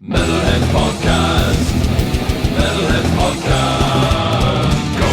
Metalheads Podcast. Metalheads Podcast. Go.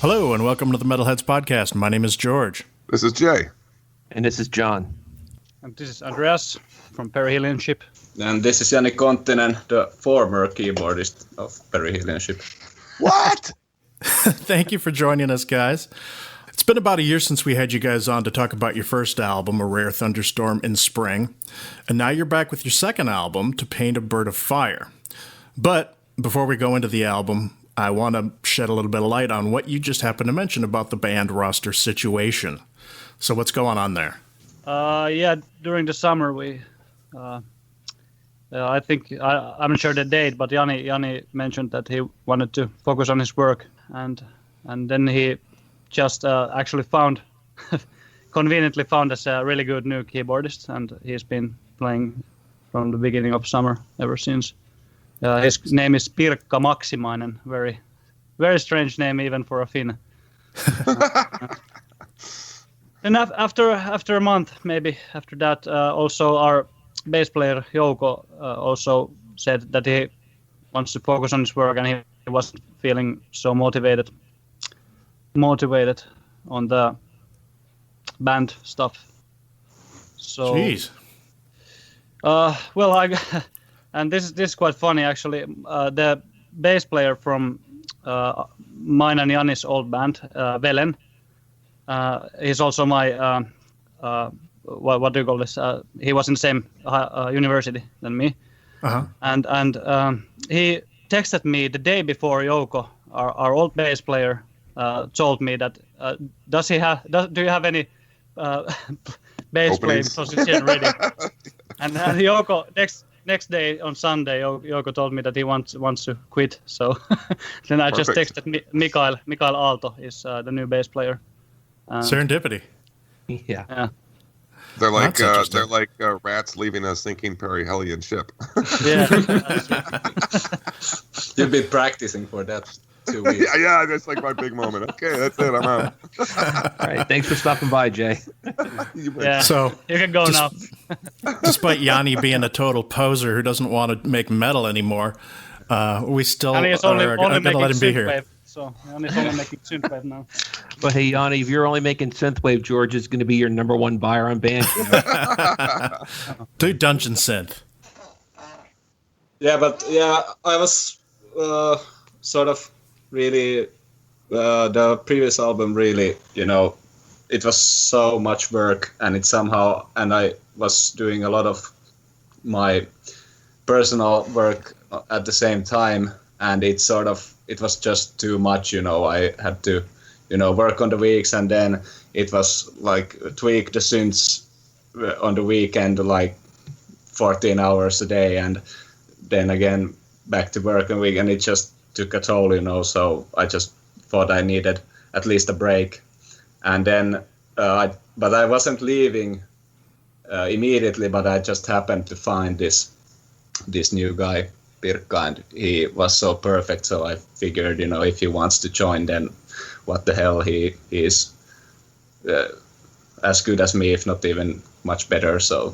Hello and welcome to the Metalheads Podcast. My name is George. This is Jay. And this is John. And this is Andreas from Perihelion ship. And this is Jani, the former keyboardist of Perihelion ship. What? Thank you for joining us, guys. It's been about a year since we had you guys on to talk about your first album, A Rare Thunderstorm in Spring. And now you're back with your second album, To Paint a Bird of Fire. But before we go into the album, I want to shed a little bit of light on what you just happened to mention about the band roster situation. So what's going on there? During the summer we, I think, I'm not sure the date, but Jani mentioned that he wanted to focus on his work, and then he just actually conveniently found us a really good new keyboardist, and he's been playing from the beginning of summer ever since. His name is Pirkka Maksimainen, very, very strange name even for a Finn. And after a month, maybe after that, also our bass player Jouko also said that he wants to focus on his work, and he wasn't feeling so motivated on the band stuff. So, Jeez. And this is quite funny actually. The bass player from mine and Jani's old band, Velen, he's also my what do you call this? He was in the same university than me, and he texted me the day before Jouko, our old bass player, told me that do you have any bass playing position ready? And Jouko next day on Sunday, Jouko told me that he wants to quit. So then I just texted Mikael Aalto is the new bass player. Serendipity. Yeah. They're like rats leaving a sinking Perihelion ship. Yeah. You've been practicing for that 2 weeks. yeah, that's like my big moment. Okay, that's it. I'm out. All right. Thanks for stopping by, Jay. Yeah. So You can go now. despite Jani being a total poser who doesn't want to make metal anymore, we still And he's are only going to making let him be here. synthwave. So Jani's only making synthwave now. But hey, Yanni, if you're only making synthwave, George is going to be your number one buyer on Bandcamp. Do Dungeon Synth. Yeah, but I was sort of really the previous album really, it was so much work, and I was doing a lot of my personal work at the same time, and it was just too much, I had to, work on the weeks, and then it was like tweak the synths on the weekend, like 14 hours a day, and then again back to work and week, and it just took a toll, so I just thought I needed at least a break. And then but I wasn't leaving immediately, but I just happened to find this new guy, Pirkka, and he was so perfect, so I figured, if he wants to join, then what the hell, he is as good as me, if not even much better. So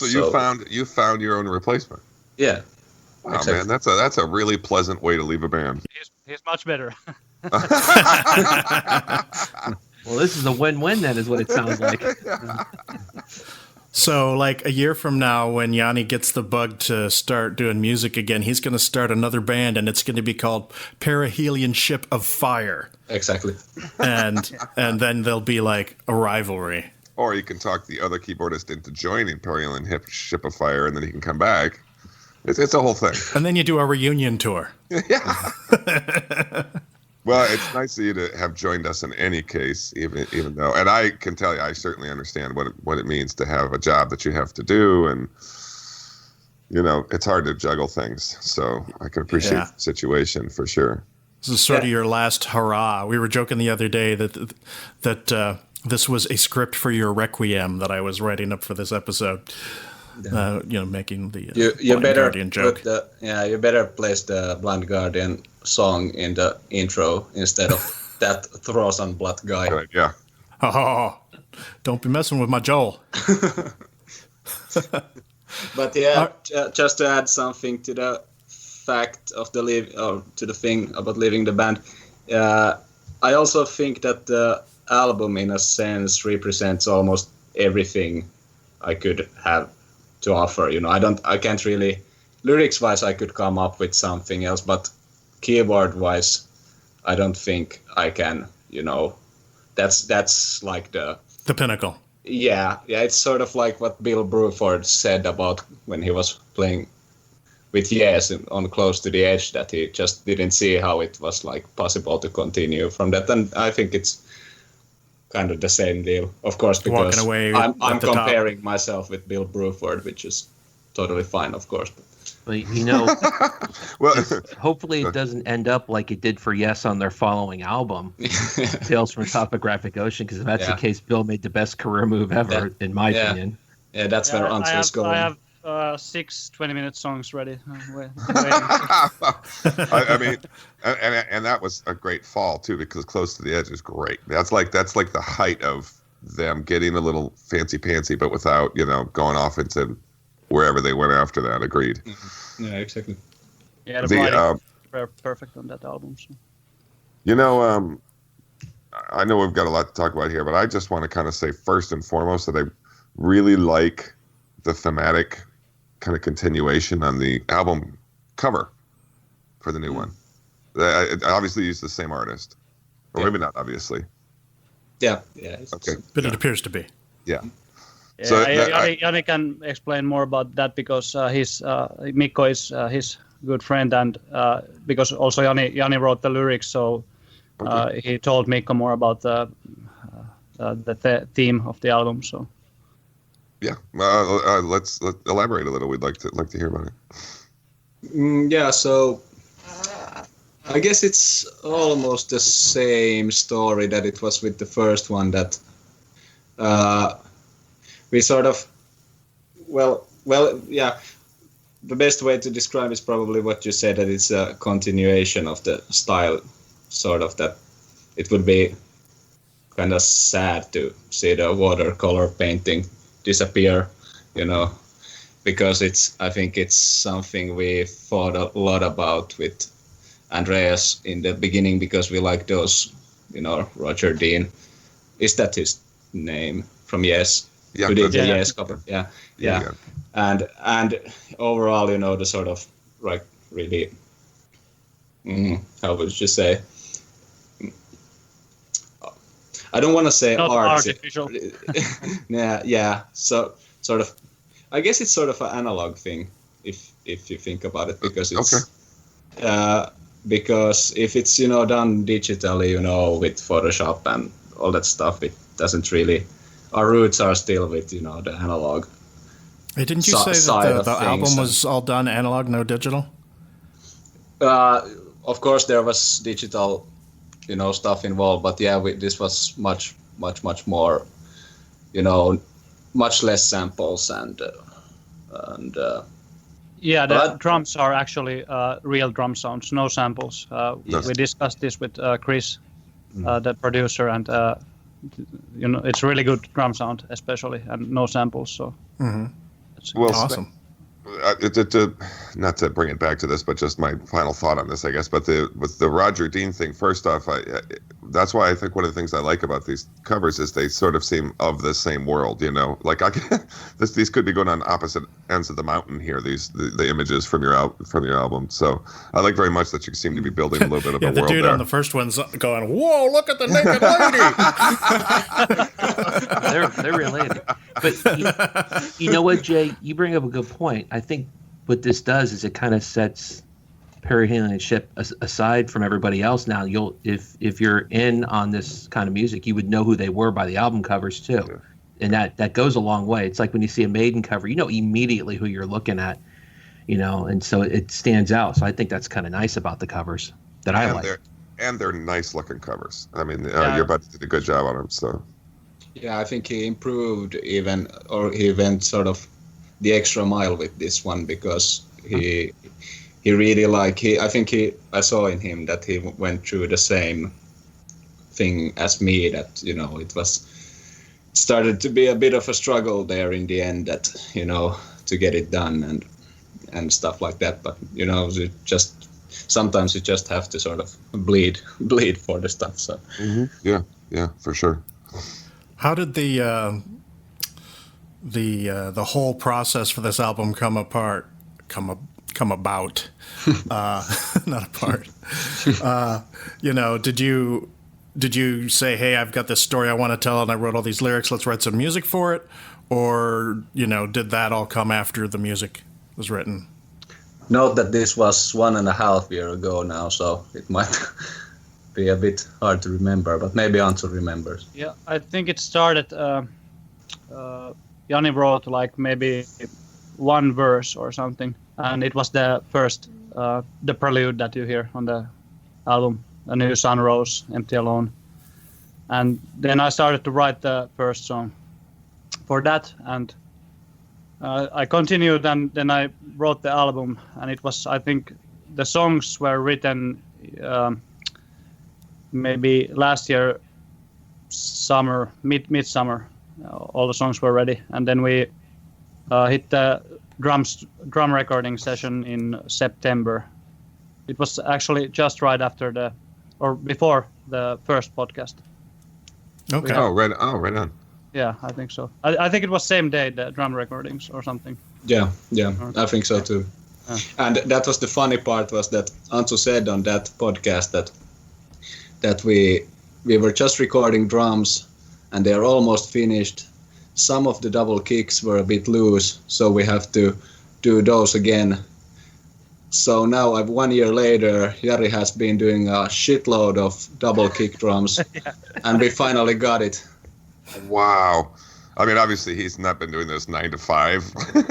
you found your own replacement. Yeah. Wow, exactly. man, that's a really pleasant way to leave a band. He's much better. Well, this is a win-win then, is what it sounds like. So, like a year from now, when Jani gets the bug to start doing music again, he's going to start another band, and it's going to be called Perihelion Ship of Fire. Exactly. And then there'll be like a rivalry. Or you can talk the other keyboardist into joining Perihelion Ship of Fire, and then he can come back. It's a whole thing. And then you do a reunion tour. Yeah. Well, it's nice of you to have joined us in any case, even though, and I can tell you, I certainly understand what it means to have a job that you have to do, and it's hard to juggle things. So I can appreciate the situation for sure. This is sort of your last hurrah. We were joking the other day that this was a script for your requiem that I was writing up for this episode. Making the you better Guardian joke. You better place the Blind Guardian song in the intro instead of that Throsan Blood guy. Good, yeah. Oh, don't be messing with my Joel. But just to add something to the fact of to the thing about leaving the band, I also think that the album, in a sense, represents almost everything I could have to offer. I can't really, lyrics wise I could come up with something else, but keyboard wise I don't think I can. That's like the pinnacle. Yeah, it's sort of like what Bill Bruford said about when he was playing with Yes on Close to the Edge, that he just didn't see how it was like possible to continue from that. And I think it's kind of the same deal, of course, because I'm comparing myself with Bill Bruford, which is totally fine, of course. But well, hopefully it doesn't end up like it did for Yes on their following album, Tales from a Topographic Ocean, because if that's the case, Bill made the best career move ever, in my opinion. Yeah, that's where answer is going. I have 6 20-minute songs ready. I mean, and that was a great fall too, because Close to the Edge is great. That's like the height of them getting a little fancy pantsy, but without going off into wherever they went after that. Agreed. Mm-hmm. Yeah, exactly. Yeah, the writing were perfect on that album. So. I know we've got a lot to talk about here, but I just want to kind of say first and foremost that I really like the thematic kind of continuation on the album cover for the new one. I obviously use the same artist, or maybe not obviously. Yeah. Okay. But it appears to be. Yeah. Yeah, So Jani can explain more about that, because Mikko is his good friend, and because also Jani wrote the lyrics, so he told Mikko more about the theme of the album. So yeah, let's elaborate a little. We'd like to hear about it. So I guess it's almost the same story that it was with the first one, that we sort of, the best way to describe is probably what you said, that it's a continuation of the style, sort of, that it would be kind of sad to see the watercolor painting disappear, because I think it's something we thought a lot about with Andreas in the beginning, because we like those, Roger Dean. Is that his name from Yes? Yeah, who did the Yes cover? Yeah. And overall, the sort of like really, how would you say? I don't want to say not artificial. Yeah. So sort of, I guess it's sort of an analog thing, if you think about it, because it's because if it's done digitally, with Photoshop and all that stuff, it doesn't really. Our roots are still with the analog. Hey, didn't you say that the album was all done analog, no digital? Of course, there was digital, stuff involved, but this was much more, much less samples and. Yeah, the drums are actually real drum sounds, no samples. We discussed this with Chris, the producer, and it's really good drum sound, especially, and no samples. So, it's awesome. Not to bring it back to this, but just my final thought on this, I guess. But with the Roger Dean thing, first off, that's why I think one of the things I like about these covers is they sort of seem of the same world. Like these could be going on opposite ends of the mountain here. The images from your album. So I like very much that you seem to be building a little bit of a world there. The dude on the first one's going, "Whoa, look at the naked lady." They're related, but you know what, Jay? You bring up a good point. I think what this does is it kind of sets Perihelion ship aside from everybody else now, you'll if you're in on this kind of music, you would know who they were by the album covers too. Yeah. And that goes a long way. It's like when you see a Maiden cover, you know immediately who you're looking at, you know, and so it stands out. So I think that's kind of nice about the covers that I like. They're nice looking covers. I mean, your buddy did a good job on them. So yeah, I think he improved he went sort of the extra mile with this one, because he really I saw in him that he went through the same thing as me, that, you know, it started to be a bit of a struggle there in the end, that, you know, to get it done and stuff like that. But, you know, sometimes you just have to sort of bleed for the stuff. So yeah, for sure. How did the whole process for this album come about? Not apart. You know, did you say, hey, I've got this story I want to tell and I wrote all these lyrics, let's write some music for it? Or, you know, did that all come after the music was written? Note that this was 1.5 years ago now, so it might be a bit hard to remember, but maybe Antsu remembers. Yeah, I think it started, Jani wrote like maybe one verse or something, and it was the first, the prelude that you hear on the album, A New Sun Rose, Empty Alone. And then I started to write the first song for that, and I continued, and then I wrote the album, and it was, I think, the songs were written maybe last year, summer, midsummer. All the songs were ready, and then we hit the drum recording session in September. It was actually just right after before the first podcast. Okay. Right on. Yeah, I think so. I think it was same day, the drum recordings or something. Yeah, I think so too. Yeah. And that was the funny part, was that Antsu said on that podcast that we were just recording drums and they're almost finished. Some of the double kicks were a bit loose, so we have to do those again. So now, 1 year later, Jari has been doing a shitload of double kick drums, and we finally got it. Wow. I mean, obviously, he's not been doing this 9 to 5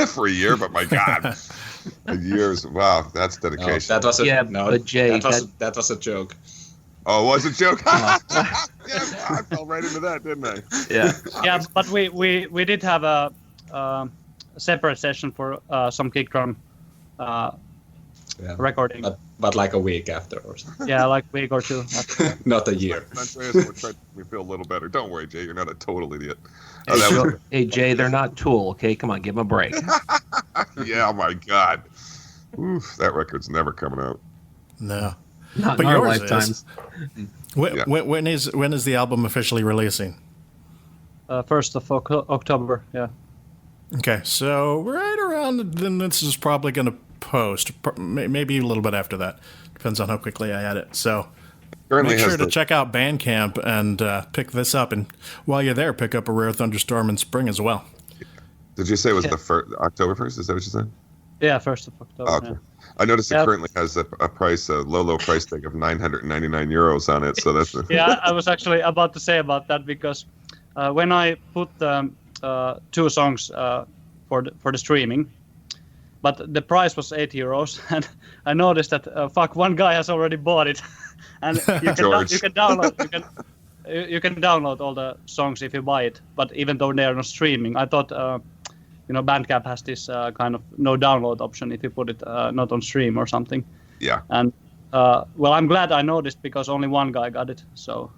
for a year, but my God, years. Wow, that's dedication. No, that was but Jay, that was a joke. Oh, it was a joke? Yeah, I fell right into that, didn't I? Yeah, but we did have a separate session for some kick drum recording. But like a week after or something. Yeah, like a week or two after. Not a year. Andreas will try to make me feel a little better. Don't worry, Jay, you're not a total idiot. Hey, Jay, they're not Tool, okay? Come on, give them a break. Yeah, oh my God. Oof, that record's never coming out. No. Not in our lifetimes. When is the album officially releasing? 1st of October, yeah. Okay, so right around then this is probably going to post, maybe a little bit after that. Depends on how quickly I edit. So make sure to check out Bandcamp and pick this up. And while you're there, pick up A Rare Thunderstorm in Spring as well. Did you say it was the October 1st? Is that what you said? Yeah, 1st of October. Oh, okay. Yeah. I noticed it currently has a low price tag of 999 euros on it. So that's yeah, I was actually about to say about that, because when I put 2 songs for the streaming, but the price was 8 euros, and I noticed that one guy has already bought it, and you can download all the songs if you buy it. But even though they are not streaming, I thought Bandcamp has this kind of no download option if you put it not on stream or something. Yeah. And well, I'm glad I noticed, because only one guy got it. So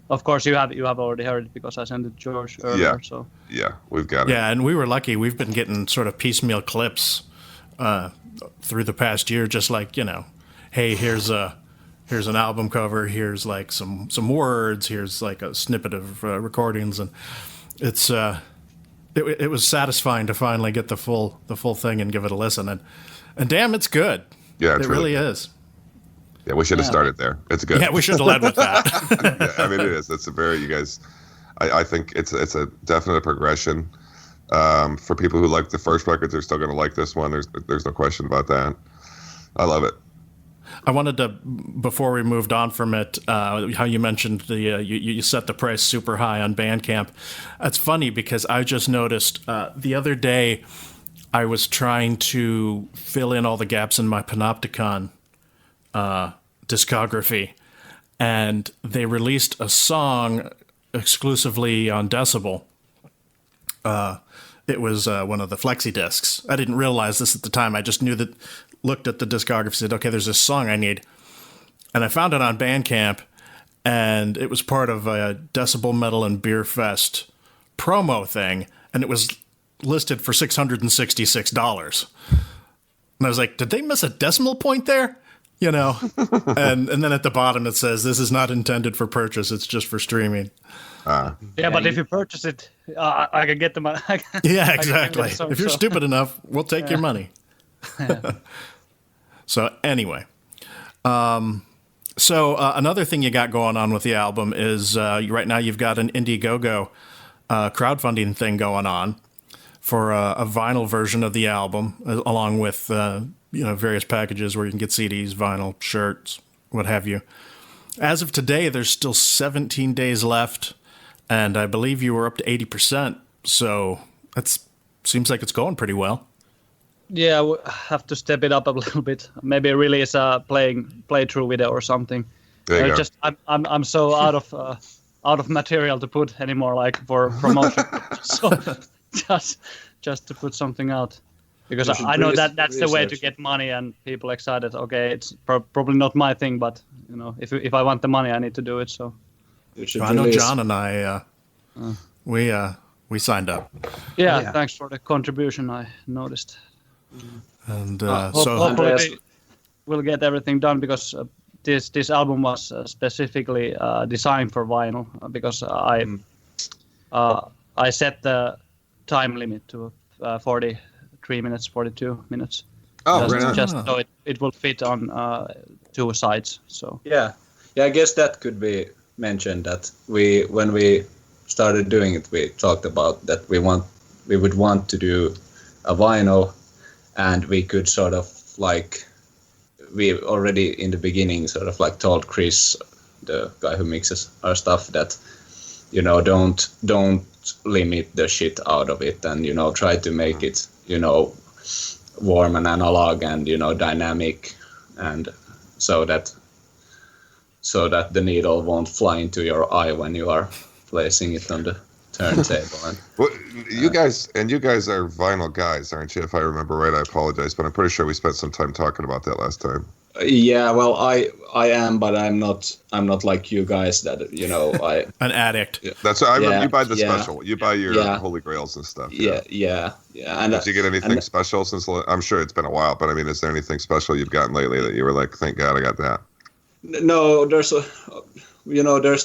of course you have already heard it, because I sent it to George earlier. Yeah. So yeah, we've got it. Yeah, and we were lucky. We've been getting sort of piecemeal clips through the past year, just like, hey, here's an album cover, here's like some words, here's like a snippet of recordings, and it's it was satisfying to finally get the full thing and give it a listen, and damn, it's good. Yeah, it really is. Yeah, we should have started there. It's good. Yeah, we should have led with that. Yeah, I mean, it is. It's a very, you guys, I think it's a definite progression. For people who like the first record, they're still going to like this one. There's no question about that. I love it. I wanted to, before we moved on from it, how you mentioned you set the price super high on Bandcamp. That's funny because I just noticed the other day I was trying to fill in all the gaps in my Panopticon discography, and they released a song exclusively on Decibel. It was one of the flexi discs. I didn't realize this at the time. I just looked at the discography, said, okay, there's this song I need. And I found it on Bandcamp, and it was part of a Decibel Metal and Beer Fest promo thing, and it was listed for $666. And I was like, did they miss a decimal point there? You know? and then at the bottom it says, this is not intended for purchase, it's just for streaming. But if you purchase it, I can get the money. Yeah, exactly. If you're stupid enough, we'll take your money. So anyway, another thing you got going on with the album is right now you've got an Indiegogo crowdfunding thing going on for a vinyl version of the album, along with various packages where you can get CDs, vinyl, shirts, what have you. As of today, there's still 17 days left, and I believe you were up to 80%. So that seems like it's going pretty well. Yeah, we have to step it up a little bit. Maybe release a playthrough video or something. There you go. I'm so out of material to put anymore, like for promotion. So just to put something out, because I know that's the way to get money and people excited. Okay, it's probably not my thing, but if I want the money, I need to do it. So I know John and I we signed up. Yeah, thanks for the contribution. I noticed. And hopefully we'll get everything done, because this album was specifically designed for vinyl, because I set the time limit to 43 minutes, 42 minutes. Oh, right on. Just so it will fit on two sides. So yeah, I guess that could be mentioned, that when we started doing it, we talked about that we would want to do a vinyl. And we could sort of we already in the beginning sort of told Chris, the guy who mixes our stuff, that, don't limit the shit out of it, and, try to make it, warm and analog and, dynamic, and so that the needle won't fly into your eye when you are placing it on the turntable. And well, you guys are vinyl guys, aren't you? If I remember right, I apologize, but I'm pretty sure we spent some time talking about that last time. Yeah, well, I am, but I'm not like you guys that I an addict. Yeah. That's what I remember. You buy the special. You buy your Holy Grails and stuff. Yeah. And did you get anything special since? I'm sure it's been a while, but I mean, is there anything special you've gotten lately that you were like, thank God I got that? No, there's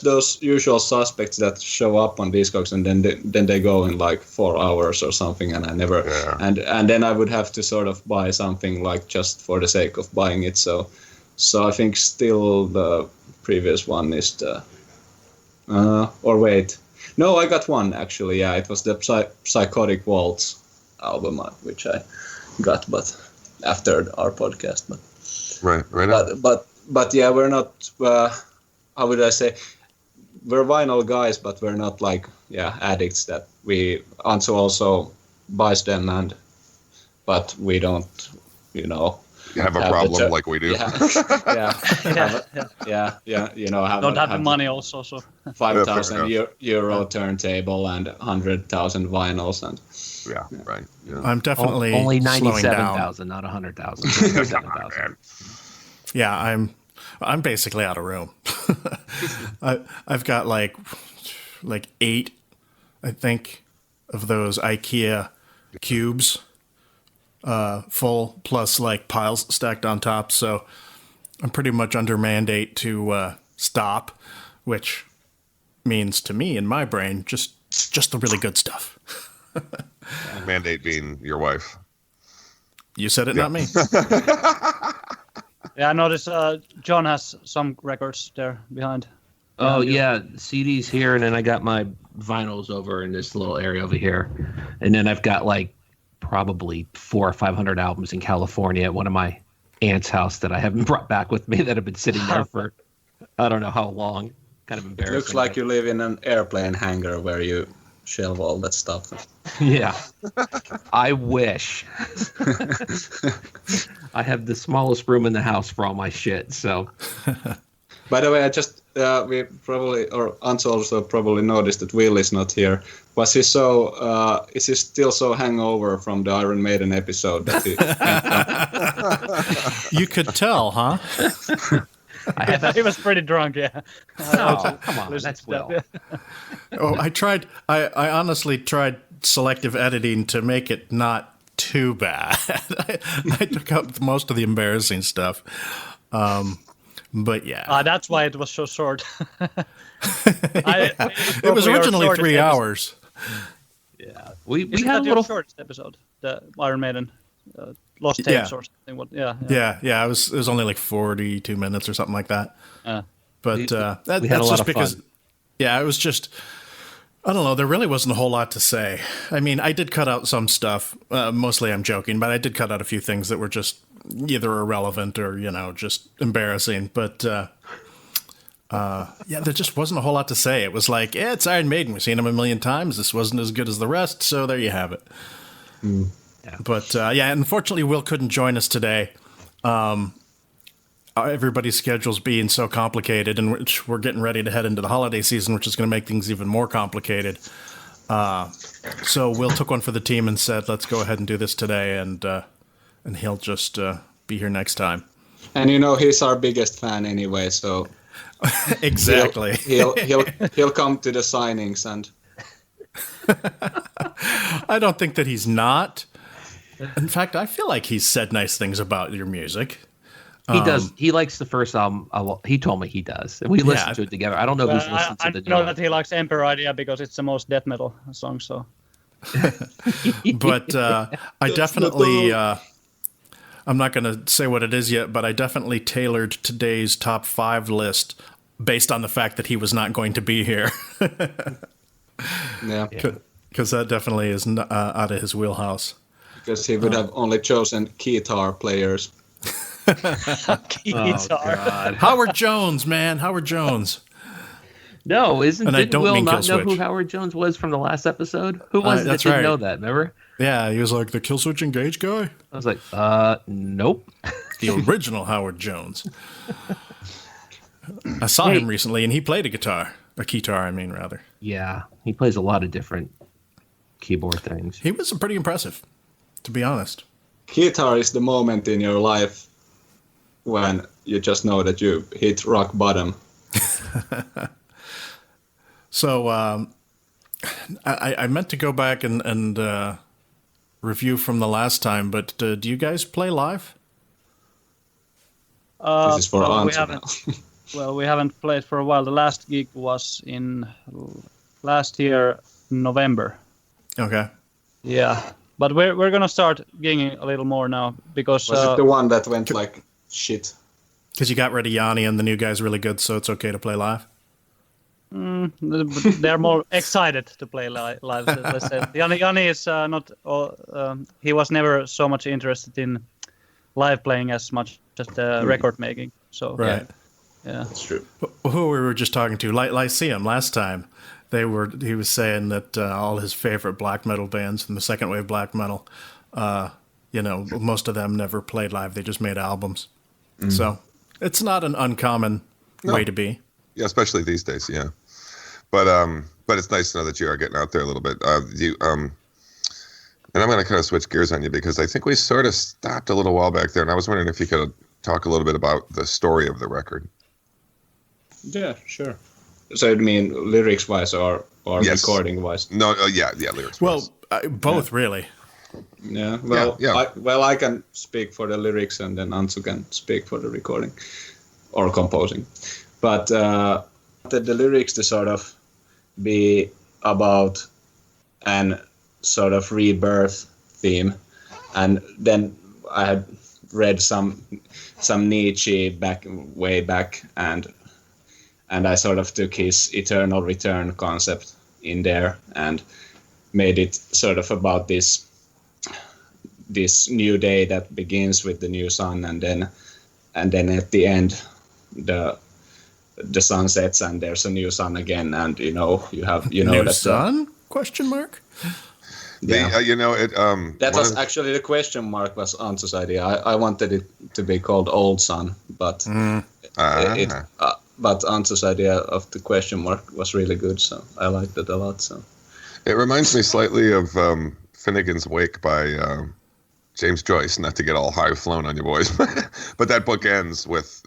those usual suspects that show up on Discogs, and then they go in 4 hours or something, and I never and then I would have to sort of buy something just for the sake of buying it. So I think still the previous one is the or wait, no, I got one actually. Yeah, it was the Psychotic Waltz album, which I got, but after our podcast. But right. But yeah, we're not. How would I say? We're vinyl guys, but we're not addicts that we also buys them, but we don't, have a problem like we do. Don't have the money also, so 5,000 euro turntable and 100,000 vinyls and. Right. Yeah. I'm definitely only slowing down. 97,000, not 100,000. 97,000. Yeah, I'm basically out of room. I've got like 8, I think, of those IKEA cubes, full, plus piles stacked on top. So I'm pretty much under mandate to stop, which means to me in my brain just the really good stuff. Mandate being your wife. You said it, not me. Yeah, I noticed John has some records there behind. Oh, yeah, CDs here, and then I got my vinyls over in this little area over here. And then I've got probably 400 or 500 albums in California at one of my aunt's house that I haven't brought back with me that have been sitting there for I don't know how long. Kind of embarrassing. Looks like you live in an airplane hangar where you shelve all that stuff. Yeah. I wish. I have the smallest room in the house for all my shit, so. By the way, I just, we probably, or Ants also probably noticed that Will is not here. Was he so, is he still so hangover from the Iron Maiden episode that he can't come? You could tell, huh? He was pretty drunk, yeah. Oh, come on, that's Will. Oh, I honestly tried selective editing to make it not too bad. I took out most of the embarrassing stuff. But yeah. That's why it was so short. It was originally 3 hours. Yeah. We Isn't had that a your little shortest episode, the Iron Maiden Lost Tapes or something? Yeah. It was only like 42 minutes or something like that. But we had that's a lot just of because, fun. yeah, it was just, I don't know, there really wasn't a whole lot to say. I mean, I did cut out some stuff. Mostly I'm joking, but I did cut out a few things that were just either irrelevant or, just embarrassing. But yeah, there just wasn't a whole lot to say. It was like, yeah, it's Iron Maiden. We've seen them a million times. This wasn't as good as the rest, so there you have it. Yeah. But yeah, unfortunately, Will couldn't join us today. Everybody's schedules being so complicated, and we're getting ready to head into the holiday season, which is going to make things even more complicated. So Will took one for the team and said, let's go ahead and do this today, and he'll just be here next time. And he's our biggest fan anyway, so exactly. He'll come to the signings and. I don't think that he's not. In fact, I feel like he's said nice things about your music. He does. He likes the first album. He told me he does, and we listened to it together. I don't know who's listened to the. I know that he likes Emperor Idea because it's the most death metal song. So, but I definitely. I'm not going to say what it is yet, but I definitely tailored today's top 5 list based on the fact that he was not going to be here. Yeah, because that definitely is out of his wheelhouse. Because he would have only chosen guitar players. Guitar. Oh, God. Howard Jones, man, Howard Jones. No, didn't Will not know Killswitch. who Howard Jones was from the last episode? Who was it that that's didn't right. know that? Remember? Yeah, he was like the Killswitch Engage guy. I was like, nope. The original Howard Jones. I saw him recently, and he played a guitar. A keytar, I mean, rather. Yeah, he plays a lot of different keyboard things. He was pretty impressive, to be honest. Guitar is the moment in your life when you just know that you hit rock bottom. So I meant to go back and review from the last time, but do you guys play live? This is for we answer haven't. now. Well, we haven't played for a while. The last gig was in last year, November. Okay. Yeah, but we're gonna start gigging a little more now because Was it the one that went like shit? Because you got rid of Jani and the new guy's really good, so it's okay to play live? they're more excited to play live. Let's say Jani is not. He was never so much interested in live playing as much as the record making. So Right. Yeah, That's true. Who we were just talking to, Lyceum, last time, he was saying that all his favorite black metal bands from the second wave black metal, most of them never played live. They just made albums. So it's not an uncommon way to be. Yeah, especially these days. Yeah, but it's nice to know that you are getting out there a little bit. And I'm going to kind of switch gears on you because I think we sort of stopped a little while back there, and I was wondering if you could talk a little bit about the story of the record. Yeah, sure. So you mean lyrics-wise or Yes. recording-wise? No, yeah, lyrics. Well, both really. Yeah. Well, Yeah. I can speak for the lyrics, and then Antsu can speak for the recording or composing. But the lyrics to sort of be about an sort of rebirth theme, and then I had read some Nietzsche way back, and I sort of took his eternal return concept in there and made it sort of about this this new day that begins with the new sun, and then at the end the sun sets and there's a new sun again, and you know New that sun? Question mark. yeah. That Was actually the question mark was Antsu's idea. I wanted it to be called Old Sun, but but Antsu's idea of the question mark was really good, so I liked it a lot. So it reminds me slightly of Finnegan's Wake by James Joyce. Not to get all high flown on you boys, but that book ends with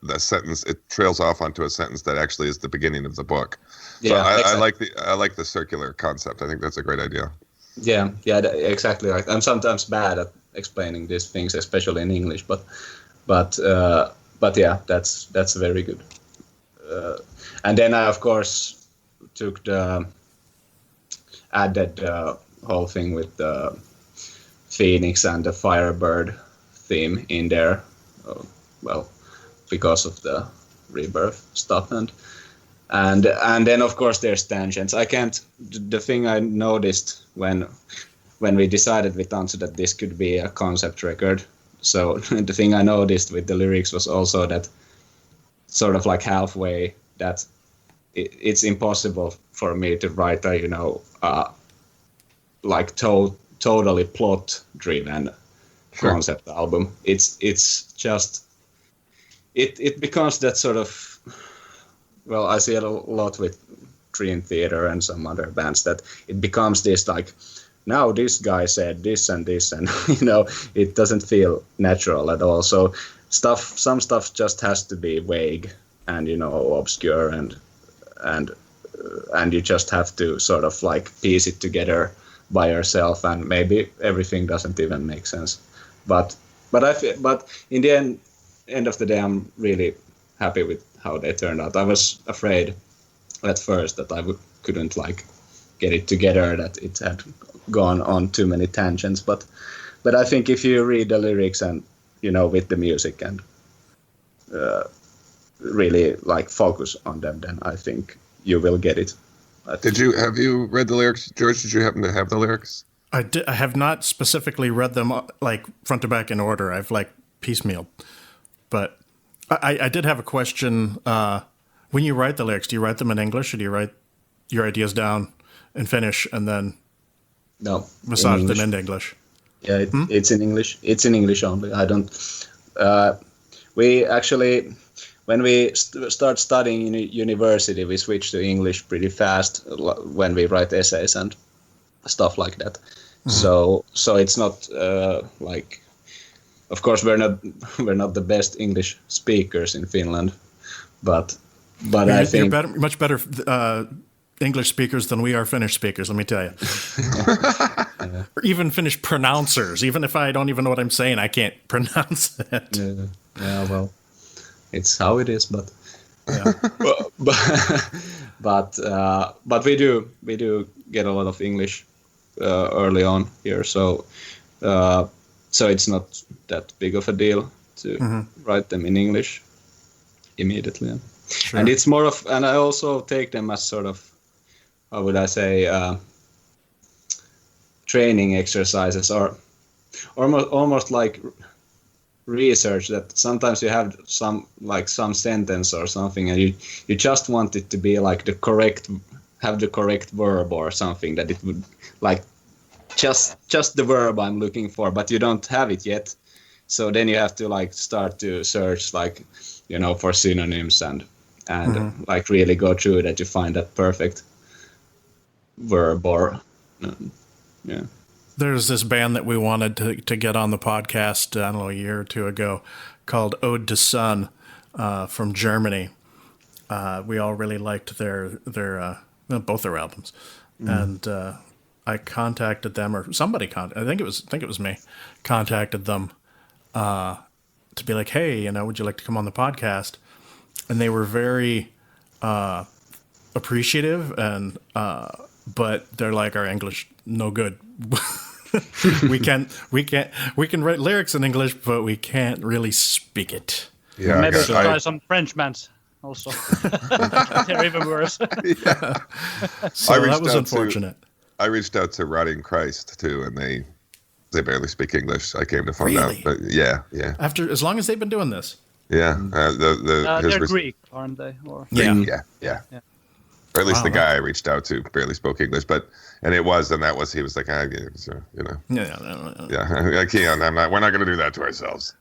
the sentence. It trails off onto a sentence that actually is the beginning of the book. So yeah, exactly. I like the circular concept. I think that's a great idea. Yeah, exactly right. I'm sometimes bad at explaining these things, especially in English, but yeah, that's very good. And then I of course added the whole thing with the Phoenix and the Firebird theme in there. Well, because of the rebirth stuff and then of course there's tangents. I can't. The thing I noticed when we decided with Antsu that this could be a concept record. So the thing I noticed with the lyrics was also that sort of like halfway that it's impossible for me to write a like totally plot driven concept album. It's just it becomes that sort of. Well, I see it a lot with Dream Theater and some other bands that it becomes this like, now this guy said this and this, and it doesn't feel natural at all. So some stuff just has to be vague and obscure and you just have to sort of like piece it together by yourself, and maybe everything doesn't even make sense. But in the end of the day, I'm really happy with how they turned out. I was afraid at first that I couldn't like get it together, that it had gone on too many tangents, but I think if you read the lyrics and with the music and really like focus on them, then I think you will get it. Have you read the lyrics, George? Did you happen to have the lyrics? I have not specifically read them like front to back in order. I've like piecemealed, but I did have a question. When you write the lyrics, do you write them in English, or do you write your ideas down in Finnish and then massage them into English? Yeah, it's in English. It's in English only. I don't. We actually, when we start studying in university, we switch to English pretty fast when we write essays and stuff like that. Mm-hmm. So it's not like. Of course, we're not the best English speakers in Finland, but I think you're much better English speakers than we are Finnish speakers. Let me tell you, or even Finnish pronouncers. Even if I don't even know what I'm saying, I can't pronounce it. Yeah, well, it's how it is. But but we do get a lot of English early on here, so. So it's not that big of a deal to write them in English immediately. Sure. And it's more of, and I also take them as sort of, how would I say, training exercises, or almost like research, that sometimes you have some sentence or something, and you just want it to be like have the correct verb or something, that it would like just the verb I'm looking for, but you don't have it yet. So then you have to like start to search for synonyms and like really go through that to find that perfect verb or yeah. There's this band that we wanted to get on the podcast, I don't know, a year or two ago, called Ode to Sun, from Germany. We all really liked their both their albums, and I contacted them, or somebody I think it was me, contacted them to be like, hey, would you like to come on the podcast? And they were very appreciative, and but they're like, our English no good. we can write lyrics in English, but we can't really speak it. Yeah, maybe try some French bands also. They're even worse. Yeah. So that was unfortunate. I reached out to Rotting Christ too, and they barely speak English. I came to find Really? out, but yeah. After as long as they've been doing this. Yeah, They're Greek, aren't they? Or Yeah. yeah. Or at least Wow, the guy I reached out to barely spoke English, he was like, I can't. We're not going to do that to ourselves.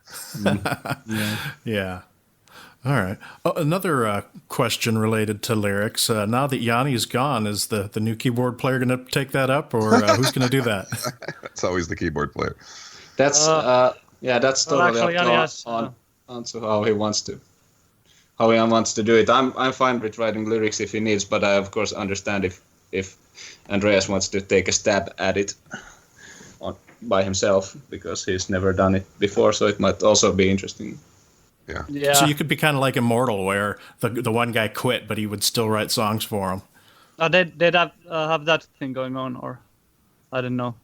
Yeah. All right. Oh, another question related to lyrics. Now that Jani's gone, is the new keyboard player going to take that up, or who's going to do that? It's always the keyboard player. That's that's totally actually, up Jani to has, on to how he wants to do it. I'm fine with writing lyrics if he needs, but I of course understand if Andreas wants to take a stab at it by himself, because he's never done it before, so it might also be interesting. yeah. So you could be kind of like Immortal, where the one guy quit, but he would still write songs for him. They'd have that thing going on, or I don't know.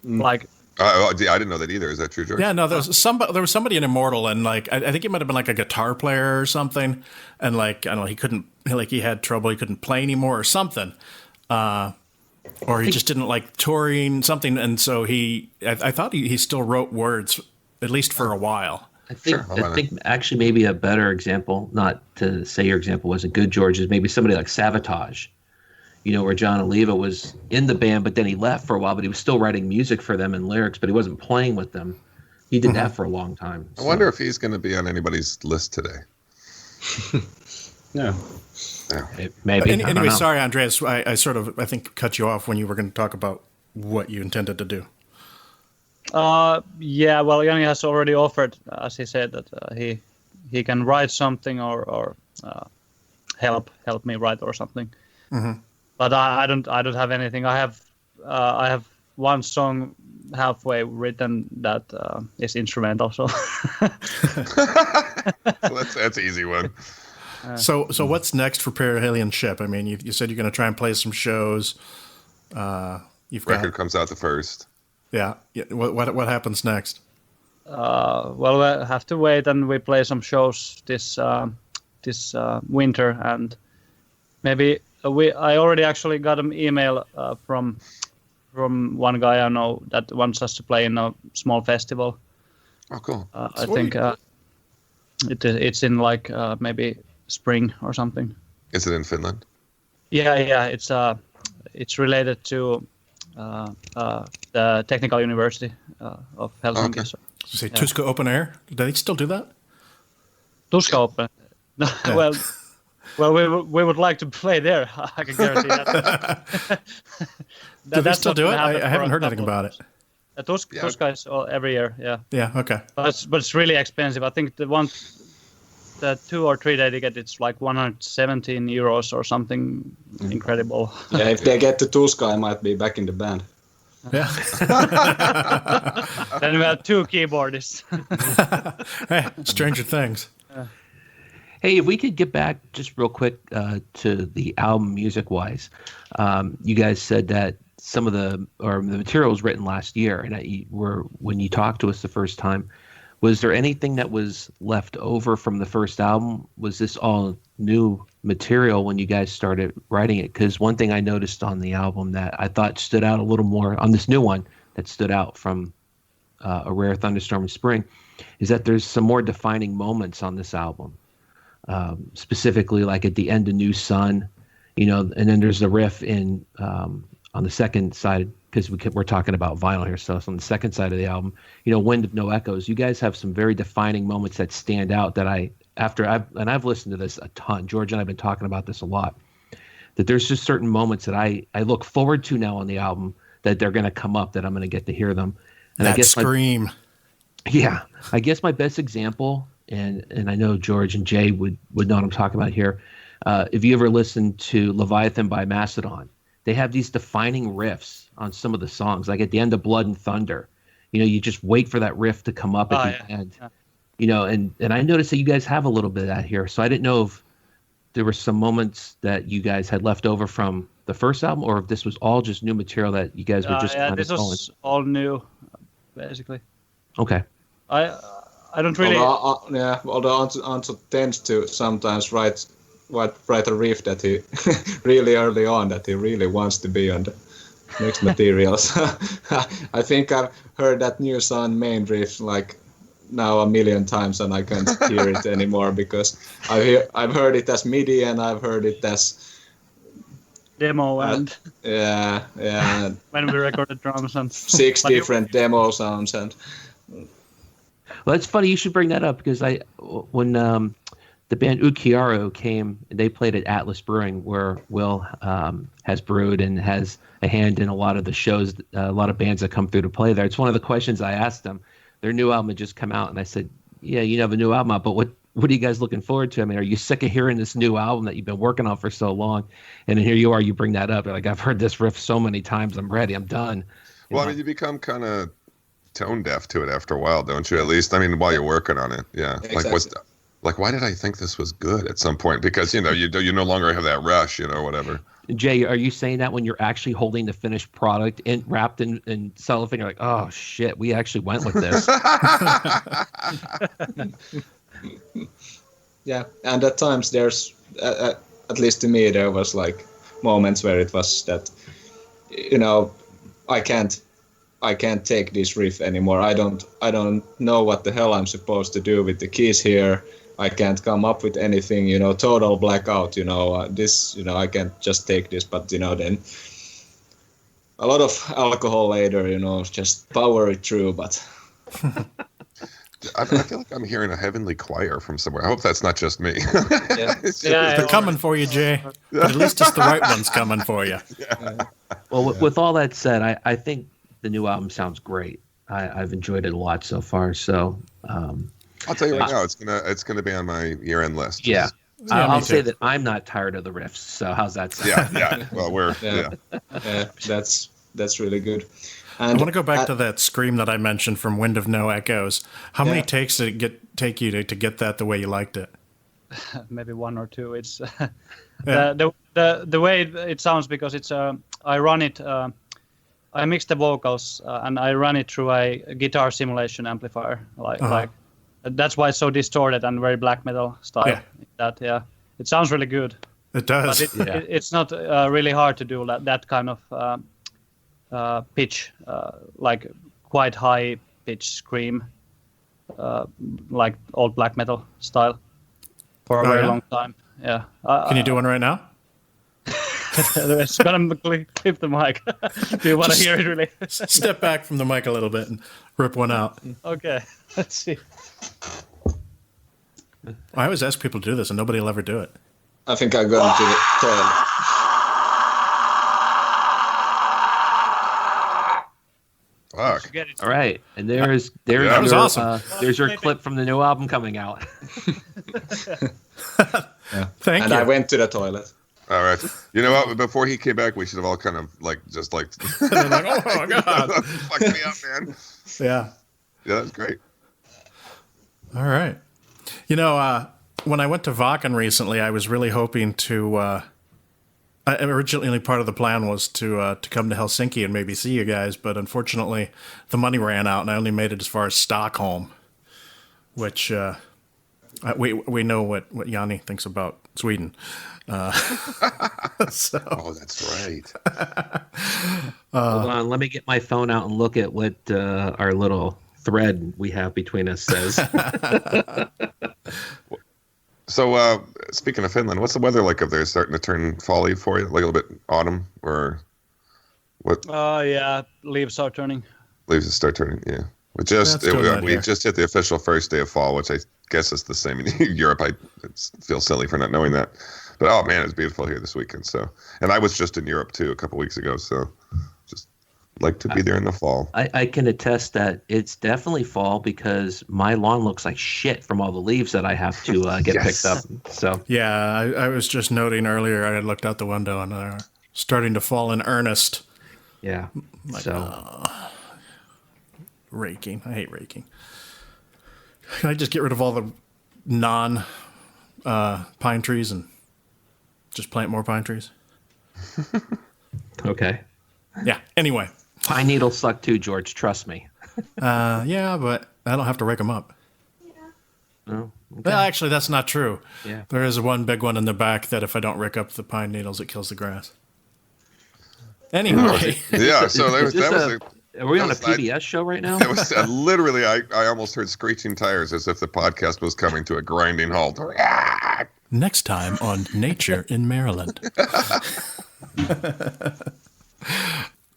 Like I didn't know that either. Is that true, George? Yeah, no, there was somebody in Immortal, and like I think he might have been like a guitar player or something, and like I don't know, he had trouble, he couldn't play anymore or something, or he just didn't like touring something, and so I thought he still wrote words at least for a while. I think actually maybe a better example, not to say your example wasn't good, George, is maybe somebody like Sabotage, where John Oliva was in the band, but then he left for a while, but he was still writing music for them and lyrics, but he wasn't playing with them. He did that for a long time. I wonder if he's going to be on anybody's list today. No. Maybe. Anyway, sorry, Andreas, I think cut you off when you were going to talk about what you intended to do. Yeah, well, Jani has already offered, as he said, that he can write something or help me write or something. Mm-hmm. But I don't have anything. I have one song halfway written that is instrumental. So that's an easy one. So what's next for Perihelion Ship? I mean, you said you're going to try and play some shows. Record comes out the 1st. Yeah. What happens next? Well, we have to wait, and we play some shows this winter, and maybe I already actually got an email from one guy I know that wants us to play in a small festival. Oh, cool! I think it's in like maybe spring or something. Is it in Finland? Yeah. It's related to the Technical University of Helsinki. Okay. So, You say Tuska Open Air? Do they still do that? Tuska Open. Yeah. Well, we would like to play there. I can guarantee that. Do they still do it? I haven't heard anything about it. Tuska is every year. Yeah. Yeah. Okay. But it's really expensive. I think the 2 or 3 day ticket, it's like 117 euros or something incredible. Yeah, if they get to Tuska, I might be back in the band. Yeah. Then we have 2 keyboardists. Hey, Stranger Things. Hey, if we could get back just real quick to the album music-wise. You guys said that some of the material was written last year, and when you talked to us the first time, was there anything that was left over from the first album? Was this all new material when you guys started writing it? Because one thing I noticed on the album that I thought stood out a little more, on this new one that stood out from A Rare Thunderstorm in Spring, is that there's some more defining moments on this album. Specifically like at the end of New Sun, and then there's the riff in on the second side, because we're talking about vinyl here, so it's on the second side of the album, Wind of No Echoes. You guys have some very defining moments that stand out that I've listened to this a ton. George and I've been talking about this a lot, that there's just certain moments that I look forward to now on the album that they're going to come up, that I'm going to get to hear them. And that I guess scream. I guess my best example, and I know George and Jay would know what I'm talking about here. If you ever listen to Leviathan by Mastodon, they have these defining riffs on some of the songs. Like at the end of Blood and Thunder, you just wait for that riff to come up at the end. Yeah. And I noticed that you guys have a little bit of that here. So I didn't know if there were some moments that you guys had left over from the first album, or if this was all just new material that you guys were just kind this of was all new, basically. Okay. I don't really. Although Anto tends to sometimes write a riff that he really early on that he really wants to be on mixed materials. I think I've heard that new song main riff like now a million times, and I can't hear it anymore because I've heard it as MIDI and I've heard it as Demo and yeah when we recorded drums and 6 different demo sounds and. Well, it's funny you should bring that up because when the band Ukiaro came, they played at Atlas Brewing, where Will has brewed and has a hand in a lot of the shows, a lot of bands that come through to play there. It's one of the questions I asked them. Their new album had just come out, and I said, "Yeah, you have a new album out, but what are you guys looking forward to? I mean, are you sick of hearing this new album that you've been working on for so long?" And then here you are, you bring that up. You're like, "I've heard this riff so many times. I'm ready. I'm done." Well, I mean, you become kind of tone deaf to it after a while, don't you? At least, I mean, while you're working on it, yeah. Exactly. Like, why did I think this was good at some point? Because you no longer have that rush, whatever. Jay, are you saying that when you're actually holding the finished product and wrapped in cellophane, you're like, "Oh shit, we actually went with this." Yeah, and at times there's, at least to me, there was like moments where it was that, I can't take this riff anymore. I don't know what the hell I'm supposed to do with the keys here. I can't come up with anything, total blackout, this, I can't just take this, but, then a lot of alcohol later, just power it through, but. I feel like I'm hearing a heavenly choir from somewhere. I hope that's not just me. Yeah. They're coming for you, Jay. But at least it's the right ones coming for you. Well, with all that said, I think the new album sounds great. I've enjoyed it a lot so far. So I'll tell you right now, it's gonna be on my year-end list. yeah, Yeah, me I'll say too. that I'm not tired of the riffs. So how's that sound? Yeah. Well, That's really good. I And want to go back to that scream that I mentioned from Wind of No Echoes. How many takes did it take you to get that the way you liked it? maybe 1 or 2. It's Yeah. the way it sounds because it's I run it. I mix the vocals and I run it through a guitar simulation amplifier. Like that's why it's so distorted and very black metal style. Yeah. It sounds really good. It does. But it's not really hard to do that kind of pitch, like quite high pitch scream, like old black metal style, for a very long time. Yeah. Can you do one right now? It's gonna clip the mic. Do you want to hear it really? Step back from the mic a little bit and rip one out. Okay. Let's see. I always ask people to do this, and nobody will ever do it. I think I'm going to the toilet. fuck. Get it. All right, and there's That was your, awesome. there's your clip from the new album coming out. Thank And you. I went to the toilet. All right. You know what? Before he came back, we should have all kind of just They're like, oh my god. fuck me up, man. Yeah. Yeah, that's great. All right. When I went to Vaken recently, I was really hoping to. Originally, part of the plan was to come to Helsinki and maybe see you guys, but unfortunately, the money ran out, and I only made it as far as Stockholm, which we know what Jani thinks about Sweden. So. Oh, that's right. Hold on, let me get my phone out and look at what our little thread we have between us says. So, speaking of Finland, what's the weather like up there? Starting to turn fall-y for you? Like a little bit autumn, or what? Yeah, leaves are turning. Leaves start turning, yeah. We That's doing that we here. just hit the official first day of fall, which I guess is the same in Europe. I feel silly for not knowing that. But, oh, man, it's beautiful here this weekend. So, and I was just in Europe, too, a couple weeks ago. So, just like to be there in the fall. I can attest that it's definitely fall because my lawn looks like shit from all the leaves that I have to get Yes. picked up. So Yeah, I was just noting earlier, I had looked out the window and they're starting to fall in earnest. yeah, so Raking. I hate raking. Can I just get rid of all the non-pine trees and just plant more pine trees? okay. Yeah, anyway. Pine needles suck too, George. Trust me. Yeah, but I don't have to rake them up. Oh, Well, actually, that's not true. Yeah. There is one big one in the back that if I don't rake up the pine needles, it kills the grass. Anyway, Yeah, so Are we on a that was- PBS show right now? it was literally, I almost heard screeching tires as if the podcast was coming to a grinding halt. next time on Nature in Maryland.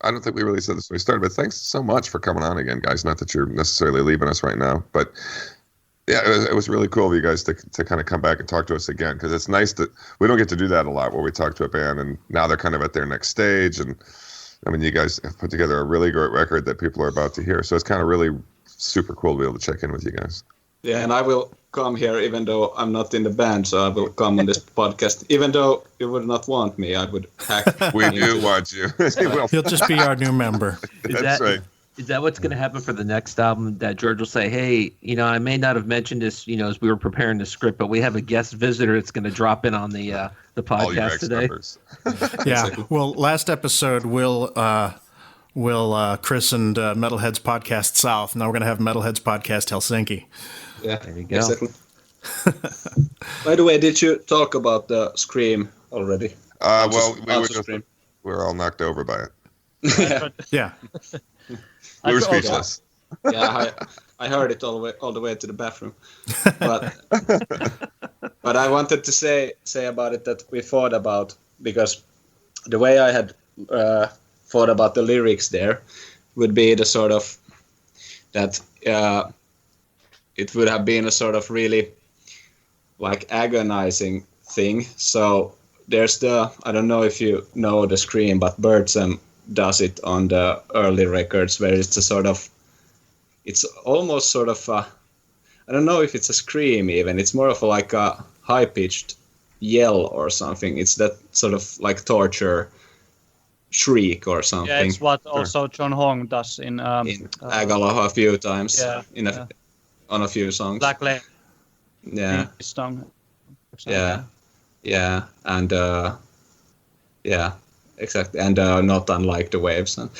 I don't think we really said this when we started, but thanks so much for coming on again, guys. Not that you're necessarily leaving us right now, but yeah, it was really cool of you guys to kind of come back and talk to us again, because it's nice that we don't get to do that a lot, where we talk to a band and now they're kind of at their next stage. And I mean, you guys have put together a really great record that people are about to hear. So it's kind of really super cool to be able to check in with you guys. Yeah, and I will come here even though I'm not in the band, so I will come on this podcast. Even though you would not want me, I would hack. We do want you. Well, He'll just be our new member. that's right. Is that what's going to happen for the next album? That George will say, "Hey, I may not have mentioned this, as we were preparing the script, but we have a guest visitor that's going to drop in on the All your podcast today." ex-members. Yeah. Well, last episode we'll christened Metalheads Podcast South. Now we're going to have Metalheads Podcast Helsinki. Yeah, There you go. exactly. By the way, did you talk about the Scream already? Well, Scream. we were all knocked over by it. Yeah. We were I- speechless. Yeah, I heard it all the way to the bathroom. But I wanted to say about it that we thought about, because the way I had thought about the lyrics there would be the sort of that it would have been a sort of really like agonizing thing. So there's I don't know if you know the Scream, but Birdsam does it on the early records, where it's almost sort of I don't know if it's a scream even. It's more of like a high-pitched yell or something. It's that sort of like torture shriek or something. Yeah, it's what also John Hong does in Agalo a few times. Yeah, on a few songs. Black Lane Yeah, song. yeah, and yeah, exactly, and not unlike the Waves. And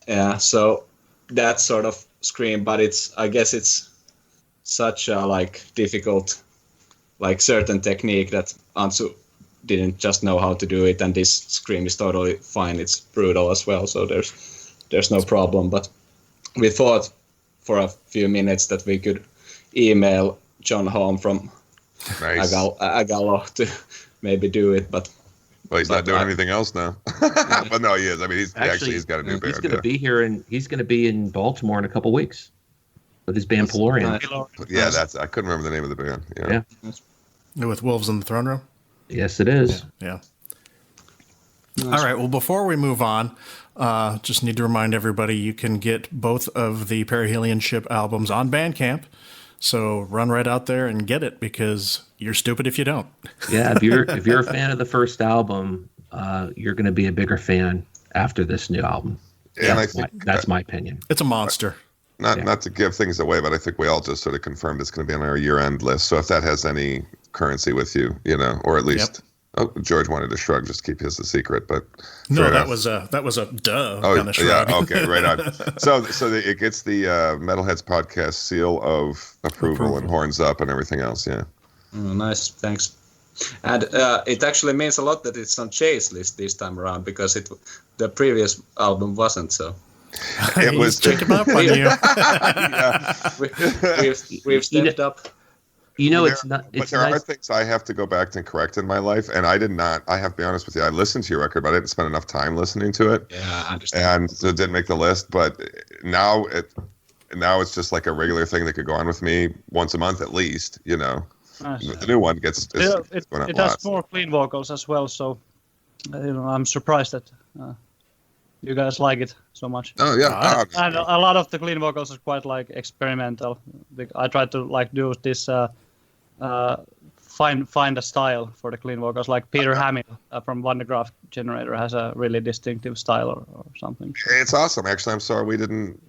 yeah, so that sort of scream, but I guess it's such a like difficult, like certain technique that Antsu didn't just know how to do it, and this scream is totally fine. It's brutal as well, so there's no problem. But we thought for a few minutes that we could email John home from Nice. Agalo to maybe do it, but Well, he's not doing anything else now. But no, he is. I mean, he's got a new band. He's going to be here, and he's going to be in Baltimore in a couple weeks with his band Pelorian. Yeah, I couldn't remember the name of the band. Yeah. With Wolves in the Throne Room? Yes, it is. Yeah. All right. Well, before we move on, just need to remind everybody you can get both of the Perihelion Ship albums on Bandcamp. So run right out there and get it, because you're stupid if you don't. Yeah, if you're a fan of the first album, you're going to be a bigger fan after this new album. And I That's think that's my opinion. It's a monster. not to give things away, but I think we all just sort of confirmed it's going to be on our year-end list. So if that has any currency with you, or at least, George wanted to shrug, just keep his a secret, but No, that was a duh kind of shrug. yeah, okay, right on. So it gets the Metalheads podcast seal of approval and horns up and everything else. Yeah. Oh, nice, thanks. And it actually means a lot that it's on Jay's list this time around, because the previous album wasn't. So It was checking up on you. we've stepped up. It's not. But It's there are nice. things I have to go back and correct in my life, and I did not. I have to be honest with you. I listened to your record, but I didn't spend enough time listening to it. Yeah, I understand. And so it didn't make the list. But now it's just like a regular thing that could go on with me once a month at least. Nice. The new one gets going on It a lot. has more clean vocals as well, so I'm surprised that you guys like it so much. Oh yeah. And a lot of the clean vocals are quite like experimental. I tried to like do this find a style for the clean vocals. Like Peter Hamill from Vandegraaf Generator has a really distinctive style or something. It's awesome. Actually, I'm sorry we didn't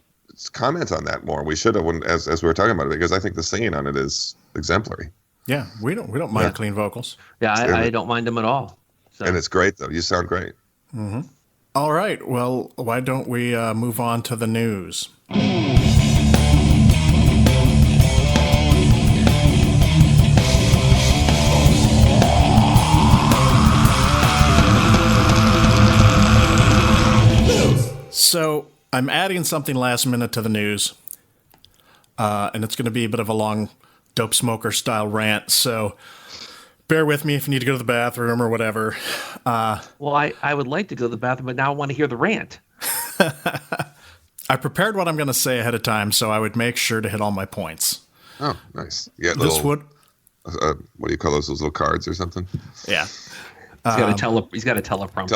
comment on that more. We should have as we were talking about it, because I think the singing on it is exemplary. Yeah, we don't mind clean vocals. Yeah, I don't mind them at all. So. And it's great though. You sound great. All right. Well, why don't we move on to the news? So I'm adding something last minute to the news, and it's going to be a bit of a long dope smoker style rant. So bear with me if you need to go to the bathroom or whatever. Well, I would like to go to the bathroom, but now I want to hear the rant. I prepared what I'm going to say ahead of time, so I would make sure to hit all my points. Oh, nice. Yeah, This would, what do you call those little cards or something? yeah. He's got a teleprompter.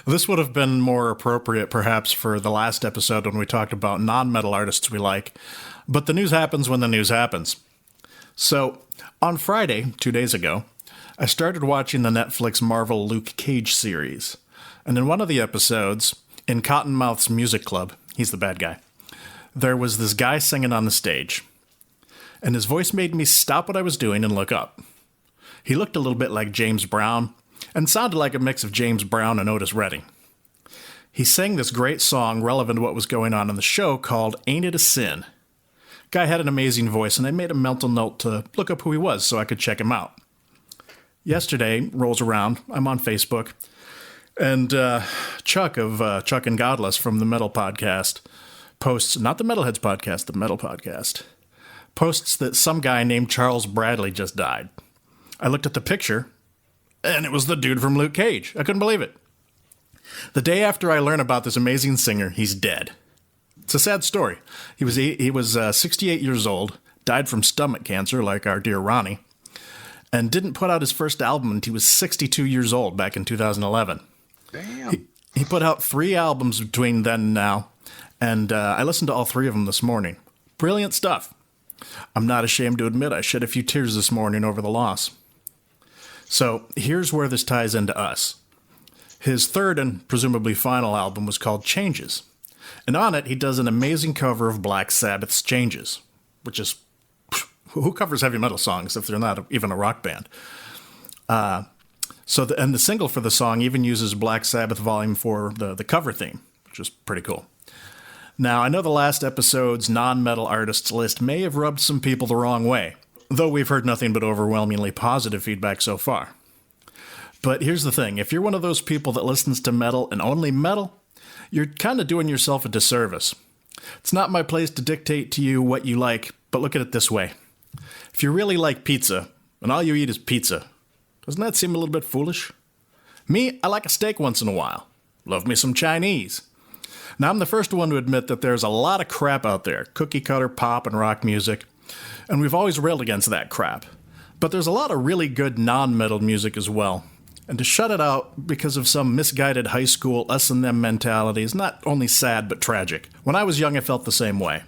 This would have been more appropriate, perhaps, for the last episode when we talked about non-metal artists we like. But the news happens when the news happens. So, on Friday, 2 days ago, I started watching the Netflix Marvel Luke Cage series. And in one of the episodes, in Cottonmouth's music club, he's the bad guy, there was this guy singing on the stage. And his voice made me stop what I was doing and look up. He looked a little bit like James Brown, and sounded like a mix of James Brown and Otis Redding. He sang this great song relevant to what was going on in the show called Ain't It a Sin? Guy had an amazing voice, and I made a mental note to look up who he was so I could check him out. Yesterday rolls around, I'm on Facebook, and Chuck of Chuck and Godless from the Metal Podcast posts, not the Metalheads podcast, the Metal Podcast, posts that some guy named Charles Bradley just died. I looked at the picture, and it was the dude from Luke Cage. I couldn't believe it. The day after I learn about this amazing singer, he's dead. It's a sad story. He was 68 years old, died from stomach cancer like our dear Ronnie, and didn't put out his first album until he was 62 years old back in 2011. Damn. He put out 3 albums between then and now, and I listened to all 3 of them this morning. Brilliant stuff. I'm not ashamed to admit I shed a few tears this morning over the loss. So here's where this ties into us. His third and presumably final album was called Changes. And on it, he does an amazing cover of Black Sabbath's Changes, which is, who covers heavy metal songs if they're not even a rock band? And the single for the song even uses Black Sabbath Volume 4, the cover theme, which is pretty cool. Now, I know the last episode's non-metal artists list may have rubbed some people the wrong way, though we've heard nothing but overwhelmingly positive feedback so far. But here's the thing, if you're one of those people that listens to metal and only metal, you're kind of doing yourself a disservice. It's not my place to dictate to you what you like, but look at it this way. If you really like pizza, and all you eat is pizza, doesn't that seem a little bit foolish? Me, I like a steak once in a while. Love me some Chinese. Now, I'm the first one to admit that there's a lot of crap out there, cookie-cutter pop and rock music, and we've always railed against that crap. But there's a lot of really good non-metal music as well. And to shut it out because of some misguided high school us-and-them mentality is not only sad but tragic. When I was young, I felt the same way.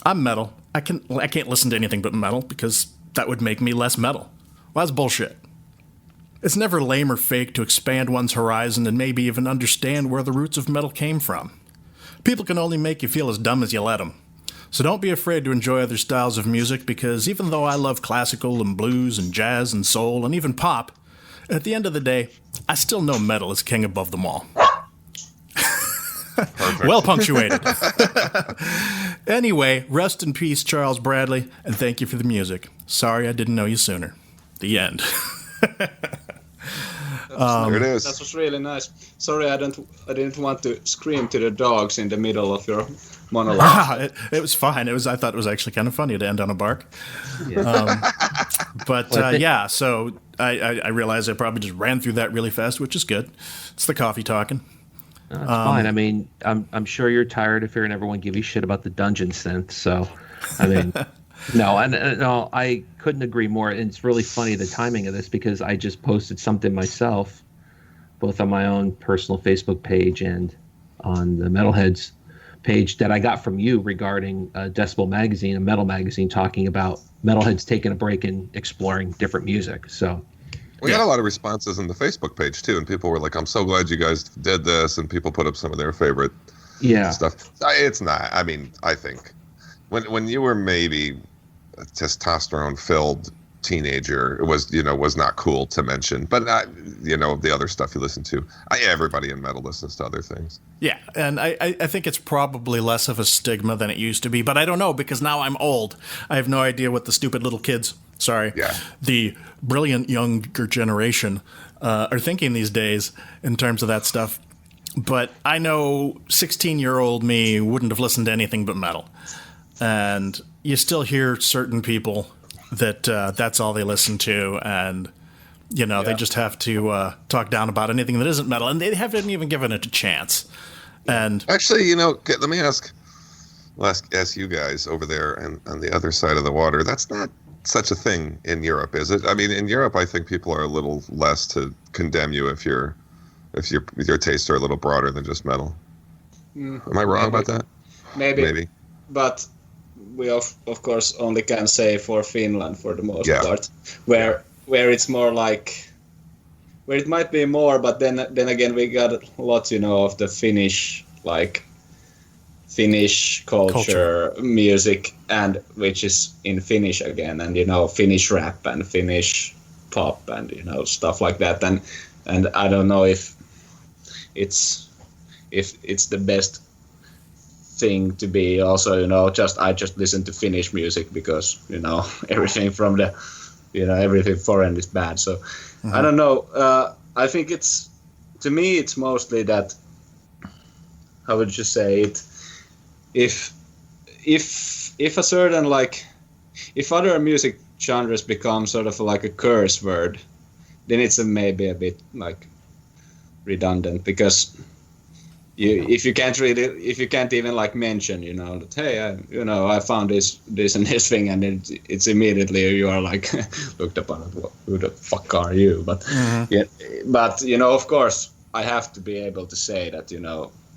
I'm metal. I can't listen to anything but metal because that would make me less metal. Well, that's bullshit. It's never lame or fake to expand one's horizon and maybe even understand where the roots of metal came from. People can only make you feel as dumb as you let them. So don't be afraid to enjoy other styles of music because even though I love classical and blues and jazz and soul and even pop, at the end of the day, I still know metal is king above them all. Well punctuated. Anyway, rest in peace, Charles Bradley, and thank you for the music. Sorry I didn't know you sooner. The end. There it is. That was really nice. Sorry, I didn't want to scream to the dogs in the middle of your monologue. It was fine. I thought it was actually kind of funny to end on a bark. Yeah. Yeah, so I realized I probably just ran through that really fast, which is good. It's the coffee talking. That's fine. I mean, I'm sure you're tired of hearing everyone give you shit about the dungeon synth. So, I mean, no, I couldn't agree more. And it's really funny the timing of this because I just posted something myself, both on my own personal Facebook page and on the Metalheads page that I got from you regarding Decibel Magazine, a metal magazine, talking about Metalheads taking a break and exploring different music. So. We got a lot of responses on the Facebook page too, and people were like, "I'm so glad you guys did this," and people put up some of their favorite stuff. It's not. I mean, I think when you were maybe a testosterone-filled teenager, it was not cool to mention. But the other stuff you listen to, everybody in metal listens to other things. Yeah, and I think it's probably less of a stigma than it used to be, but I don't know because now I'm old. I have no idea what the stupid little kids. The brilliant younger generation are thinking these days in terms of that stuff. But I know 16-year-old me wouldn't have listened to anything but metal. And you still hear certain people that that's all they listen to, and they just have to talk down about anything that isn't metal, and they haven't even given it a chance. And actually, let me ask you guys over there and on the other side of the water. That's not such a thing in Europe, is it? I mean, in Europe, I think people are a little less to condemn you if your tastes are a little broader than just metal. Am I wrong about that? Maybe. But we of course only can say for Finland for the most part, where it's more like, where it might be more, but then again we got a lot, of the Finnish culture, music, and which is in Finnish again, and Finnish rap and Finnish pop and stuff like that, and I don't know if it's the best thing to be also, I just listen to Finnish music because, everything from the, everything foreign is bad. So I don't know. I think to me, it's mostly that, how would you say it? If a certain, if other music genres become sort of like a curse word, then it's maybe a bit redundant, because if you can't even mention, that, hey, I found this and this thing, and it's immediately you are looked upon as, well, who the fuck are you? But but of course I have to be able to say that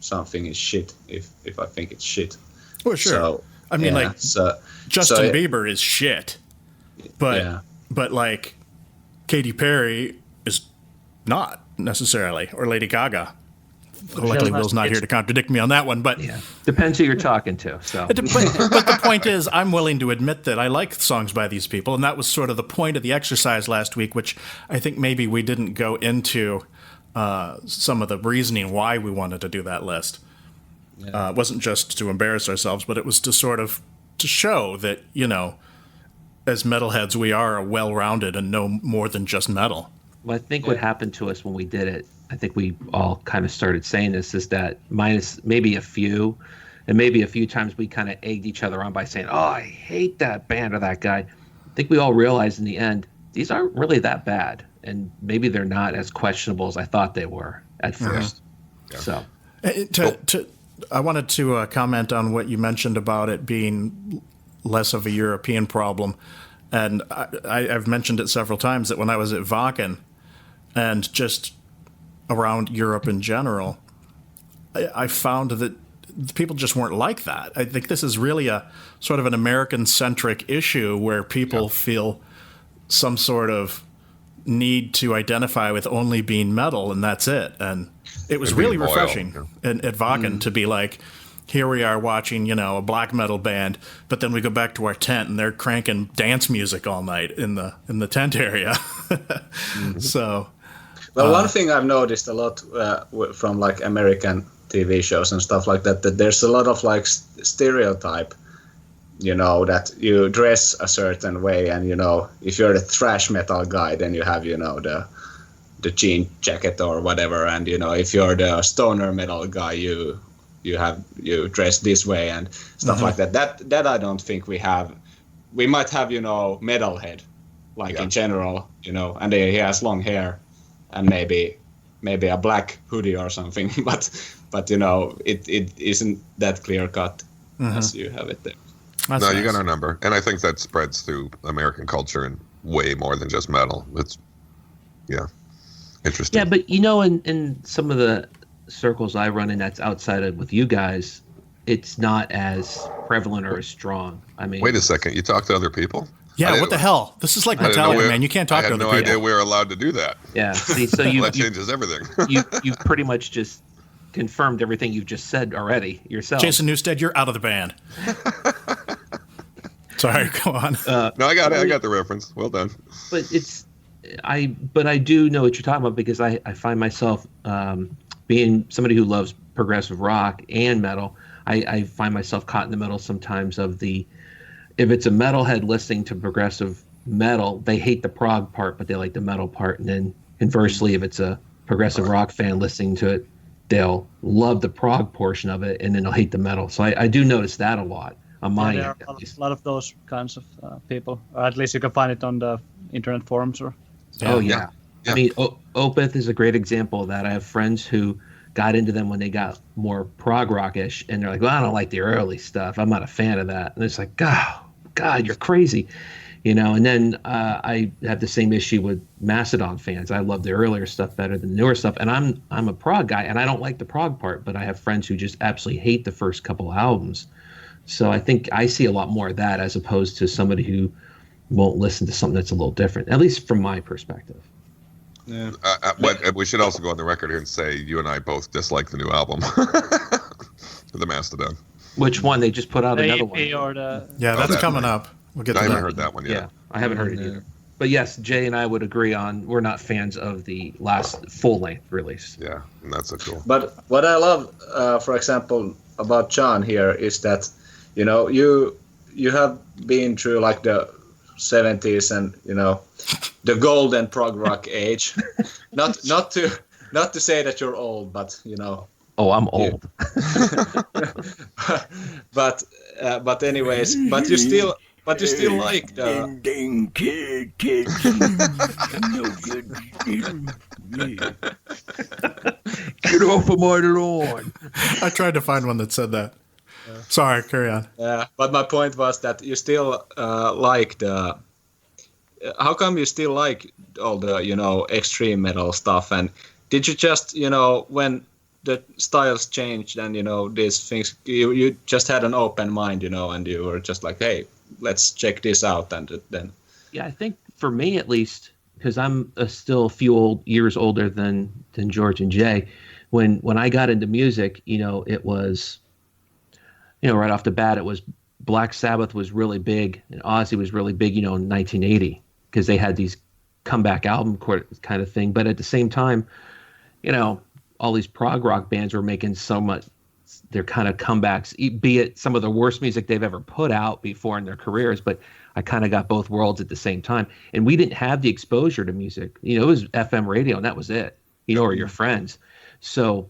something is shit if I think it's shit. Well, sure. So, I mean, Justin Bieber is shit, but Katy Perry is not necessarily, or Lady Gaga. Luckily, Will's not here to contradict me on that one, but depends who you're talking to. So, but the point is, I'm willing to admit that I like songs by these people, and that was sort of the point of the exercise last week, which I think maybe we didn't go into some of the reasoning why we wanted to do that list. It wasn't just to embarrass ourselves, but it was to sort of to show that as metalheads, we are well-rounded and know more than just metal. Well, I think what happened to us when we did it, I think we all kind of started saying this, is that minus maybe a few times we kind of egged each other on by saying, oh, I hate that band or that guy. I think we all realized in the end, these aren't really that bad. And maybe they're not as questionable as I thought they were at first. Yeah. So I wanted to comment on what you mentioned about it being less of a European problem. And I've mentioned it several times that when I was at Wacken and just around Europe in general, I found that people just weren't like that. I think this is really a sort of an American-centric issue where people feel some sort of need to identify with only being metal, and that's it. And it was really refreshing at Wacken to be like, here we are watching, a black metal band, but then we go back to our tent and they're cranking dance music all night in the tent area. So, one thing I've noticed a lot from American TV shows and stuff like that there's a lot of stereotype, that you dress a certain way, and if you're the thrash metal guy, then you have the jean jacket or whatever, and if you're the stoner metal guy, you dress this way and stuff like that. That I don't think we have. We might have Metalhead, in general, and he has long hair and maybe a black hoodie or something, but it isn't that clear cut as you have it there. That's no, nice. You got our number, and I think that spreads through American culture and way more than just metal. It's interesting. Yeah, but in some of the circles I run in that's outside of with you guys, it's not as prevalent or as strong. I mean, wait a second, you talk to other people? Yeah, what the hell? This is like Metallica, man. You can't talk to other people. I had no idea we were allowed to do that. Yeah, see, so that changes everything. you pretty much just confirmed everything you've just said already yourself. Jason Newsted, you're out of the band. Sorry, go on. No, I got it. I got the reference. Well done. But I do know what you're talking about, because I find myself being somebody who loves progressive rock and metal. I find myself caught in the middle sometimes of if it's a metalhead listening to progressive metal, they hate the prog part, but they like the metal part. And then conversely, if it's a progressive rock fan listening to it, they'll love the prog portion of it and then they'll hate the metal. So I do notice that a lot on my there end. are a lot of those kinds of people. Or at least you can find it on the internet forums. Or Oh yeah. Yeah. I mean, Opeth is a great example of that. I have friends who got into them when they got more prog rockish, and they're like, "Well, I don't like the early stuff. I'm not a fan of that." And it's like, God, you're crazy, you know. And then I have the same issue with Mastodon fans. I love the earlier stuff better than the newer stuff, and I'm a prog guy, and I don't like the prog part, but I have friends who just absolutely hate the first couple albums. So I think I see a lot more of that as opposed to somebody who won't listen to something that's a little different, at least from my perspective. Yeah. We should also go on the record here and say you and I both dislike the new album, the Mastodon. Which one? They just put out the another EP one. or the Yeah, that's that coming one. up. We'll get I to haven't that. heard that one yet. Yeah, I haven't heard it either. But yes, Jay and I would agree on we're not fans of the last full-length release. Yeah, and that's a cool. But what I love, for example, about John here is that, you know, you have been through like the 70s and, you know, the golden prog rock age. not to say that you're old, but you know. Oh, I'm old. but anyways, but you still like the no good. Get off of my lawn. I tried to find one that said that. Sorry, carry on. Yeah, but my point was that you still like the. How come you still like all the, you know, extreme metal stuff? And did you just, you know, when the styles changed and, you know, these things, you just had an open mind, you know, and you were just like, hey, let's check this out, and then. Yeah, I think for me at least, because I'm still a few years older than George and Jay, when I got into music, you know, it was, you know, right off the bat, it was Black Sabbath was really big and Ozzy was really big, you know, in 1980, because they had these comeback album kind of thing. But at the same time, you know, all these prog rock bands were making so much, their kind of comebacks, be it some of the worst music they've ever put out before in their careers. But I kind of got both worlds at the same time. And we didn't have the exposure to music. You know, it was FM radio and that was it, you know, or your friends. So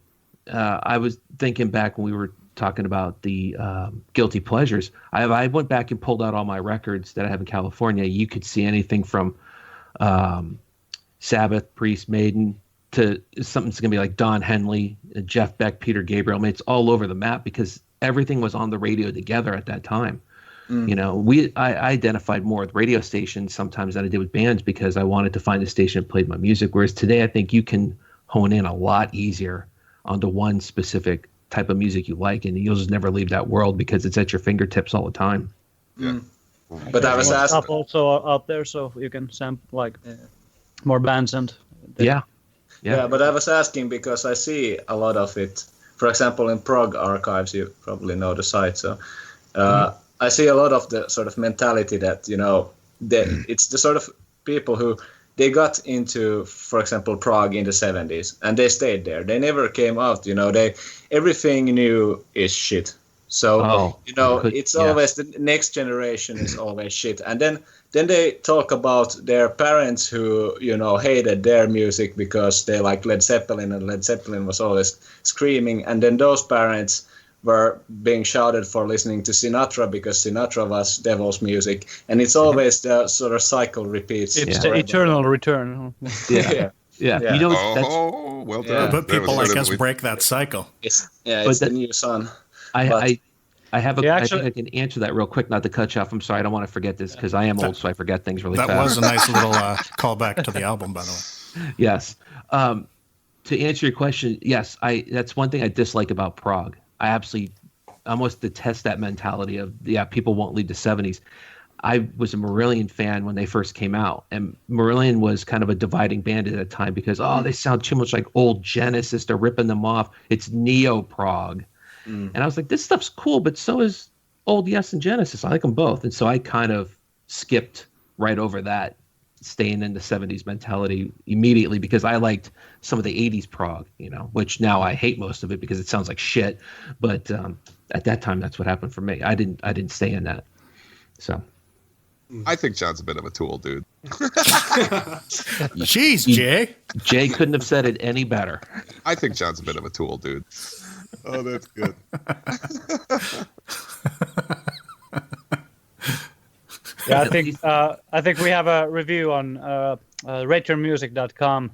I was thinking back when we were talking about the guilty pleasures. I went back and pulled out all my records that I have in California. You could see anything from Sabbath, Priest, Maiden, to something's going to be like Don Henley, Jeff Beck, Peter Gabriel. I mean, it's all over the map because everything was on the radio together at that time. You know, I identified more with radio stations sometimes than I did with bands because I wanted to find a station that played my music. Whereas today, I think you can hone in a lot easier onto one specific type of music you like, and you'll just never leave that world because it's at your fingertips all the time. Yeah. But I was stuff asking. also out there, so you can sample like more bands and. Yeah. Yeah, but I was asking because I see a lot of it. For example, in Prog Archives, you probably know the site. So I see a lot of the sort of mentality that, you know, it's the sort of people who they got into, for example, Prague in the 70s, and they stayed there. They never came out. You know, everything new is shit. So you know, it's always the next generation is always shit, and then they talk about their parents who, you know, hated their music because they like Led Zeppelin, and Led Zeppelin was always screaming, and then those parents were being shouted for listening to Sinatra because Sinatra was devil's music, and it's always the sort of cycle repeats. It's the eternal return. Yeah. You know, Well done. Yeah. But That was people better like than us we- break that cycle. It's But the new sun. I have a. Yeah, I actually- think I can answer that real quick, not to cut you off. I'm sorry, I don't want to forget this because I am old, so I forget things really That fast. was a nice little callback to the album, by the way. Yes. To answer your question, yes, that's one thing I dislike about Prague. I absolutely almost detest that mentality of, people won't leave the 70s. I was a Marillion fan when they first came out, and Marillion was kind of a dividing band at that time because, they sound too much like old Genesis. They're ripping them off. It's neo-prog. And I was like, this stuff's cool, but so is old Yes and Genesis. I like them both. And so I kind of skipped right over that, staying in the 70s mentality immediately because I liked some of the 80s prog, you know, which now I hate most of it because it sounds like shit. But at that time, that's what happened for me. I didn't stay in that. So. I think John's a bit of a tool, dude. Jeez, Jay. Jay couldn't have said it any better. I think John's a bit of a tool, dude. Oh, that's good. Yeah, I think we have a review on rateyourmusic.com.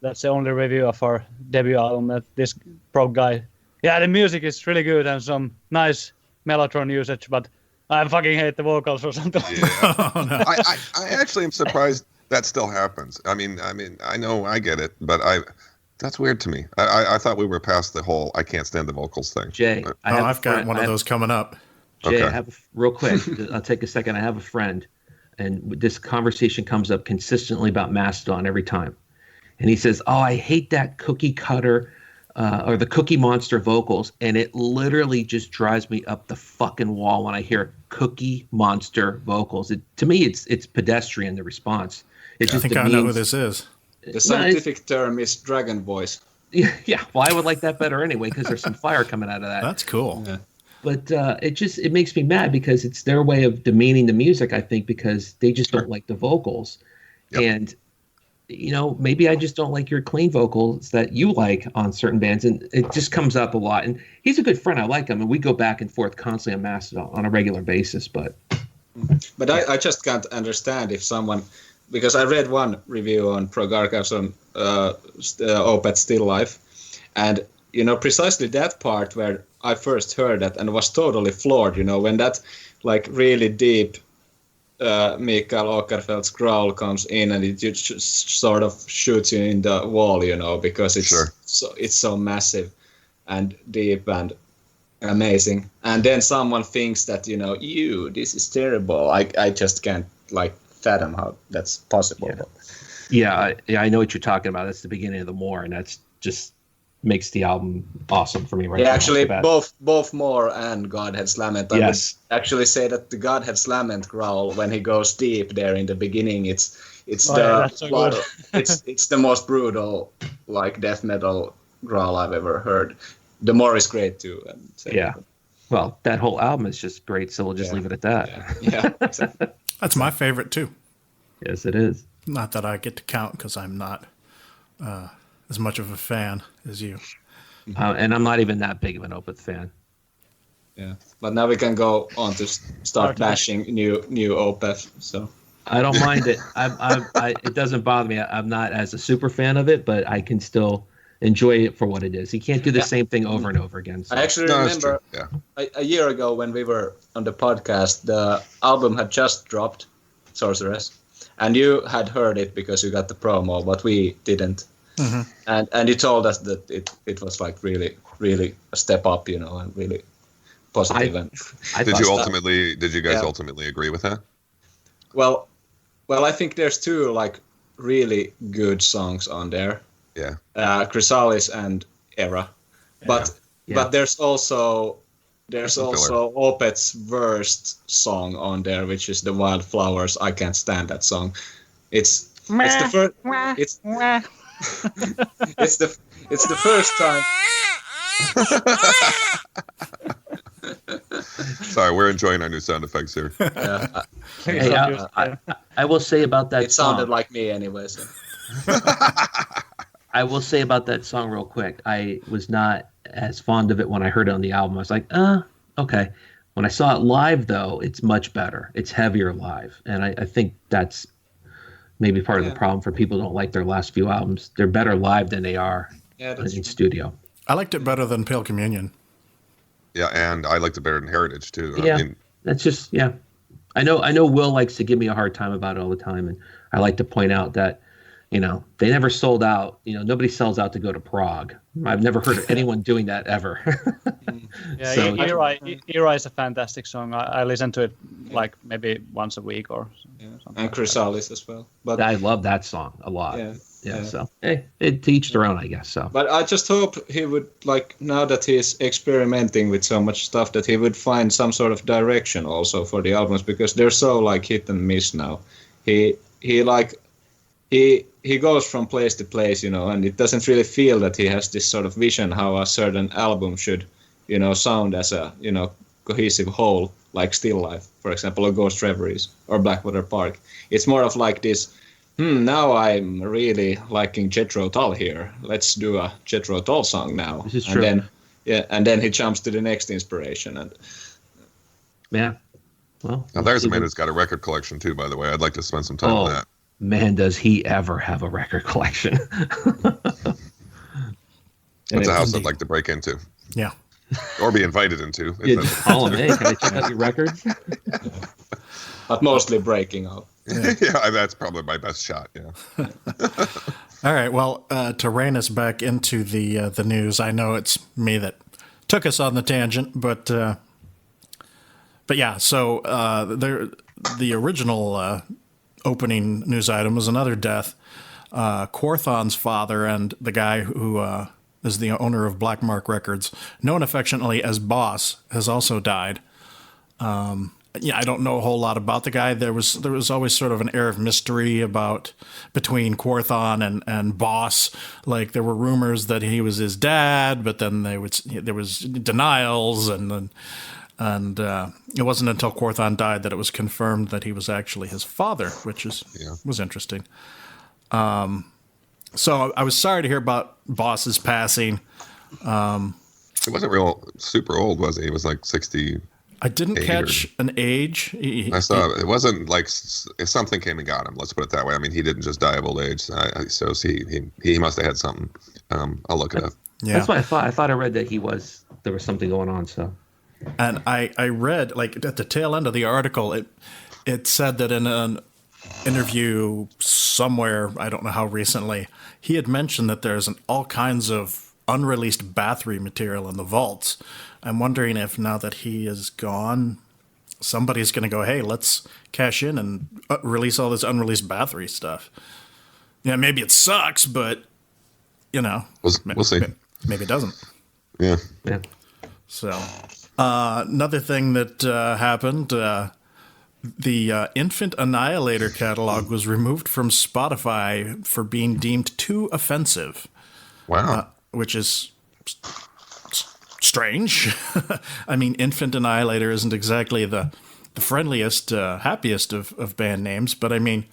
That's the only review of our debut album. That this prog guy. Yeah, the music is really good and some nice Mellotron usage, but I fucking hate the vocals or something. Yeah. Oh, no. I actually am surprised that still happens. I mean, I know I get it, but that's weird to me. I thought we were past the whole I can't stand the vocals thing. Jay, But- I've got one of those coming up. Jay, Okay. I have real quick. I'll take a second. I have a friend, and this conversation comes up consistently about Mastodon every time, and he says, "Oh, I hate that cookie cutter or the Cookie Monster vocals," and it literally just drives me up the fucking wall when I hear Cookie Monster vocals. To me, it's pedestrian. The response. It I just think I know who this is. The scientific term is dragon voice. Yeah, well, I would like that better anyway because there's some fire coming out of that. That's cool. Yeah. But it makes me mad because it's their way of demeaning the music, I think, because they just don't like the vocals. Yep. And, maybe I just don't like your clean vocals that you like on certain bands. And it just comes up a lot. And he's a good friend. I like him. And we go back and forth constantly on Mastodon on a regular basis. But I just can't understand if someone, because I read one review on Prog Archives on Opeth Still Life, and precisely that part where I first heard that and was totally floored, when that like really deep Mikael Åkerfeldt's growl comes in and it just sort of shoots you in the wall, because it's so massive and deep and amazing. And then someone thinks that, this is terrible. I just can't fathom how that's possible. yeah, I know what you're talking about. That's the beginning of the More, and that's just makes the album awesome for me right now. Yeah, actually, both More and Godhead's Lament. I would actually say that the Godhead's Lament growl, when he goes deep there in the beginning, it's that's so good. it's the most brutal death metal growl I've ever heard. The More is great too. Well, that whole album is just great, so we'll just leave it at that. Yeah, exactly. That's my favorite too. Yes, it is. Not that I get to count because I'm not as much of a fan as you. And I'm not even that big of an Opeth fan. Yeah, but now we can go on to start bashing new Opeth. So I don't mind it. It doesn't bother me. I'm not as a super fan of it, but I can still enjoy it for what it is. You can't do the same thing over and over again. So. I actually remember a year ago when we were on the podcast, the album had just dropped, Sorceress, and you had heard it because you got the promo, but we didn't. Mm-hmm. And you told us that it was really, really a step up, and really positive. Did you guys ultimately agree with that? Well, I think there's two really good songs on there. Yeah. Chrysalis and Era, but there's also Opeth's worst song on there, which is the Wildflowers. I can't stand that song. It's the first. It's the first time. Sorry, we're enjoying our new sound effects here. I will say about that. It sounded like me anyway. So. I will say about that song real quick. I was not as fond of it when I heard it on the album. I was like, okay. When I saw it live, though, it's much better. It's heavier live, and I think that's maybe part of the problem for people who don't like their last few albums. They're better live than they are in studio. I liked it better than Pale Communion. Yeah, and I liked it better than Heritage too. Yeah, that's just I know Will likes to give me a hard time about it all the time, and I like to point out that they never sold out. Nobody sells out to go to Prague. I've never heard of anyone doing that ever. Yeah, so, Era is a fantastic song. I listen to it maybe once a week or something. And Chrysalis as well. But I love that song a lot. Yeah. So to each their own, I guess. So. But I just hope he would now that he's experimenting with so much stuff, that he would find some sort of direction also for the albums, because they're so hit and miss now. He goes from place to place, and it doesn't really feel that he has this sort of vision how a certain album should, sound as a, cohesive whole. like Still Life, for example, or Ghost Reveries or Blackwater Park. It's more of like this. Now I'm really liking Jethro Tull here. Let's do a Jethro Tull song now. This is true. And then he jumps to the next inspiration. And yeah. Well, now there's a man who's got a record collection too, by the way. I'd like to spend some time on that. Man, does he ever have a record collection. That's a house I'd like to break into. Yeah. Or be invited into. Yeah, just call him, hey, can I check out your records? But mostly breaking out. Yeah, that's probably my best shot, yeah. All right, well, to rein us back into the news, I know it's me that took us on the tangent, but yeah, so the original opening news item was another death. Quorthon's father and the guy who is the owner of Black Mark Records, known affectionately as Boss, has also died. Yeah, I don't know a whole lot about the guy. There was always sort of an air of mystery between Quorthon and Boss. Like there were rumors that he was his dad, but then there was denials, and it wasn't until Quorthon died that it was confirmed that he was actually his father, which was interesting. So I was sorry to hear about Boss's passing. He wasn't real super old, was he? He was like 60. I didn't catch an age. I saw it wasn't like something came and got him. Let's put it that way. I mean, he didn't just die of old age. So he must have had something. I'll look it up. Yeah. That's what I thought. I thought I read that there was something going on. So, and I read like at the tail end of the article, it said that in an interview somewhere, I don't know how recently, he had mentioned that there's all kinds of unreleased Bathory material in the vaults. I'm wondering if now that he is gone, somebody's going to go, hey, let's cash in and release all this unreleased Bathory stuff. Yeah, maybe it sucks, but, we'll see. Maybe it doesn't. Yeah. So, another thing that happened, the Infant Annihilator catalog was removed from Spotify for being deemed too offensive. Wow. Which is strange. I mean, Infant Annihilator isn't exactly the friendliest, happiest of band names, but I mean,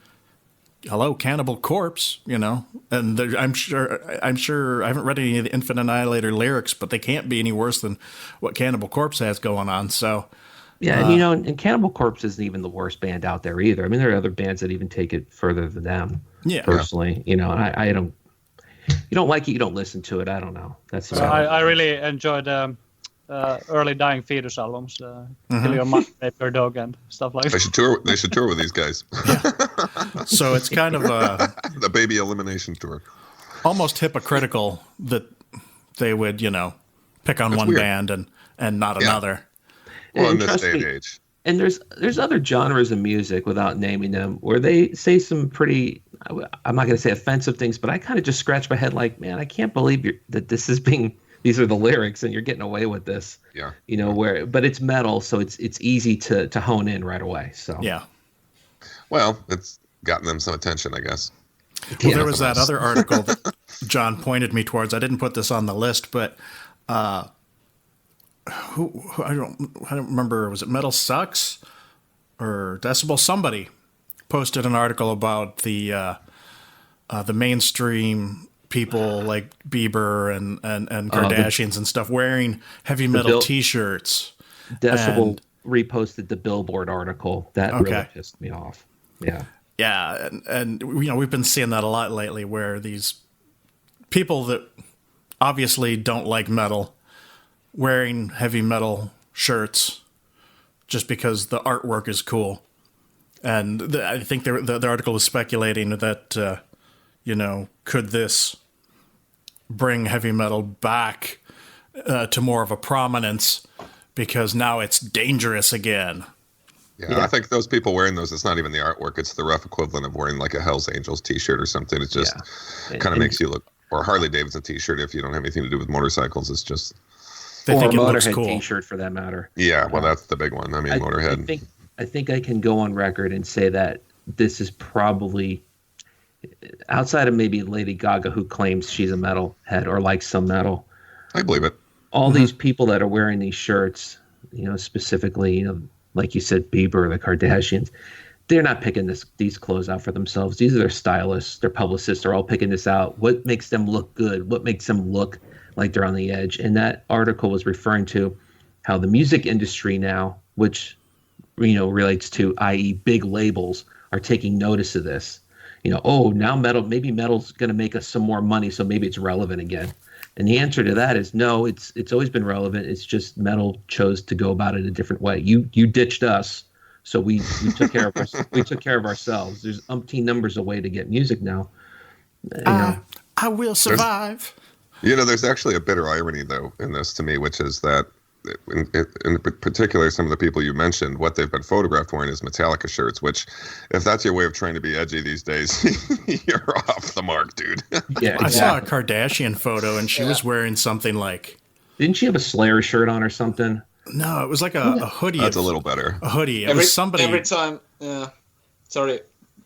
hello, Cannibal Corpse, and I'm sure I haven't read any of the Infant Annihilator lyrics, but they can't be any worse than what Cannibal Corpse has going on. So, yeah, and Cannibal Corpse isn't even the worst band out there either. I mean, there are other bands that even take it further than them. Yeah, personally, I don't. You don't like it, you don't listen to it. I don't know. That's. I really enjoyed early Dying Fetus albums, Kill Your Mother, Rape Your Dog, and stuff like that. They should tour with these guys. Yeah. So it's kind of the Baby Elimination tour. Almost hypocritical that they would, pick on one weird. Band and not another. Well, in this day and age. And there's other genres of music, without naming them, where they say some pretty, I'm not going to say offensive things, but I kind of just scratch my head like, man, I can't believe that this is these are the lyrics and you're getting away with this. Yeah. But it's metal, so it's easy to hone in right away. So yeah. Well, it's gotten them some attention, I guess. Well, there was that other article that John pointed me towards. I didn't put this on the list, but who I don't remember. Was it Metal Sucks or Decibel? Somebody posted an article about the mainstream people like Bieber and Kardashians and stuff wearing heavy metal T-shirts. Decibel reposted the Billboard article. That really pissed me off. Yeah. Yeah, and we've been seeing that a lot lately, where these people that obviously don't like metal wearing heavy metal shirts just because the artwork is cool. And I think the article was speculating that, could this bring heavy metal back to more of a prominence because now it's dangerous again. Yeah, I think those people wearing those, it's not even the artwork. It's the rough equivalent of wearing like a Hells Angels T-shirt or something. It just kind of makes you look, or Harley Davidson T-shirt if you don't have anything to do with motorcycles. It's just... They think it looks Motorhead cool. T-shirt for that matter. Yeah, well, that's the big one. I mean, Motorhead. I think I can go on record and say that this is probably, outside of maybe Lady Gaga, who claims she's a metalhead or likes some metal. I believe it. All these people that are wearing these shirts, specifically, like you said, Bieber, the Kardashians, they're not picking these clothes out for themselves. These are their stylists, their publicists are all picking this out. What makes them look good? What makes them look like they're on the edge? And that article was referring to how the music industry now, which relates to, i.e., big labels, are taking notice of this. Now metal's going to make us some more money, so maybe it's relevant again. And the answer to that is no. It's always been relevant. It's just metal chose to go about it a different way. You ditched us. So we took care of we took care of ourselves. There's umpteen numbers of way to get music now. I will survive. There's actually a bitter irony though in this to me, which is that in particular, some of the people you mentioned, what they've been photographed wearing is Metallica shirts. Which, if that's your way of trying to be edgy these days, you're off the mark, dude. Yeah, exactly. I saw a Kardashian photo, and she was wearing something like. Didn't she have a Slayer shirt on or something? No, it was like a hoodie. That's a little better. A hoodie. It was somebody. Every time. Sorry,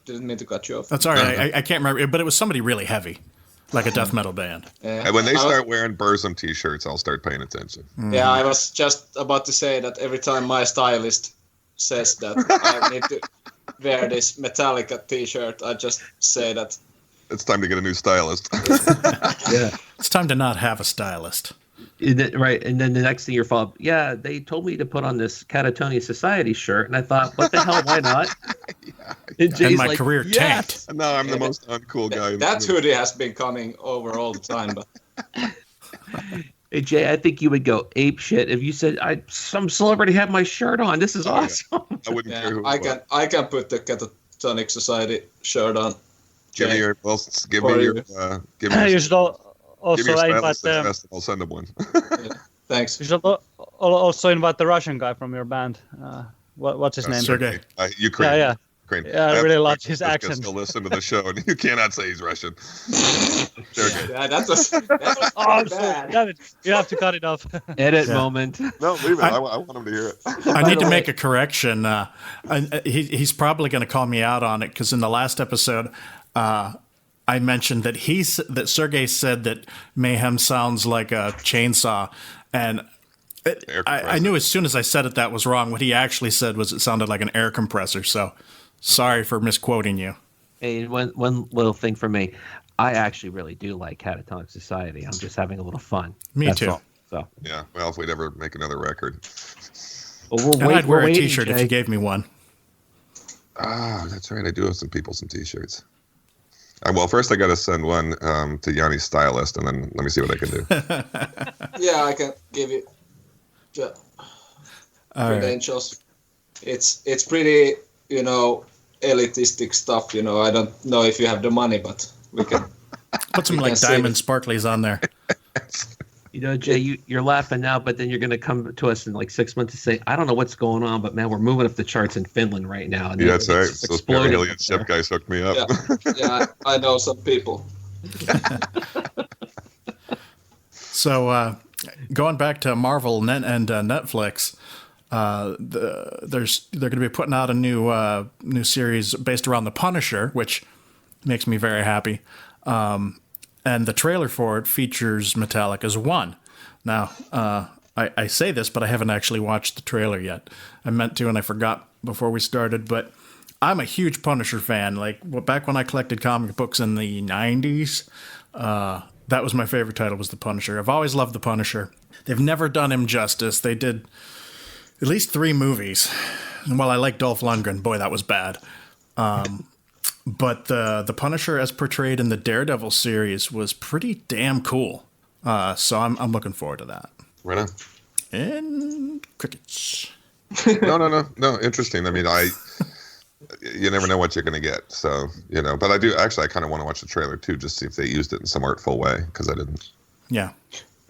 didn't mean to cut you off. That's all right. I can't remember, but it was somebody really heavy, like a death metal band. And when they start wearing Burzum t-shirts, I'll start paying attention. Yeah, I was just about to say that every time my stylist says that I need to wear this Metallica t-shirt, I just say that it's time to get a new stylist. Yeah, it's time to not have a stylist. Right, and then the next thing you're followed. Yeah, they told me to put on this Catatonia Society shirt, and I thought, what the hell? Why not? And my career tanked. No, I'm the most uncool guy. That hoodie has been coming over all the time. But hey Jay, I think you would go ape shit if you said, "Some celebrity had my shirt on. This is awesome." Yeah. I wouldn't care who. I can put the Catatonic Society shirt on. Give me your. Well, give me your. Give me You your. should also Give me your invite stylist I'll send him one. Thanks. You should also invite the Russian guy from your band. What's his name? Sergey. Ukraine. Yeah. Ukraine. Yeah, I really loved his accent. accent. Still listen to the show, and you cannot say he's Russian. Sergey. Yeah, that was Oh, bad. damn it. You have to cut it off. Edit moment. No, leave it. I want him to hear it. I need to make a correction. He's probably going to call me out on it because in the last episode, I mentioned that Sergey said that Mayhem sounds like a chainsaw, and I knew as soon as I said it that was wrong. What he actually said was it sounded like an air compressor. So sorry for misquoting you. Hey, one little thing for me. I actually really do like Catatonic Society. I'm just having a little fun. Me That's too. all. So Yeah. Well, if we'd ever make another record. well, I'd wear a waiting, T-shirt if Jay. you gave me one. Ah, that's right. I do have some people some T-shirts. Well, first I got to send one to Jani's stylist, and then let me see what I can do. Yeah, I can give you the credentials. Right. It's pretty, elitistic stuff. I don't know if you have the money, but we can put some like diamond sparklies on there. Jay, you're laughing now, but then you're going to come to us in like 6 months and say, I don't know what's going on, but man, we're moving up the charts in Finland right now. And yeah, that's right. Those Perihelion ship guys hooked me up. Yeah, I know some people. So going back to Marvel and Netflix, they're going to be putting out a new series based around the Punisher, which makes me very happy. And the trailer for it features Metallica's One. Now, I say this, but I haven't actually watched the trailer yet. I meant to, and I forgot before we started. But I'm a huge Punisher fan. Like back when I collected comic books in the 90s, that was my favorite title, was The Punisher. I've always loved The Punisher. They've never done him justice. They did at least 3 movies. And while I like Dolph Lundgren, boy, that was bad. But the Punisher, as portrayed in the Daredevil series, was pretty damn cool. So I'm looking forward to that. Right on. And crickets. No. Interesting. I mean, you never know what you're going to get. So, but I do actually. I kind of want to watch the trailer too, just see if they used it in some artful way, because I didn't. Yeah.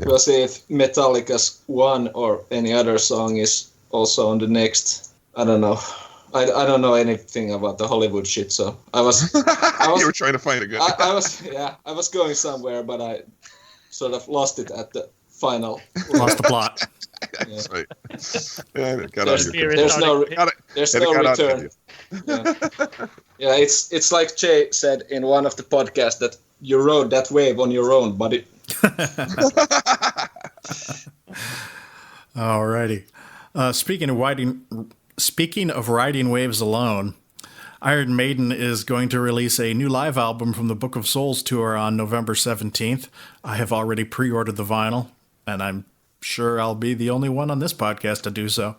We'll see if Metallica's One or any other song is also on the next. I don't know. I don't know anything about the Hollywood shit, so I was you were trying to find a good. I was going somewhere, but I sort of lost it at the final. Lost the plot. That's right. Yeah, got out of your there's no return. Yeah, it's like Jay said in one of the podcasts that you rode that wave on your own, buddy. Alrighty. Speaking of Speaking of riding waves alone, Iron Maiden is going to release a new live album from the Book of Souls tour on November 17th. I have already pre-ordered the vinyl, and I'm sure I'll be the only one on this podcast to do so.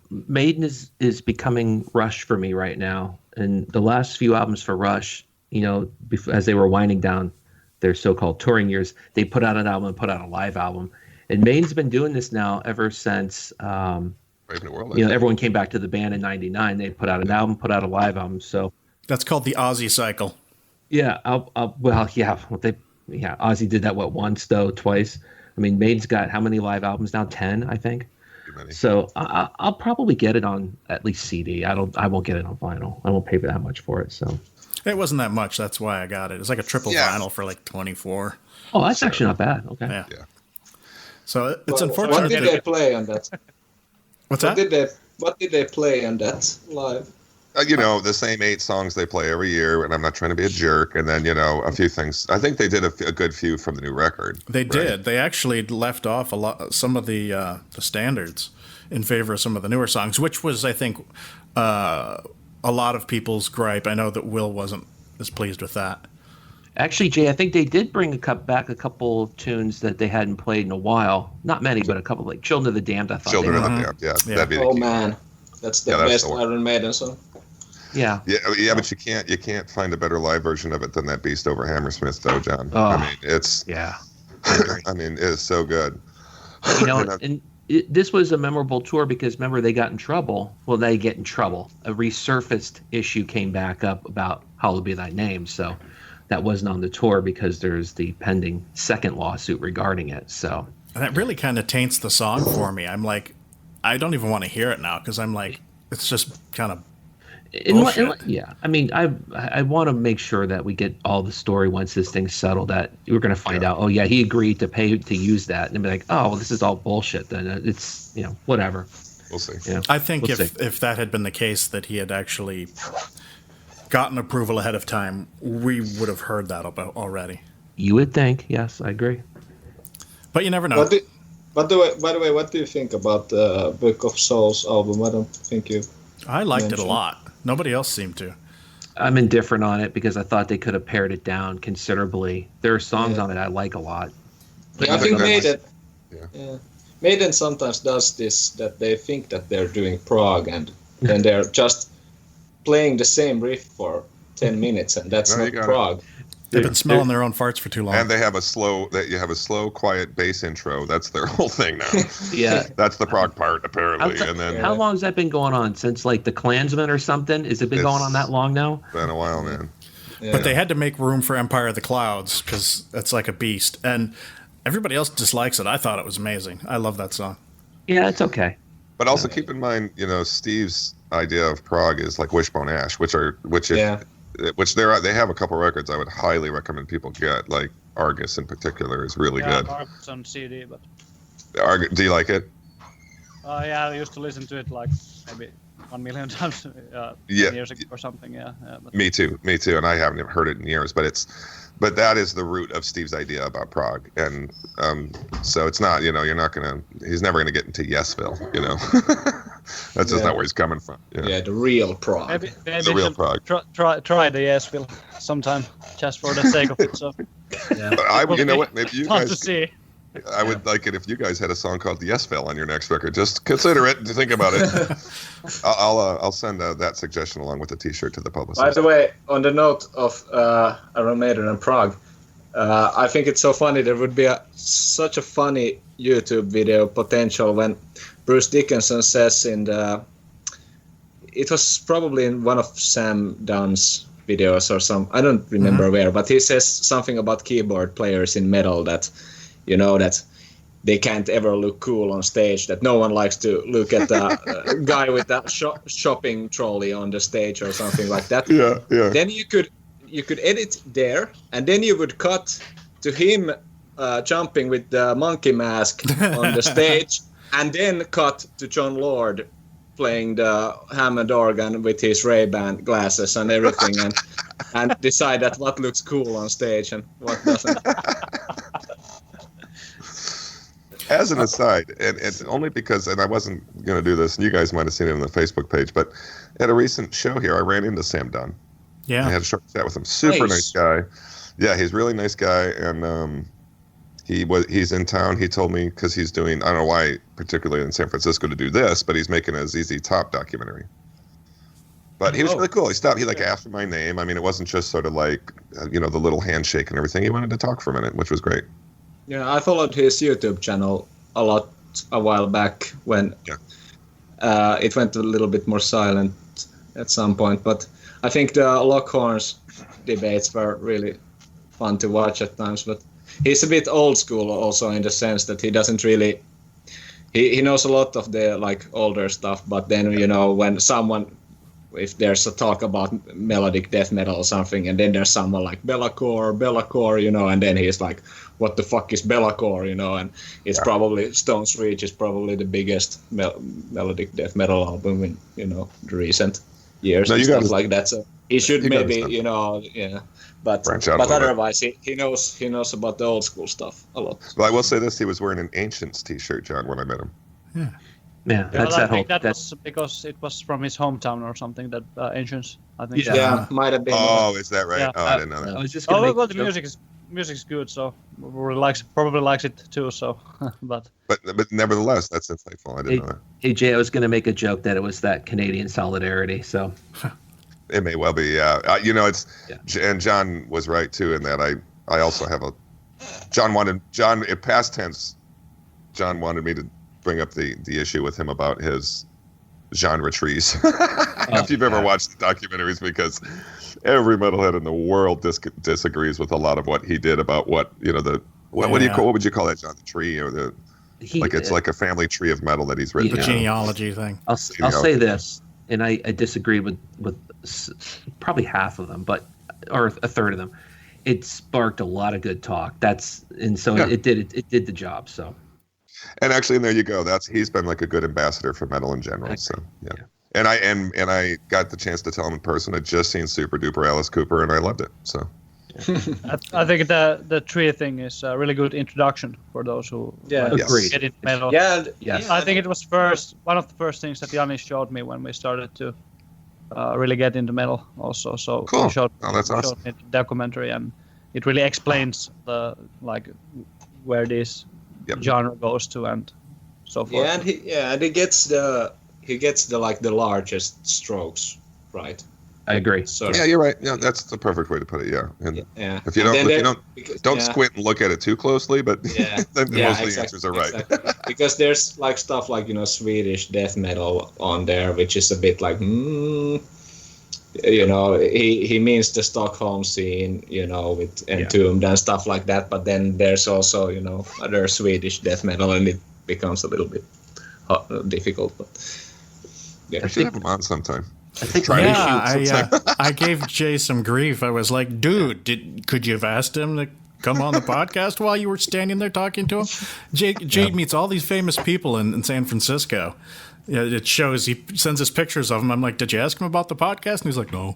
Maiden is becoming Rush for me right now. And the last few albums for Rush, as they were winding down their so-called touring years, they put out an album and put out a live album. And Maiden's been doing this now ever since Brave New World. everyone came back to the band in '99. They put out an album, put out a live album. So that's called the Ozzy cycle. Yeah, Ozzy did that once though, twice. I mean, Maiden's got how many live albums now? 10, I think. So I'll probably get it on at least CD. I won't get it on vinyl. I won't pay that much for it. So it wasn't that much. That's why I got it. It's like a triple vinyl for like 24. Oh, that's actually not bad. Okay. Yeah. So it's unfortunate. What did they play on that? What's that? What did they play on that live? The same 8 songs they play every year, and I'm not trying to be a jerk. And then, a few things. I think they did a good few from the new record. They did. They actually left off some of the standards in favor of some of the newer songs, which was, I think, a lot of people's gripe. I know that Will wasn't as pleased with that. Actually, Jay, I think they did bring back a couple of tunes that they hadn't played in a while. Not many, but a couple, like Children of the Damned, I thought. Children of the Damned, yeah. That'd be the key. Man. That's the best Iron Maiden song. Yeah. Yeah, but you can't find a better live version of it than that Beast Over Hammersmith, though, John. Oh, I mean, it's... Yeah. I mean, it is so good. This was a memorable tour because, remember, they got in trouble. Well, they get in trouble. A resurfaced issue came back up about Hallowed Be Thy Name, so that wasn't on the tour because there's the pending second lawsuit regarding it. So, and that really kind of taints the song for me. I'm like, I don't even want to hear it now because I'm like, it's just kind of yeah. I mean, I want to make sure that we get all the story once this thing's settled. That we're going to find out. Oh yeah, he agreed to pay to use that, and be like, oh, well, this is all bullshit. Then it's whatever. We'll see. I think if that had been the case, that he had actually gotten approval ahead of time, we would have heard that about already. You would think, yes, I agree. But you never know. By the way, what do you think about the Book of Souls album? I don't think you. I liked it a lot. Nobody else seemed to. I'm indifferent on it because I thought they could have pared it down considerably. There are songs on it I like a lot. I think Maiden sometimes does this, that they think that they're doing prog and then they're just playing the same riff for 10 minutes, and that's not prog. They've been smelling their own farts for too long. And you have a slow, quiet bass intro. That's their whole thing now. Yeah. That's the prog part, apparently. How long has that been going on? Since like the Klansman or something? Has it been going on that long now? Been a while, man. Yeah. But they had to make room for Empire of the Clouds because it's like a beast. And everybody else dislikes it. I thought it was amazing. I love that song. Yeah, it's okay. But also keep in mind, Steve's idea of prog is like Wishbone Ash, which they have a couple records I would highly recommend people get. Like Argus in particular is really good. Argus on CD, but do you like it? Yeah, I used to listen to it like maybe 1 million times 10 years ago or something. Yeah, Me too, and I haven't even heard it in years. But that is the root of Steve's idea about prog, and so it's not, he's never gonna get into Yesville, That's just not where he's coming from. Yeah, the real prog. Maybe the real prog. Try the Yesville sometime, just for the sake of it. So. Yeah. But you know what? Maybe you guys. To see. I would like it if you guys had a song called Yesville on your next record. Just consider it. Think about it. I'll send that suggestion along with the T-shirt to the publicist. By the way, on the note of Iron Maiden and prog, I think it's so funny. There would be such a funny YouTube video potential when Bruce Dickinson says it was probably in one of Sam Dunn's videos or some, I don't remember where, but he says something about keyboard players in metal that, that they can't ever look cool on stage, that no one likes to look at a guy with that shopping trolley on the stage or something like that. Yeah. Then you could edit there, and then you would cut to him jumping with the monkey mask on the stage, and then cut to John Lord playing the Hammond organ with his Ray-Ban glasses and everything, and decide that what looks cool on stage and what doesn't. As an aside, and only because, and I wasn't going to do this, and you guys might have seen it on the Facebook page, but at a recent show here, I ran into Sam Dunn. Yeah. I had a short chat with him. Super nice guy. Yeah, he's a really nice guy, and he's in town. He told me, because he's doing, I don't know why, particularly in San Francisco, to do this, but he's making a ZZ Top documentary. But he was really cool. He stopped. He asked for my name. I mean, it wasn't just sort of like, the little handshake and everything. He wanted to talk for a minute, which was great. Yeah, I followed his YouTube channel a while back when it went a little bit more silent at some point. But I think the Lockhorns debates were really fun to watch at times. But he's a bit old school also in the sense that he doesn't really. He knows a lot of the older stuff, but then when someone. If there's a talk about melodic death metal or something, and then there's someone like Bellacore, and then he's like, what the fuck is Bellacore, and it's probably, Stone's Reach is probably the biggest melodic death metal album in, the recent years and stuff like that. So he should maybe, but otherwise he knows about the old school stuff a lot. Well, I will say this, he was wearing an Ancients t-shirt, John, when I met him. Yeah. Yeah, I think that was because it was from his hometown or something. That Ancients, I think. Yeah, might have been. Oh, is that right? Yeah. Oh, I didn't know that. I was just the music's good, so probably likes it too. So, but nevertheless, that's insightful. I didn't know that. Hey Jay, I was going to make a joke that it was that Canadian solidarity. So it may well be. Yeah, and John was right too in that. I also have in past tense. John wanted me to bring up the issue with him about his genre trees. If you've ever watched the documentaries, because every metalhead in the world disagrees with a lot of what he did about what what would you call that, John? The tree or it's like a family tree of metal that he's written. The genealogy thing. I'll say this, and I disagreed with probably half of them, or a third of them. It sparked a lot of good talk. It did the job. So. And actually, and there you go. He's been like a good ambassador for metal in general. So yeah. And I got the chance to tell him in person. I'd just seen Super Duper Alice Cooper, and I loved it. So I think the tree thing is a really good introduction for those who get into metal. Yeah, I think it was one of the first things that Jani showed me when we started to really get into metal. Also, so cool. He showed me the documentary, and it really explains where this genre goes to and so forth. Yeah, and he gets the the largest strokes, right? I agree. So, yeah, you're right. Yeah, that's the perfect way to put it. Yeah, and if you don't squint and look at it too closely, but then most of the answers are right. Exactly. Because there's stuff like Swedish death metal on there, which is a bit like he means the Stockholm scene, with Entombed and stuff like that. But then there's also, other Swedish death metal, and it becomes a little bit difficult. But I should have him on sometime. I think I gave Jay some grief. I was like, dude, could you have asked him to come on the podcast while you were standing there talking to him? Jay meets all these famous people in San Francisco. Yeah, it shows. He sends us pictures of him. I'm like, did you ask him about the podcast? And he's like, no.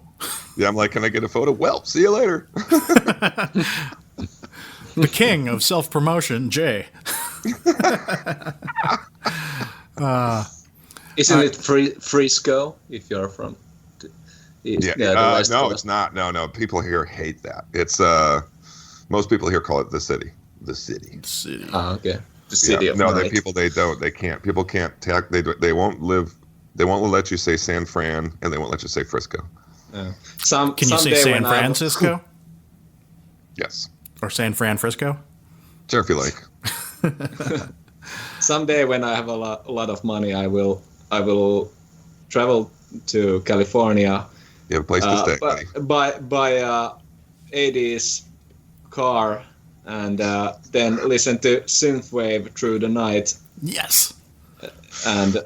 Yeah, I'm like, can I get a photo? Well, see you later. The king of self-promotion, Jay. Isn't it Frisco if you're from? No, it's not. No. People here hate that. It's most people here call it the city. The city. Okay. The city of night. People can't they won't let you say San Fran, and they won't let you say Frisco. Can you say San Francisco? Yes. Or San Francisco? Sure, if you like. Someday when I have a lot of money, I will travel to California. You have a place to stay. Buy a 80s car, and then listen to synthwave through the night. Yes. And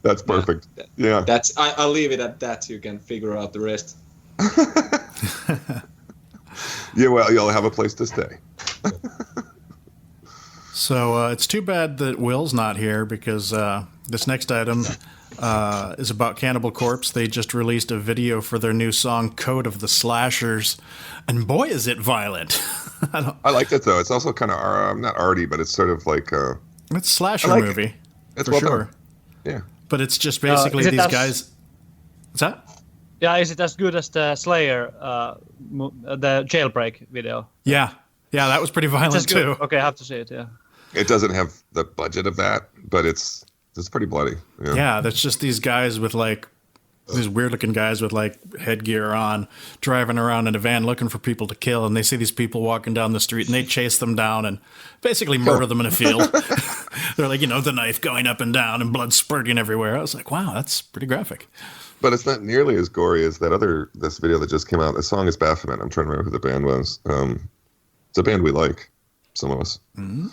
that's perfect. Yeah. I'll leave it at that. You can figure out the rest. Yeah, well, you'll have a place to stay. So it's too bad that Will's not here, because this next item is about Cannibal Corpse. They just released a video for their new song "Code of the Slashers," and boy, is it violent! I liked it though. It's also kind of not arty, but it's sort of like it's a slasher like movie. it. It's for well sure. done. Yeah, But it's just basically is it these as- guys. What's that? Yeah, is it as good as the Slayer, the Jailbreak video? Yeah, that was pretty It's violent as good. too. Okay, I have to see it. Yeah. it doesn't have the budget of that, but it's pretty bloody. Yeah, that's just these guys with like these weird looking guys with like headgear on, driving around in a van looking for people to kill, and they see these people walking down the street and they chase them down and basically murder them in a field. They're like, the knife going up and down and blood spurting everywhere. I was like, wow, that's pretty graphic. But it's not nearly as gory as this video that just came out. The song is Baphomet. I'm trying to remember who the band was. It's a band we like, some of us. Mm-hmm.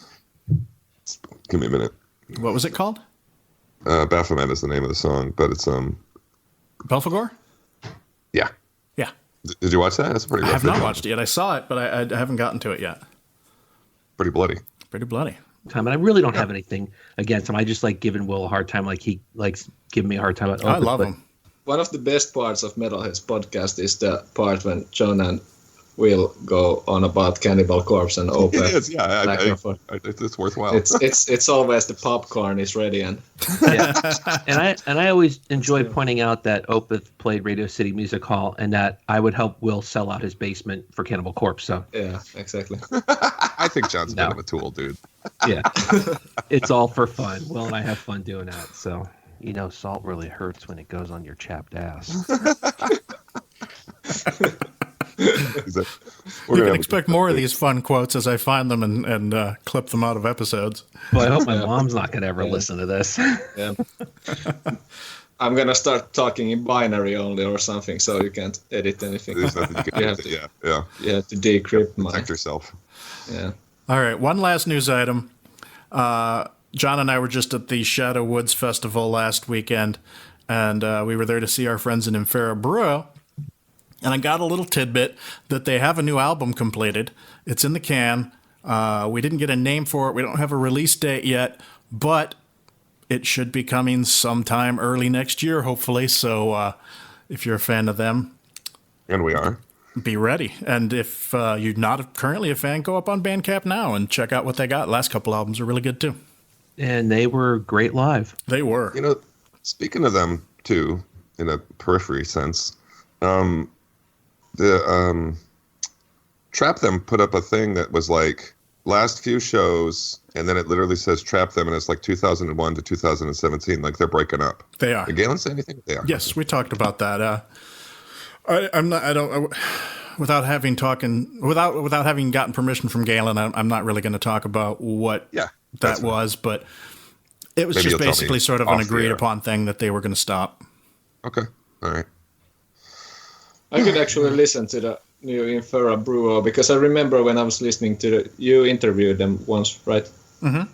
Give me a minute. What was it called? Baphomet is the name of the song, but it's Belphegor? yeah. Yeah. Did you watch that? That's a pretty. I rough have not video. watched it yet. I saw it, but I haven't gotten to it yet. Pretty bloody. Pretty bloody. Time, and I really don't have anything against him. I just like giving Will a hard time, like he likes giving me a hard time. About I Opeth, love but him. One of the best parts of Metalheads podcast is the part when John and Will go on about Cannibal Corpse and Opeth. It is, yeah. It's worthwhile. It's always the popcorn is ready and Yeah. and I always enjoy pointing out that Opeth played Radio City Music Hall, and that I would help Will sell out his basement for Cannibal Corpse. So yeah, exactly. I think John's a No. bit of a tool, dude. yeah, it's all for fun. Will and I have fun doing that. So salt really hurts when it goes on your chapped ass. You can expect more of these fun quotes as I find them and clip them out of episodes. Well, I hope my mom's not gonna ever listen to this. Yeah. I'm gonna start talking in binary only or something, so you can't edit anything. There's nothing you can You do. have to- Yeah. You have to decrypt my. Protect yourself. Yeah. All right, one last news item. John and I were just at the Shadow Woods Festival last weekend, and we were there to see our friends in Infera Brew. And I got a little tidbit that they have a new album completed. It's in the can. We didn't get a name for it. We don't have a release date yet, but it should be coming sometime early next year, hopefully. So if you're a fan of them, And we are. be ready. And if you're not currently a fan, go up on Bandcamp now and check out what they got. Last couple albums are really good too. And they were great live. They were. Speaking of them too, in a periphery sense, Trap Them put up a thing that was like last few shows, and then it literally says Trap Them, and it's like 2001 to 2017, like they're breaking up. They are. Did Galen say anything? They are. Yes, we talked about that. Without having gotten permission from Galen, I'm not really going to talk about what that was, but it was Maybe just you'll tell me basically sort of off an the agreed air. upon thing that they were going to stop. Okay. All right. I could actually listen to the new Infera Brew because I remember when I was listening to you interviewed them once, right?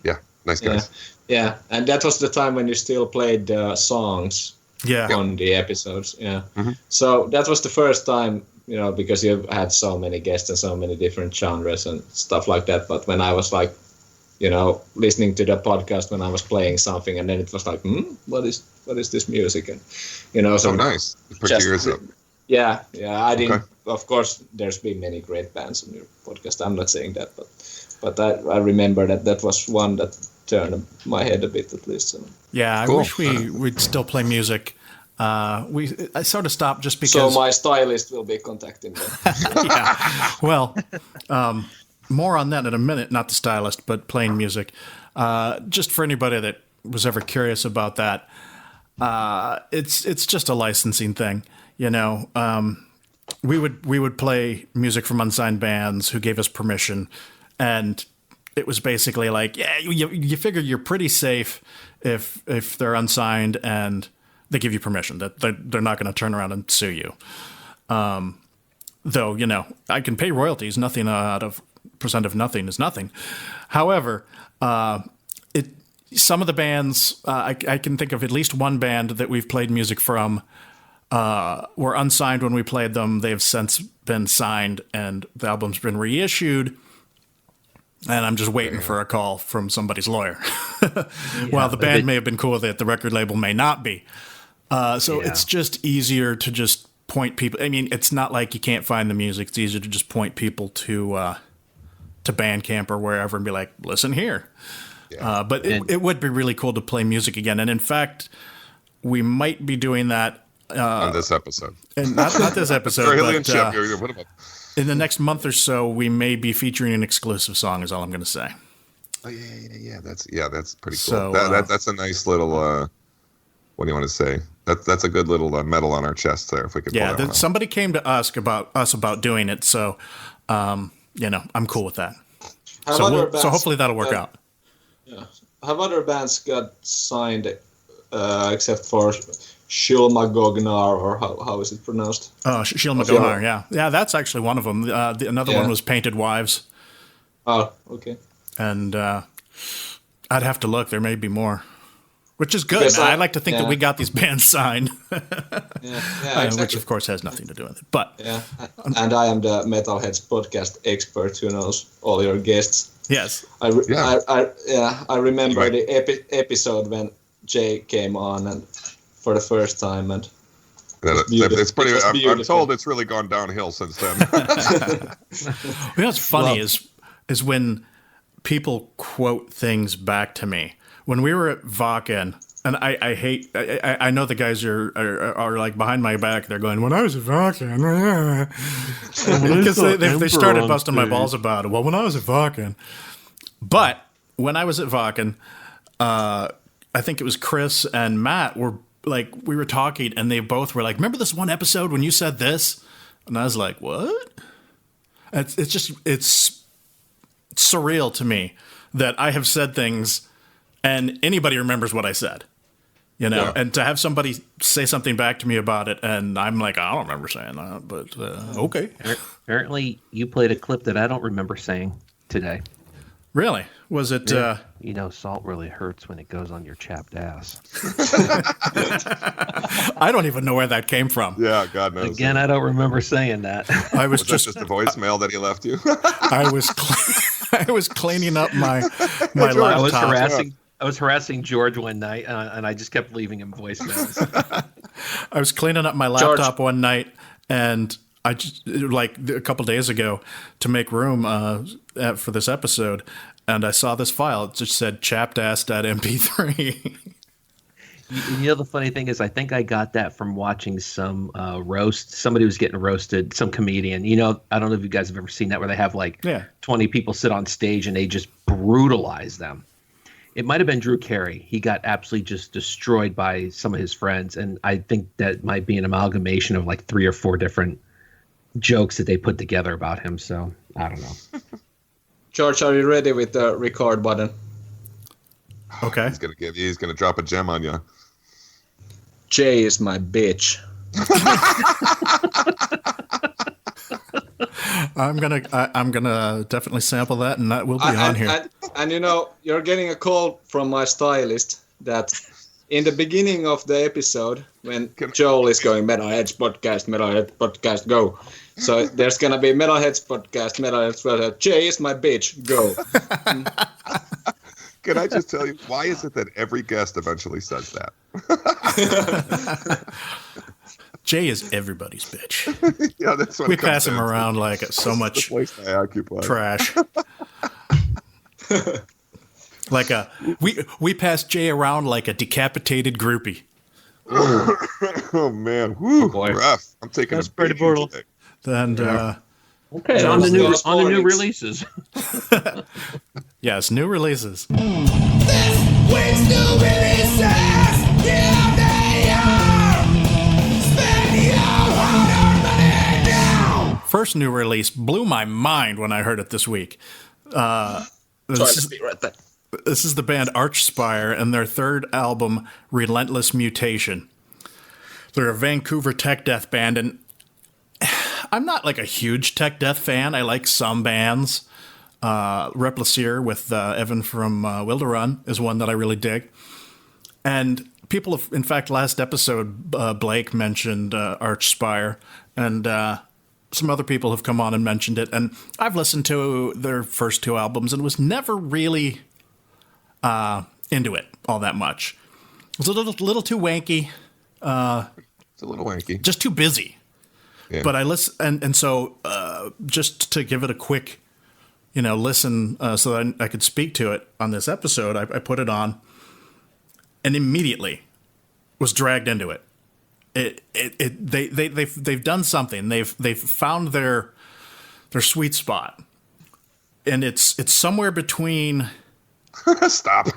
Yeah. Nice guys. Yeah, and that was the time when you still played the songs Yeah. on the episodes. Yeah. Mm-hmm. So that was the first time, because you've had so many guests and so many different genres and stuff like that. But when I was like, listening to the podcast when I was playing something, and then it was like, what is this music? And so So nice. Put just- your ears up. Yeah, I didn't. Okay. Of course, there's been many great bands on your podcast. I'm not saying that, but I remember that was one that turned my head a bit at least. So. Yeah, I Cool. wish we'd still play music. I sort of stopped just because. So my stylist will be contacting me. Yeah. Well, more on that in a minute. Not the stylist, but playing music. Just for anybody that was ever curious about that, it's just a licensing thing. We would play music from unsigned bands who gave us permission, and it was basically like, yeah, you figure you're pretty safe if they're unsigned and they give you permission, that they're not going to turn around and sue you. Though, I can pay royalties. Nothing out of percent of nothing is nothing. However, some of the bands, I can think of at least one band that we've played music from, were unsigned when we played them. They've since been signed, and the album's been reissued. And I'm just waiting for a call from somebody's lawyer. While the band may have been cool with it, the record label may not be. So it's just easier to just point people. I mean, it's not like you can't find the music. It's easier to just point people to Bandcamp or wherever and be like, listen here. Yeah. But it would be really cool to play music again. And in fact, we might be doing that on this episode. And not this episode, Perihelion but in the next month or so, we may be featuring an exclusive song, is all I'm going to say. Oh, yeah. That's pretty cool. So, that's a nice little, what do you want to say? That's a good little medal on our chest there, if we could pull that one off. Somebody came to ask about us about doing it, so, I'm cool with that. So hopefully that'll work out. Yeah. Have other bands got signed, except for Shilmagognar, or how is it pronounced? Oh, Shilmagognar, yeah. Yeah, that's actually one of them. Another one was Painted Wives. Oh, okay. And I'd have to look. There may be more. Which is good. I like to think that we got these bands signed. Exactly. Which, of course, has nothing to do with it. But and I am the Metalheads podcast expert who knows all your guests. Yes. I remember the episode when Jay came on and for the first time, and it's pretty. I'm told it's really gone downhill since then. What's funny is when people quote things back to me. When we were at Wacken, and I know the guys are like behind my back. They're going, when I was at Wacken, because they started busting my balls about it. Well, when I was at Wacken, but when I was at Wacken, I think it was Chris and Matt were like, we were talking, and they both were like, remember this one episode when you said this? And I was like, what? It's surreal to me that I have said things and anybody remembers what I said, and to have somebody say something back to me about it, and I'm like, I don't remember saying that, but okay. Apparently, you played a clip that I don't remember saying today. Really? Was it? Salt really hurts when it goes on your chapped ass. I don't even know where that came from. Yeah, God knows. Again, I don't remember saying that. Was that just a voicemail that he left you? I was cleaning up my laptop. I was harassing George one night, and I just kept leaving him voicemails. I was cleaning up my laptop one night, and I just, like a couple days ago, to make room for this episode, and I saw this file. It just said chappedass.mp3. The funny thing is, I think I got that from watching some roast. Somebody was getting roasted, some comedian. I don't know if you guys have ever seen that, where they have 20 people sit on stage and they just brutalize them. It might have been Drew Carey. He got absolutely just destroyed by some of his friends, and I think that might be an amalgamation of 3 or 4 different jokes that they put together about him. So I don't know. George, are you ready with the record button? Okay. He's gonna drop a gem on you. Jay is my bitch. I'm gonna definitely sample that, and that will be on here. And you're getting a call from my stylist that in the beginning of the episode, when Joel is going Metalheads podcast, go. So there's gonna be Metalheads podcast, Jay is my bitch, go. Can I just tell you, why is it that every guest eventually says that? Jay is everybody's bitch. Yeah, that's what we pass him around like so much trash. We pass Jay around like a decapitated groupie. Oh man, woo, rough. I'm taking that's pretty brutal. Today. And okay, on the new releases. Yes, new releases. This week's new releases, here they are. Spend your hard-earned money now. First new release blew my mind when I heard it this week. This is the band Archspire and their third album, Relentless Mutation. They're a Vancouver tech death band, and I'm not a huge tech death fan. I like some bands. Replacier with Evan from Wilderun is one that I really dig. And people have, in fact, last episode, Blake mentioned Archspire. And some other people have come on and mentioned it, and I've listened to their first 2 albums and was never really into it all that much. It was a little too wanky. It's a little wanky. Just too busy. Yeah. But I listen, and so just to give it a quick, listen, so that I could speak to it on this episode, I put it on, and immediately was dragged into it. They've done something. They've found their sweet spot, and it's somewhere between. Stop.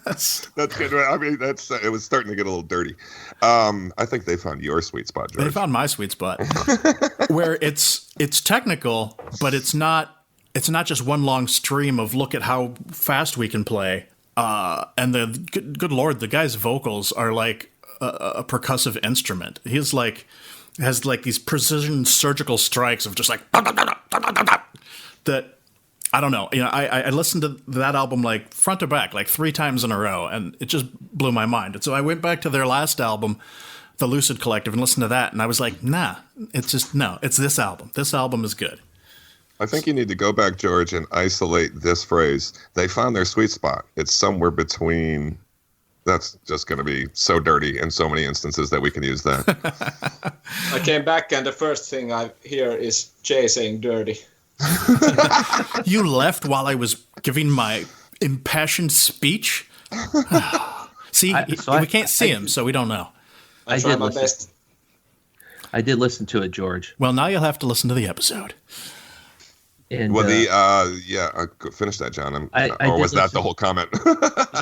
That's good. I mean, it was starting to get a little dirty. I think they found your sweet spot, George. They found my sweet spot, where it's technical, but it's not just one long stream of look at how fast we can play. And the good Lord, the guy's vocals are like a percussive instrument. Has these precision surgical strikes of just like that. I don't know. I listened to that album like front to back, like 3 times in a row, and it just blew my mind. And so I went back to their last album, The Lucid Collective, and listened to that, and I was like, nah, it's this album. This album is good. I think you need to go back, George, and isolate this phrase. They found their sweet spot. It's somewhere between. That's just going to be so dirty in so many instances that we can use that. I came back, and the first thing I hear is Jay saying dirty. You left while I was giving my impassioned speech. See, we can't see him, so we don't know. I try my best. I did listen to it, George. Well, now you'll have to listen to the episode. And well, finish that, John. Or was that the whole comment?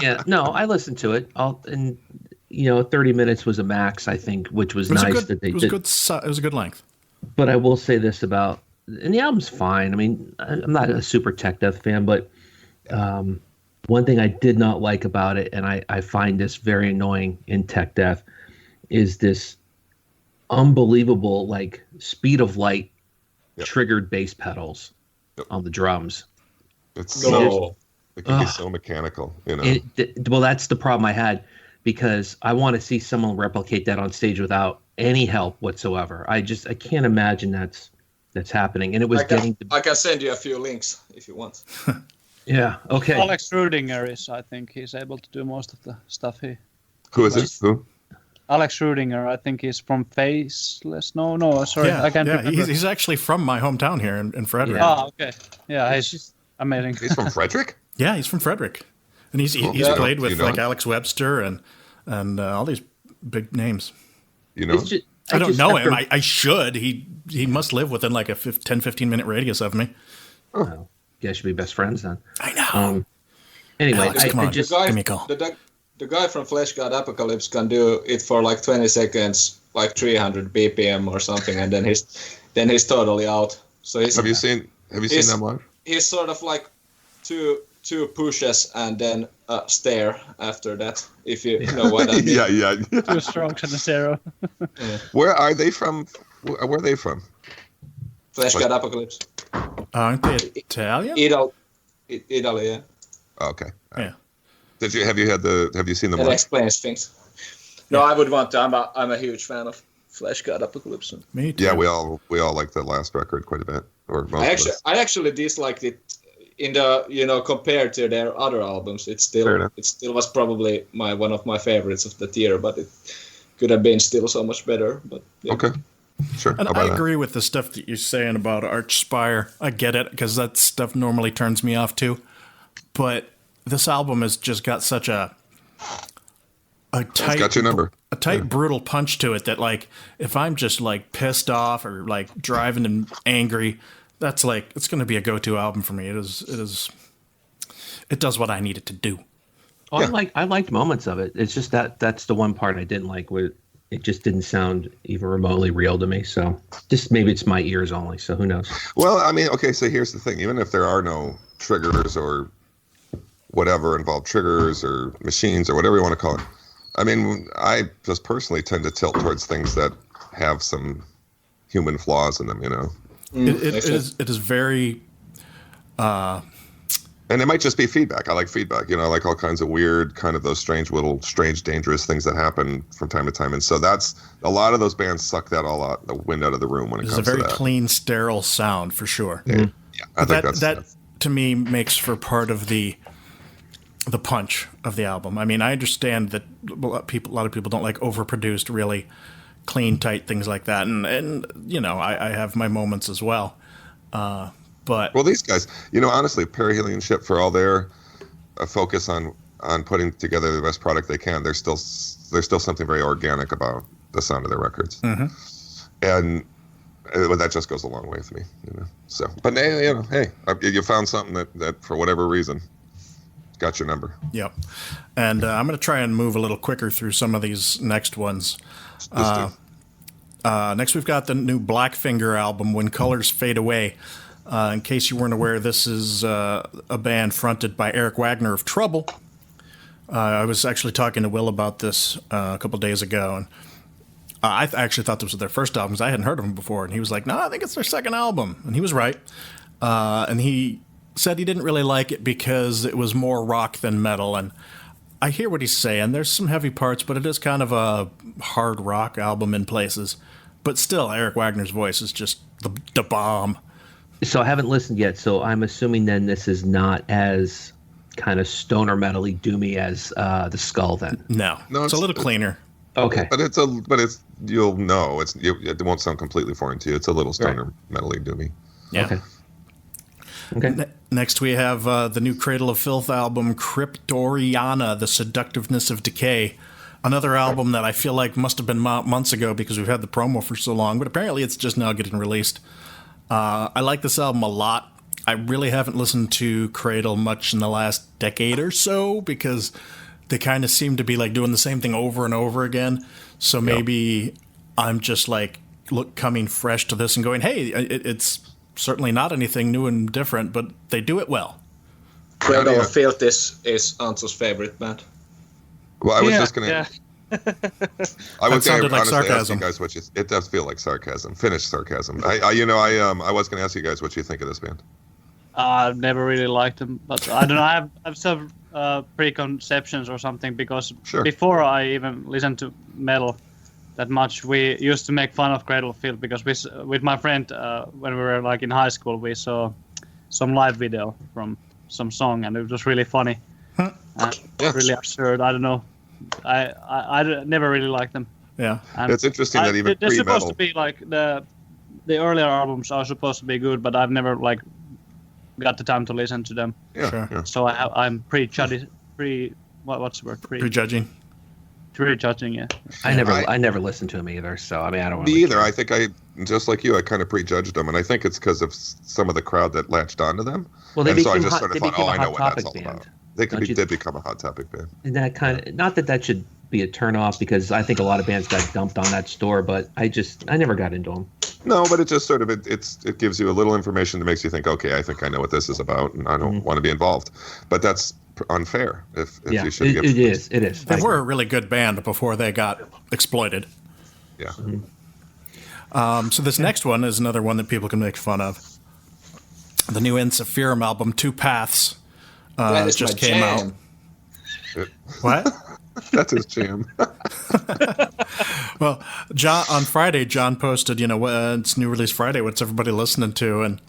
Yeah, no, I listened to it. 30 minutes was a max, I think, which was nice that they did. It was a good length. But I will say this about, and the album's fine. I mean, I'm not a super tech death fan, but one thing I did not like about it, and I find this very annoying in tech death, is this unbelievable like speed of light triggered bass pedals on the drums. It can be so mechanical, Well, that's the problem I had, because I want to see someone replicate that on stage without any help whatsoever. I can't imagine that's happening. And it was I can send you a few links if you want. Yeah. Okay. Alex Rudinger I think he's able to do most of the stuff here. Who is it? Who? Alex Rudinger, I think he's from Faceless. No, sorry, I can't remember. He's actually from my hometown here in Frederick. Yeah. Oh, okay. Yeah, he's just amazing. He's from Frederick? Yeah, he's from Frederick. And he's played with like Alex Webster and all these big names. You know? I don't know him. I should. He must live within like a 10-15 minute radius of me. Oh. Well, you guys should be best friends then. I know. Anyway, Alex, come on. Give me a call. The guy from Flesh God Apocalypse can do it for like 20 seconds, like 300 BPM or something, and then he's totally out. So have you seen them live? He's sort of like two pushes and then a stare after that, if you know what I mean. Yeah. 2 strokes and a 0. Yeah. Where are they from? Where are they from? Flesh God Apocalypse. Aren't they Italian? Italy, yeah. Okay. Yeah. Have you seen them? That explains things. No, I would want to. I'm a huge fan of Flesh God Apocalypse. Me too. Yeah, we all like the last record quite a bit, or most of us. I actually disliked it in the compared to their other albums. It still was probably one of my favorites of the year, but it could have been still so much better. But yeah. Okay. Sure. And I agree with the stuff that you're saying about Archspire. I get it, because that stuff normally turns me off too. But this album has just got such a tight, got your number. A tight, brutal punch to it that, like, if I'm just like pissed off or like driving and angry, that's like, it's going to be a go-to album for me. It does what I need it to do. Oh, yeah. I liked moments of it. It's just that's the one part I didn't like, where it just didn't sound even remotely real to me. So just maybe it's my ears only. So who knows? Well, I mean, okay. So here's the thing: even if there are no triggers or whatever involved, triggers or machines or whatever you want to call it, I mean, I just personally tend to tilt towards things that have some human flaws in them. It is very And it might just be feedback. I like feedback. I like all kinds of weird, kind of those strange, dangerous things that happen from time to time. And so that's a lot of those bands suck that all out, the wind out of the room when it comes to that. It's a very clean, sterile sound for sure. Yeah, I think that to me makes for part of the punch of the album. I mean, I understand that a lot of people don't like overproduced, really clean, tight things like that, and I have my moments as well. But these guys, honestly, Perihelion ship, for all their focus on putting together the best product they can, there's still something very organic about the sound of their records, and that just goes a long way with me. So, but hey, you found something that for whatever reason got your number. Yep. And I'm going to try and move a little quicker through some of these next ones. Next, we've got the new Blackfinger album, When Colors Fade Away. In case you weren't aware, this is a band fronted by Eric Wagner of Trouble. I was actually talking to Will about this a couple days ago, and I actually thought this was their first album because I hadn't heard of them before. And he was like, "No, I think it's their second album," and he was right. And he said he didn't really like it because it was more rock than metal, and I hear what he's saying. There's some heavy parts, but it is kind of a hard rock album in places. But still, Eric Wagner's voice is just the bomb. So I haven't listened yet, so I'm assuming then this is not as kind of stoner metal-y doomy as the Skull then. No, it's a little cleaner. Okay. But you'll know it won't sound completely foreign to you. It's a little stoner metal-y doomy. Yeah. Okay. Next, we have the new Cradle of Filth album, Cryptoriana, The Seductiveness of Decay. Another album that I feel like must have been months ago because we've had the promo for so long, but apparently it's just now getting released. I like this album a lot. I really haven't listened to Cradle much in the last decade or so because they kind of seem to be like doing the same thing over and over again. So maybe I'm just like coming fresh to this and going, hey, it's certainly not anything new and different, but they do it well. Cradle of Filth is Antso's favorite band. Well, I was just going to... Yeah. I would sounded like sarcasm. Ask you guys it does feel like sarcasm, Finnish sarcasm. I was going to ask you guys what you think of this band. I've never really liked them, but I don't know. I have some preconceptions or something because before I even listened to metal that much, we used to make fun of Cradle of Filth because with my friend when we were like in high school, we saw some live video from some song and it was really funny, really absurd. I don't know. I never really liked them. Yeah, and it's interesting that even they're supposed to be like the earlier albums are supposed to be good, but I've never like got the time to listen to them. Yeah. So I'm prejudging. What's the word? Prejudging. Prejudging, yeah. I never listened to them either, so I mean I don't. Me either. I think I just like you. I kind of prejudged them, and I think it's because of some of the crowd that latched onto them. Well, they became became a hot topic band. They did become a hot topic band. And that kind of, not that should be a turn off because I think a lot of bands got dumped on that store, but I never got into them. No, but it just sort of it gives you a little information that makes you think, okay, I think I know what this is about, and I don't want to be involved. But that's unfair. If you should give it is. They were a really good band before they got exploited. Yeah. Mm-hmm. So this next one is another one that people can make fun of. The new Insaphirum album, Two Paths. Just came out. What? That's his jam. Well, on Friday, John posted, it's New Release Friday. What's everybody listening to? And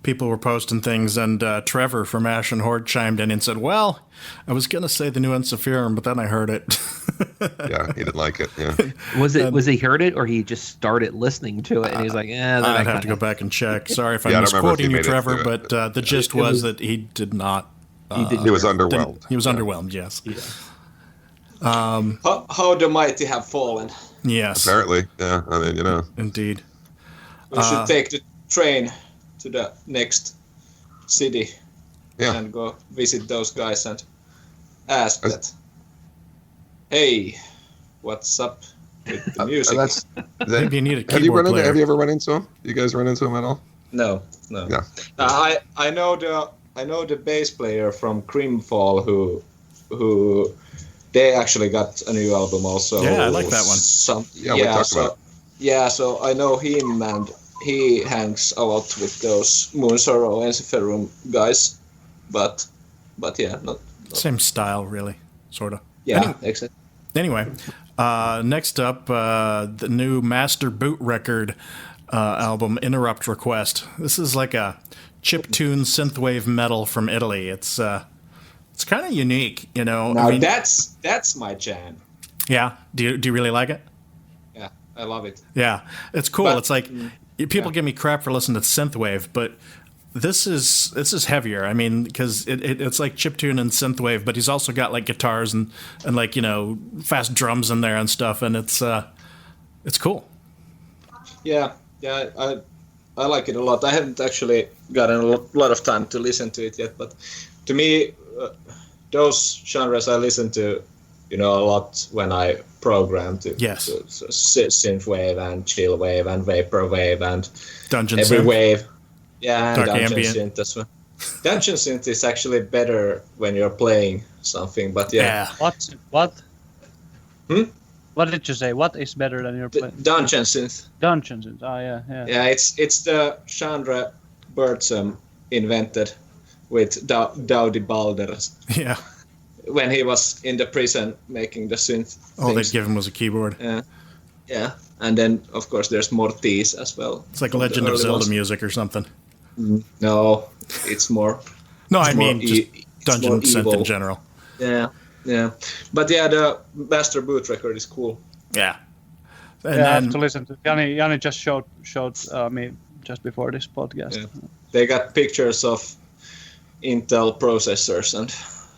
people were posting things. And Trevor from Ash and Horde chimed in and said, well, I was going to say the new Insaphirum, but then I heard it. Yeah, he didn't like it. Yeah. Was he heard it or he just started listening to it and he's like, I'd have to go back and check. Sorry if I'm misquoting you, Trevor, but the gist was that he did not. He was underwhelmed. He was underwhelmed, yes. Yeah. How the mighty have fallen. Yes. Apparently, yeah. I mean, Indeed. We should take the train to the next city and go visit those guys and ask that, hey, what's up with the music? Maybe you need a have keyboard player. Have you ever run into him? You guys run into him at all? No. Yeah. I know the bass player from Crimfall who they actually got a new album also. Yeah, I like that one. We talked about it. Yeah, so I know him and he hangs a lot with those Moon Sorrow and Insaphirum guys, but but yeah, not Same style, really, sort of. yeah, exactly. Anyway, next up, the new Master Boot Record album, Interrupt Request. This is like a chiptune synthwave metal from Italy. It's kind of unique, you know. Now I mean, that's my jam. yeah. Do you really like it? Yeah, I love it. Yeah, it's cool. But- it's like people give me crap for listening to synthwave, but this is heavier. I mean, because it's like chiptune and synthwave, but he's also got like guitars and like, you know, fast drums in there and stuff, and it's cool. Yeah, I like it a lot. I haven't actually gotten a lot of time to listen to it yet, but to me, those genres I listen to, you know, a lot when I program to, Yes. to synthwave and chill wave and vaporwave and Dungeon every synth. wave. Yeah, and Dark dungeon ambient. synth as well. Dungeon synth is actually better when you're playing something, but yeah. What? Hmm? What did you say? What is better than your play? Dungeon synth. Dungeons. Oh yeah. Yeah, it's the genre Bertram invented with Dowdy Balder Yeah. when he was in the prison making the synth. All they'd things. give him was a keyboard. Yeah, and then of course there's Mortis as well. It's like from the Legend of early Zelda ones. music or something. No, it's more. No, I It's mean more just it's dungeon more synth evil. in general. Yeah, but yeah, the Master Boot record is cool. Yeah. And Yeah, I have then to listen to. Jani just showed me just before this podcast. Yeah. They got pictures of Intel processors and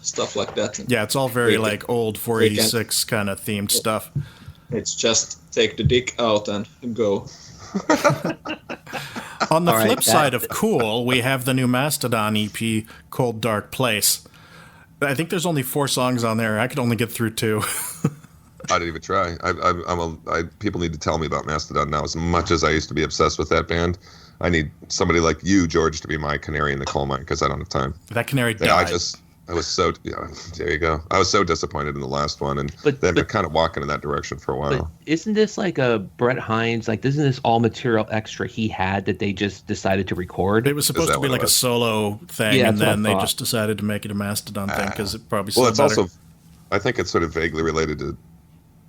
stuff like that. yeah, it's all very We can- like old 486 kind of themed stuff. It's just take the dick out and go. On the All right, flip that- side of cool, we have the new Mastodon EP, Cold Dark Place. I think there's only 4 songs on there. I could only get through 2. I didn't even try. People need to tell me about Mastodon now. As much as I used to be obsessed with that band, I need somebody like you, George, to be my canary in the coal mine because I don't have time. That canary Yeah, died. I was so, there you go. I was so disappointed in the last one, and But- they've been but- kind of walking in that direction for a But while. isn't this like a Brett Hines? Like, isn't this all material extra he had that they just decided to record? It was supposed that to be what it like a was? solo thing, Yeah, and that's what I then they thought. just decided to make it a Mastodon thing because it probably Well, sounded it's better. also, I think it's sort of vaguely related to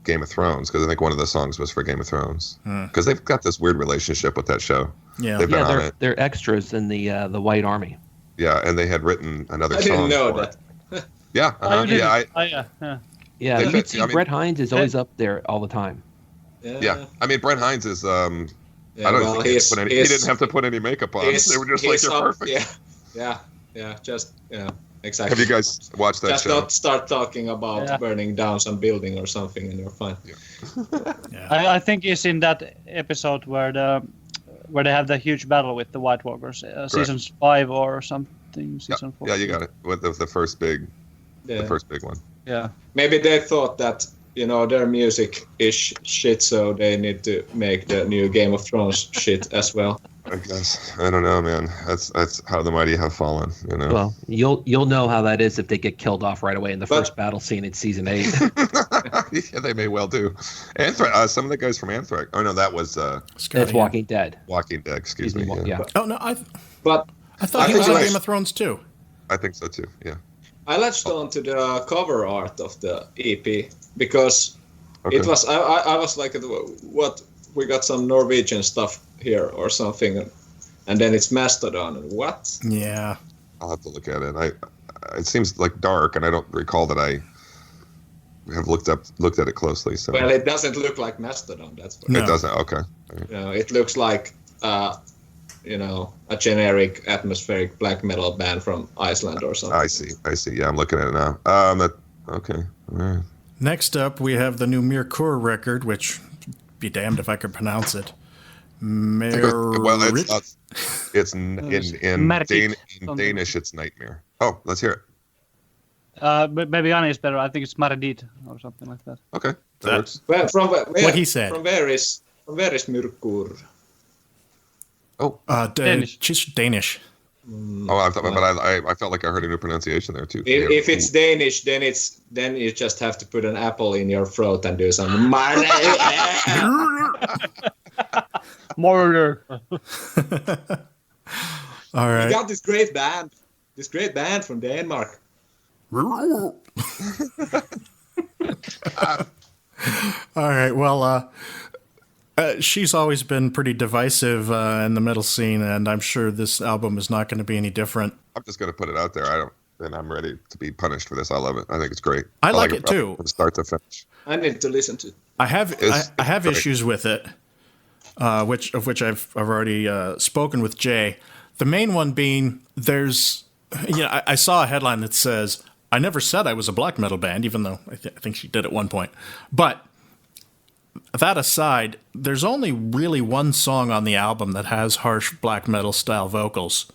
Game of Thrones because I think one of the songs was for Game of Thrones because they've got this weird relationship with that show. Yeah. They've been Yeah, on it. they're extras in the White Army. Yeah, and they had written another I song. didn't know for that. it. Yeah, Oh, you didn't? yeah, Yeah. Yeah, They you fit- see I mean- Brett Hines is always up there all the time. yeah. I mean, Brent Hines is. I don't well, think he didn't have to put any makeup on. They were just like, "You're perfect." Yeah, just exactly. Have you guys watched that just show? not start talking about Yeah. burning down some building or something, and you're fine. I think it's in that episode where they have the huge battle with the White Walkers, season 5 or something, season 4. Yeah, you got it. With the first big, Yeah. the first big one. Yeah. Maybe they thought that their music is shit, so they need to make the new Game of Thrones shit as well. I guess I don't know, man. That's how the mighty have fallen. Well, you'll know how that is if they get killed off right away in the But- first battle scene in season 8. Yeah, they may well do. Anthrax. Some of the guys from Anthrax. Oh no, that was Scott, That's yeah. Walking Dead. Walking Dead. Excuse me. Yeah. Oh no, I But thought he I was think on it Game was- of Thrones too. I think so too. Yeah. I latched on to the cover art of the EP because Okay. it was. I was like, what? We got some Norwegian stuff here or something, and then it's Mastodon. And what? Yeah. I'll have to look at it. It seems like dark, and I don't recall that I have looked at it closely. So Well, it doesn't look like Mastodon. That's what No. it doesn't. Okay. it looks like. A generic atmospheric black metal band from Iceland or something. I see. Yeah, I'm looking at it now. Okay. All right. Next up, we have the new Mirkur record, which be damned if I could pronounce it. Well, Merit? it's in Merkit. Danish. It's nightmare. Oh, let's hear it. But maybe Jani is better. I think it's Maradit or something like that. Okay, that That- works. Well, from where? What he said. From where is Myrkur? Oh, Danish. She's Danish. I thought, but I felt like I heard a new pronunciation there too. If it's Danish, then you just have to put an apple in your throat and do some. Murder. All We right. got this great band from Denmark. All right. Well, she's always been pretty divisive in the metal scene, and I'm sure this album is not going to be any different. I'm just going to put it out there. And I'm ready to be punished for this. I love it. I think it's great. I like it too. From start to finish. I need to listen to. I have great. issues with it, which I've already spoken with Jay. The main one being I saw a headline that says, "I never said I was a black metal band," even though I think she did at one point. But that aside, there's only really one song on the album that has harsh black metal style vocals,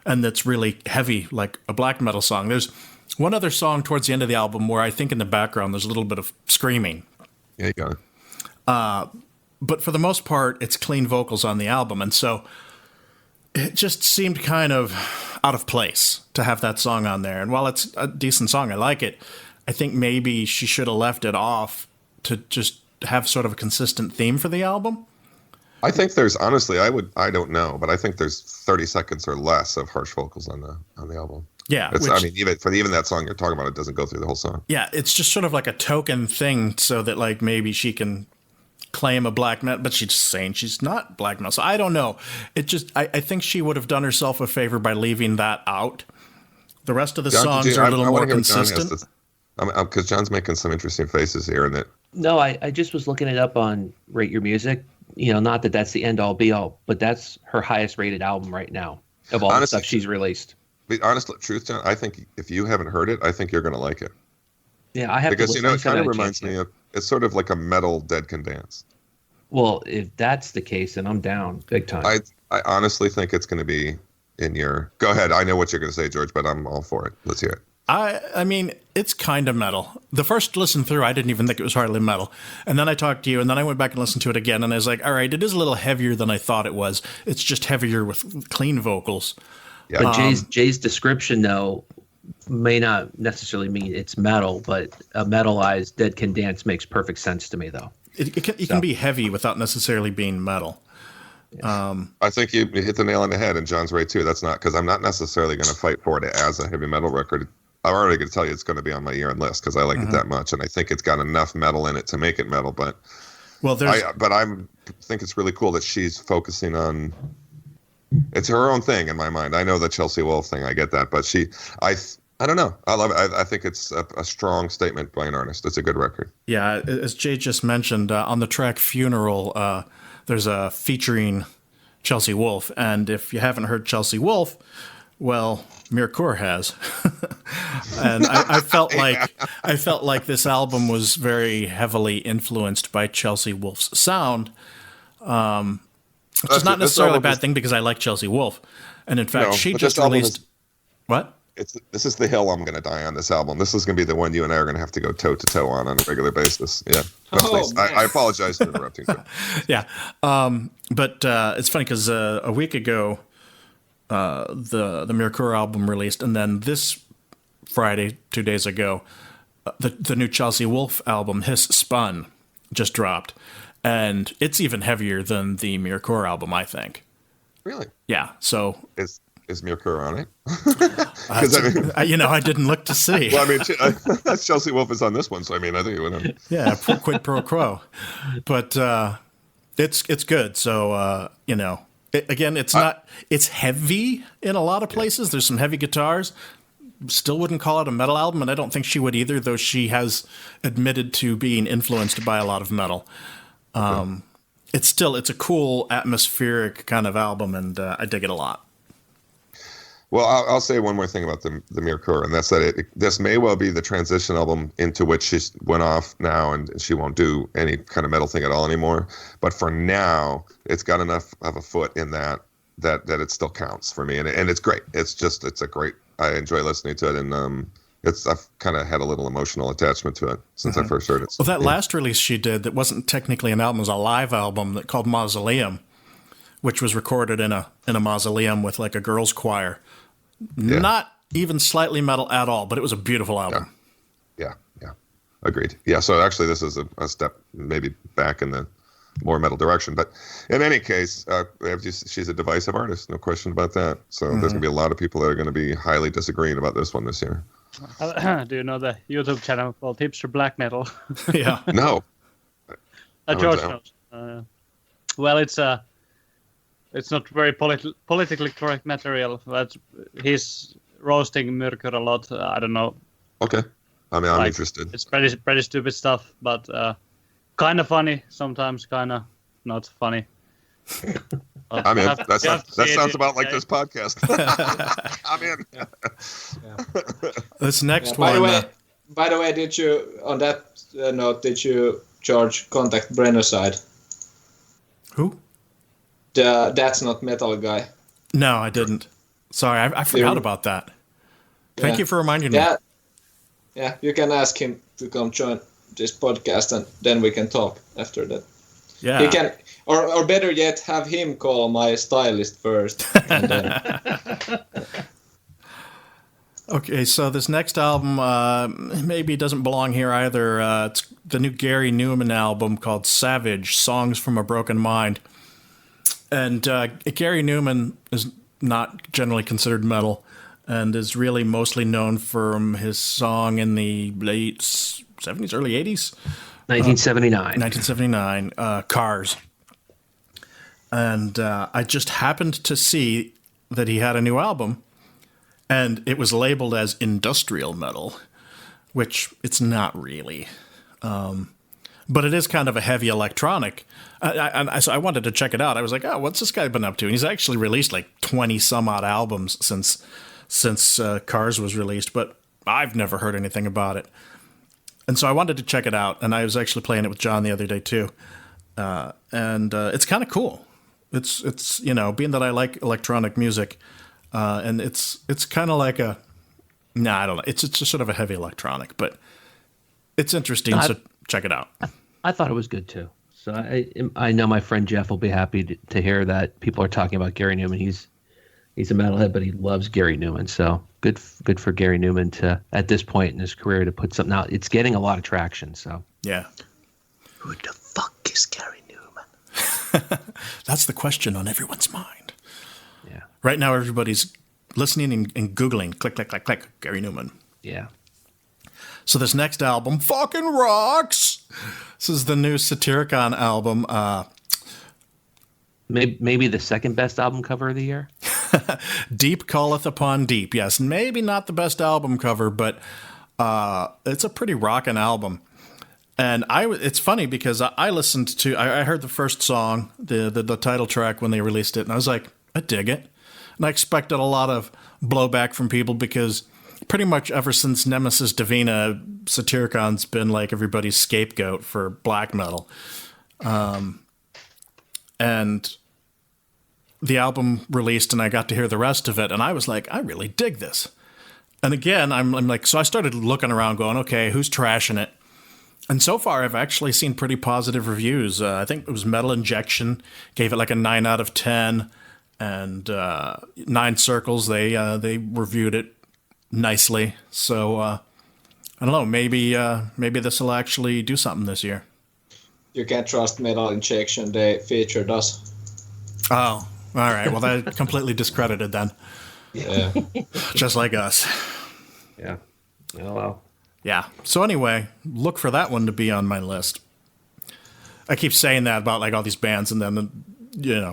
and that's really heavy, like a black metal song. There's one other song towards the end of the album where I think in the background there's a little bit of screaming. Yeah, you got it. But for the most part, it's clean vocals on the album, and so it just seemed kind of out of place to have that song on there. And while it's a decent song, I like it, I think maybe she should have left it off to just have sort of a consistent theme for the album. I think there's honestly, I don't know, but I think there's 30 seconds or less of harsh vocals on the album. Yeah, even that song you're talking about, it doesn't go through the whole song. Yeah, it's just sort of like a token thing, so that like maybe she can claim a black metal, but she's just saying she's not black metal. So I don't know. It just I think she would have done herself a favor by leaving that out. The rest of the songs are a little more consistent. Because John's making some interesting faces here, and that. No, I just was looking it up on Rate Your Music. Not that that's the end all be all, but that's her highest rated album right now of all the stuff she's released. But honest truth, John, I think if you haven't heard it, I think you're going to like it. Yeah, I have because to it kind of reminds me of, it's sort of like a metal Dead Can Dance. Well, if that's the case, then I'm down big time. I honestly think it's going to be in your. Go ahead. I know what you're going to say, George, but I'm all for it. Let's hear it. I mean, it's kind of metal. The first listen through, I didn't even think it was hardly metal. And then I talked to you, and then I went back and listened to it again, and I was like, all right, it is a little heavier than I thought it was. It's just heavier with clean vocals. Yeah. But Jay's description, though, may not necessarily mean it's metal, but a metalized Dead Can Dance makes perfect sense to me, though. It can be heavy without necessarily being metal. I think you hit the nail on the head, and John's right, too. That's not because I'm not necessarily going to fight for it as a heavy metal record. I'm already going to tell you it's going to be on my year-end list because I like it that much, and I think it's got enough metal in it to make it metal. But I think it's really cool that she's focusing on. It's her own thing in my mind. I know the Chelsea Wolfe thing. I get that, but I don't know. I love it. I think it's a strong statement by an artist. It's a good record. Yeah, as Jay just mentioned, on the track "Funeral," there's a featuring Chelsea Wolfe, and if you haven't heard Chelsea Wolfe, well, Mirkur has. And I felt like this album was very heavily influenced by Chelsea Wolfe's sound, which is not necessarily a bad thing because I like Chelsea Wolfe. And in fact, she just released what? This is the hill I'm going to die on, this album. This is going to be the one you and I are going to have to go toe to toe on a regular basis. Yeah. I apologize for interrupting. Yeah. But it's funny because a week ago, the Mirkur album released, and then this Friday, 2 days ago, the new Chelsea Wolfe album, Hiss Spun, just dropped. And it's even heavier than the Mirkur album, I think. Really? Yeah. So Is Mirkur on it? I didn't look to see. Well, I mean, Chelsea Wolfe is on this one, so I mean, I think it would have. Yeah, quid pro quo. But it's good. So it's heavy in a lot of places. There's some heavy guitars. Still wouldn't call it a metal album, and I don't think she would either, though she has admitted to being influenced by a lot of metal. It's a cool atmospheric kind of album, and I dig it a lot. Well, I'll say one more thing about the Mirkur, and that's that this may well be the transition album into which she went off now, and she won't do any kind of metal thing at all anymore. But for now, it's got enough of a foot in that it still counts for me, and it's great. It's a great. I enjoy listening to it, and I've kind of had a little emotional attachment to it since I first heard it. So, well, that last release she did that wasn't technically an album; it was a live album called Mausoleum, which was recorded in a mausoleum with like a girls' choir. Yeah. Not even slightly metal at all, but it was a beautiful album. Yeah. Agreed. Yeah, so actually this is a step maybe back in the more metal direction. But in any case, she's a divisive artist, no question about that. So there's going to be a lot of people that are going to be highly disagreeing about this one this year. Do you know the YouTube channel called Hipster Black Metal? Yeah. No. George don't. knows. Well, it's not very politically correct material, but he's roasting Myrkur a lot. I don't know. Okay. I mean, I'm Like, interested. It's pretty stupid stuff, but kind of funny sometimes, kind of not funny. I'm in. That sounds about like okay? this podcast. I'm in. This next By one. the way, did you on that note? Did you, George, contact Brennerside? Who? The That's Not Metal guy. No, I didn't. Sorry, I forgot about that. Thank you for reminding me. Yeah, you can ask him to come join this podcast, and then we can talk after that. Yeah. He can, or better yet, have him call my stylist first. And then, Okay, so this next album maybe doesn't belong here either. It's the new Gary Newman album called Savage, Songs from a Broken Mind. And Gary Newman is not generally considered metal and is really mostly known from his song in the late 70s, early 80s? 1979. 1979, Cars. And I just happened to see that he had a new album, and it was labeled as industrial metal, which it's not really. But it is kind of a heavy electronic. So I wanted to check it out. I was like, oh, what's this guy been up to? And he's actually released like 20-some-odd albums since Cars was released, but I've never heard anything about it. And so I wanted to check it out, and I was actually playing it with John the other day too. And it's kind of cool. It's being that I like electronic music, and it's kind of like I don't know. It's just sort of a heavy electronic, but it's interesting. So check it out. I thought it was good too. So I know my friend Jeff will be happy to hear that people are talking about Gary Newman. He's a metalhead, but he loves Gary Newman. So good for Gary Newman to, at this point in his career, to put something out. It's getting a lot of traction. So Yeah. who the fuck is Gary Newman? That's the question on everyone's mind. yeah, Right now, everybody's listening and Googling, click, click, click, click, Gary Newman. yeah. So this next album fucking rocks. This is the new Satyricon album. Maybe the second best album cover of the year. Deep Calleth Upon Deep. Yes, maybe not the best album cover, but it's a pretty rockin' album. And it's funny because I listened to, I heard the first song, the title track when they released it, and I was like, I dig it. And I expected a lot of blowback from people because pretty much ever since Nemesis Divina, Satyricon's been like everybody's scapegoat for black metal. And the album released and I got to hear the rest of it, and I was like, I really dig this. And again, I'm like, so I started looking around going, okay, who's trashing it? And so far, I've actually seen pretty positive reviews. I think it was Metal Injection gave it like a 9 out of 10, and 9 Circles, they reviewed it nicely. So I don't know, maybe this will actually do something this year. You can't trust Metal Injection. They featured us. Oh, all right. Well, that completely discredited then. Yeah. Just like us. Yeah. Oh well. Yeah. So anyway, look for that one to be on my list. I keep saying that about like all these bands, and then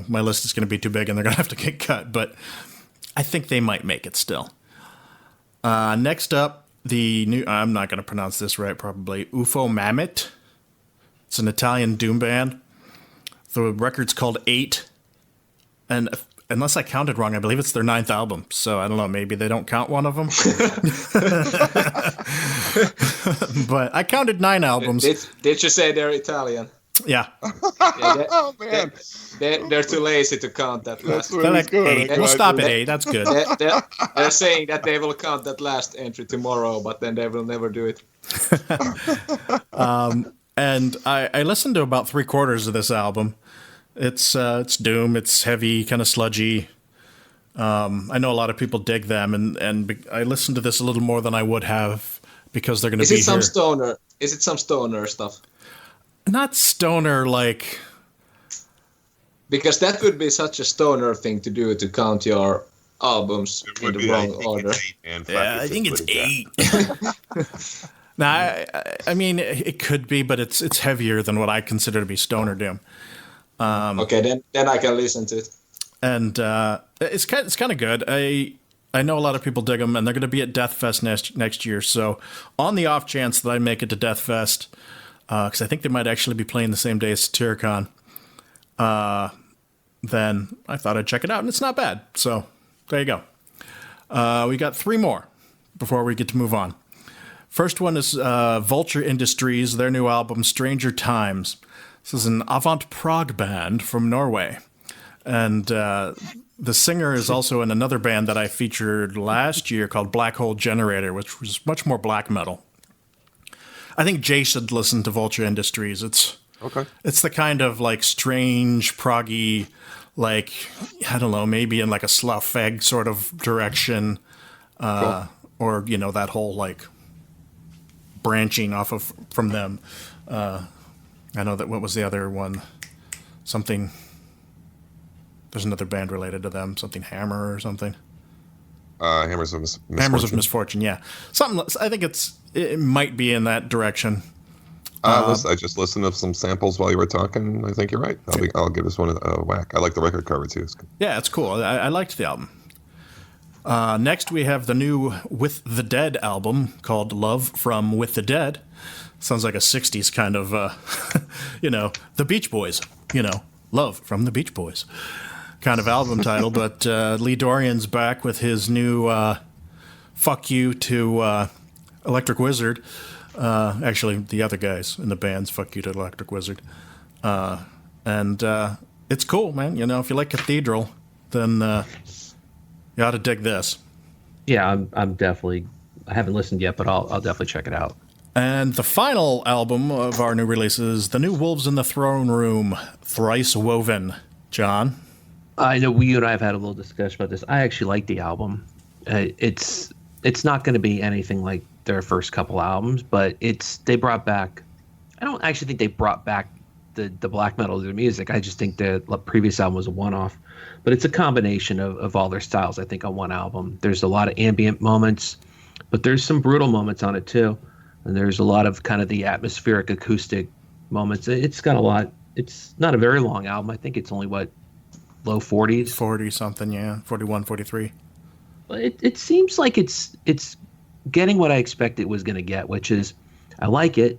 my list is going to be too big, and they're going to have to get cut. But I think they might make it still. Next up, the new, I'm not going to pronounce this right, probably, UFO Mammoth. It's an Italian doom band. The record's called 8. And unless I counted wrong, I believe it's their 9th album. So I don't know, maybe they don't count one of them. But I counted 9 albums. Did you say they're Italian? Yeah. Oh, man. They're too lazy to count that last. They're like 8. We'll stop at 8. That's good. They're saying that they will count that last entry tomorrow, but then they will never do it. And I listened to about 3/4 of this album. It's doom. It's heavy, kind of sludgy. I know a lot of people dig them, and I listened to this a little more than I would have because they're going to be here. Is it some stoner stuff? Not stoner like. Because that would be such a stoner thing to do, to count your albums It in would the be, wrong I think order. it's 8 and Yeah, I think it's 8. Now, I mean, it could be, but it's heavier than what I consider to be stoner doom. Okay, then I can listen to it. And it's kind of good. I know a lot of people dig them, and they're going to be at Death Fest next year. So, on the off chance that I make it to Death Fest, because I think they might actually be playing the same day as Satyricon, then I thought I'd check it out, and it's not bad. So, there you go. We got 3 more before we get to move on. First one is Vulture Industries, their new album, Stranger Times. This is an avant-prog band from Norway. And the singer is also in another band that I featured last year called Black Hole Generator, which was much more black metal. I think Jay should listen to Vulture Industries. It's the kind of like strange, proggy, like, I don't know, maybe in like a Slaufeg sort of direction. Or, you know, that whole like branching off of from them. I know that, what was the other one? Something, there's another band related to them, something Hammer or something. Hammers of Misfortune. Hammers of Misfortune, yeah. Something, I think it might be in that direction. I just listened to some samples while you were talking. I think you're right. I'll give this one a whack. I like the record cover too. It's good. Yeah, it's cool. I liked the album. Next, we have the new With the Dead album called Love from With the Dead. Sounds like a 60s kind of, the Beach Boys, Love from the Beach Boys kind of album title. But Lee Dorian's back with his new fuck you to Electric Wizard. Actually, the other guys in the band's fuck you to Electric Wizard. And it's cool, man. If you like Cathedral, then you ought to dig this. Yeah, I'm definitely. I haven't listened yet, but I'll definitely check it out. And the final album of our new releases, the new Wolves in the Throne Room, Thrice Woven. John? I know you and I have had a little discussion about this. I actually like the album. It's not going to be anything like their first couple albums, but they brought back. I don't actually think they brought back the black metal of their music. I just think the previous album was a one-off. But it's a combination of all their styles, I think, on one album. There's a lot of ambient moments, but there's some brutal moments on it too. And there's a lot of kind of the atmospheric acoustic moments. It's got a lot. It's not a very long album. I think it's only, low 40s? 40-something, yeah. 41, 43. But it seems like it's getting what I expected it was going to get, which is I like it.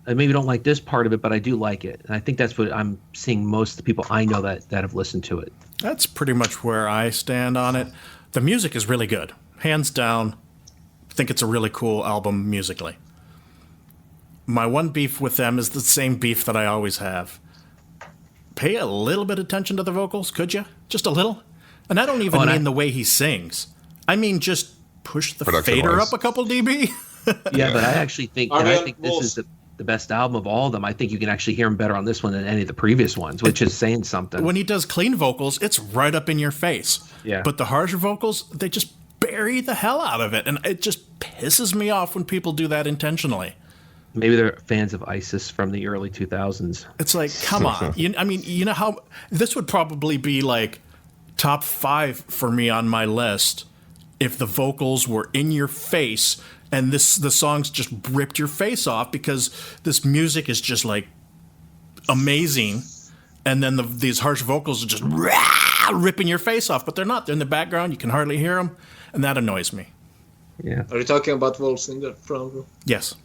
I maybe don't like this part of it, but I do like it. And I think that's what I'm seeing most of the people I know that have listened to it. That's pretty much where I stand on it. The music is really good. Hands down, I think it's a really cool album musically. My one beef with them is the same beef that I always have. Pay a little bit of attention to the vocals, could you? Just a little? And I don't even mean the way he sings. I mean just push the fader up a couple dB. Yeah, but I actually think, this is the best album of all of them. I think you can actually hear him better on this one than any of the previous ones, which is saying something. When he does clean vocals, it's right up in your face. Yeah. But the harsher vocals, they just bury the hell out of it. And it just pisses me off when people do that intentionally. Maybe they're fans of ISIS from the early 2000s. It's like, come on. You know how this would probably be like top 5 for me on my list if the vocals were in your face and the songs just ripped your face off, because this music is just like amazing, and then these harsh vocals are just ripping your face off, but they're not. They're in the background. You can hardly hear them, and that annoys me. Yeah. Are you talking about Wolves in the Front Room? Yes.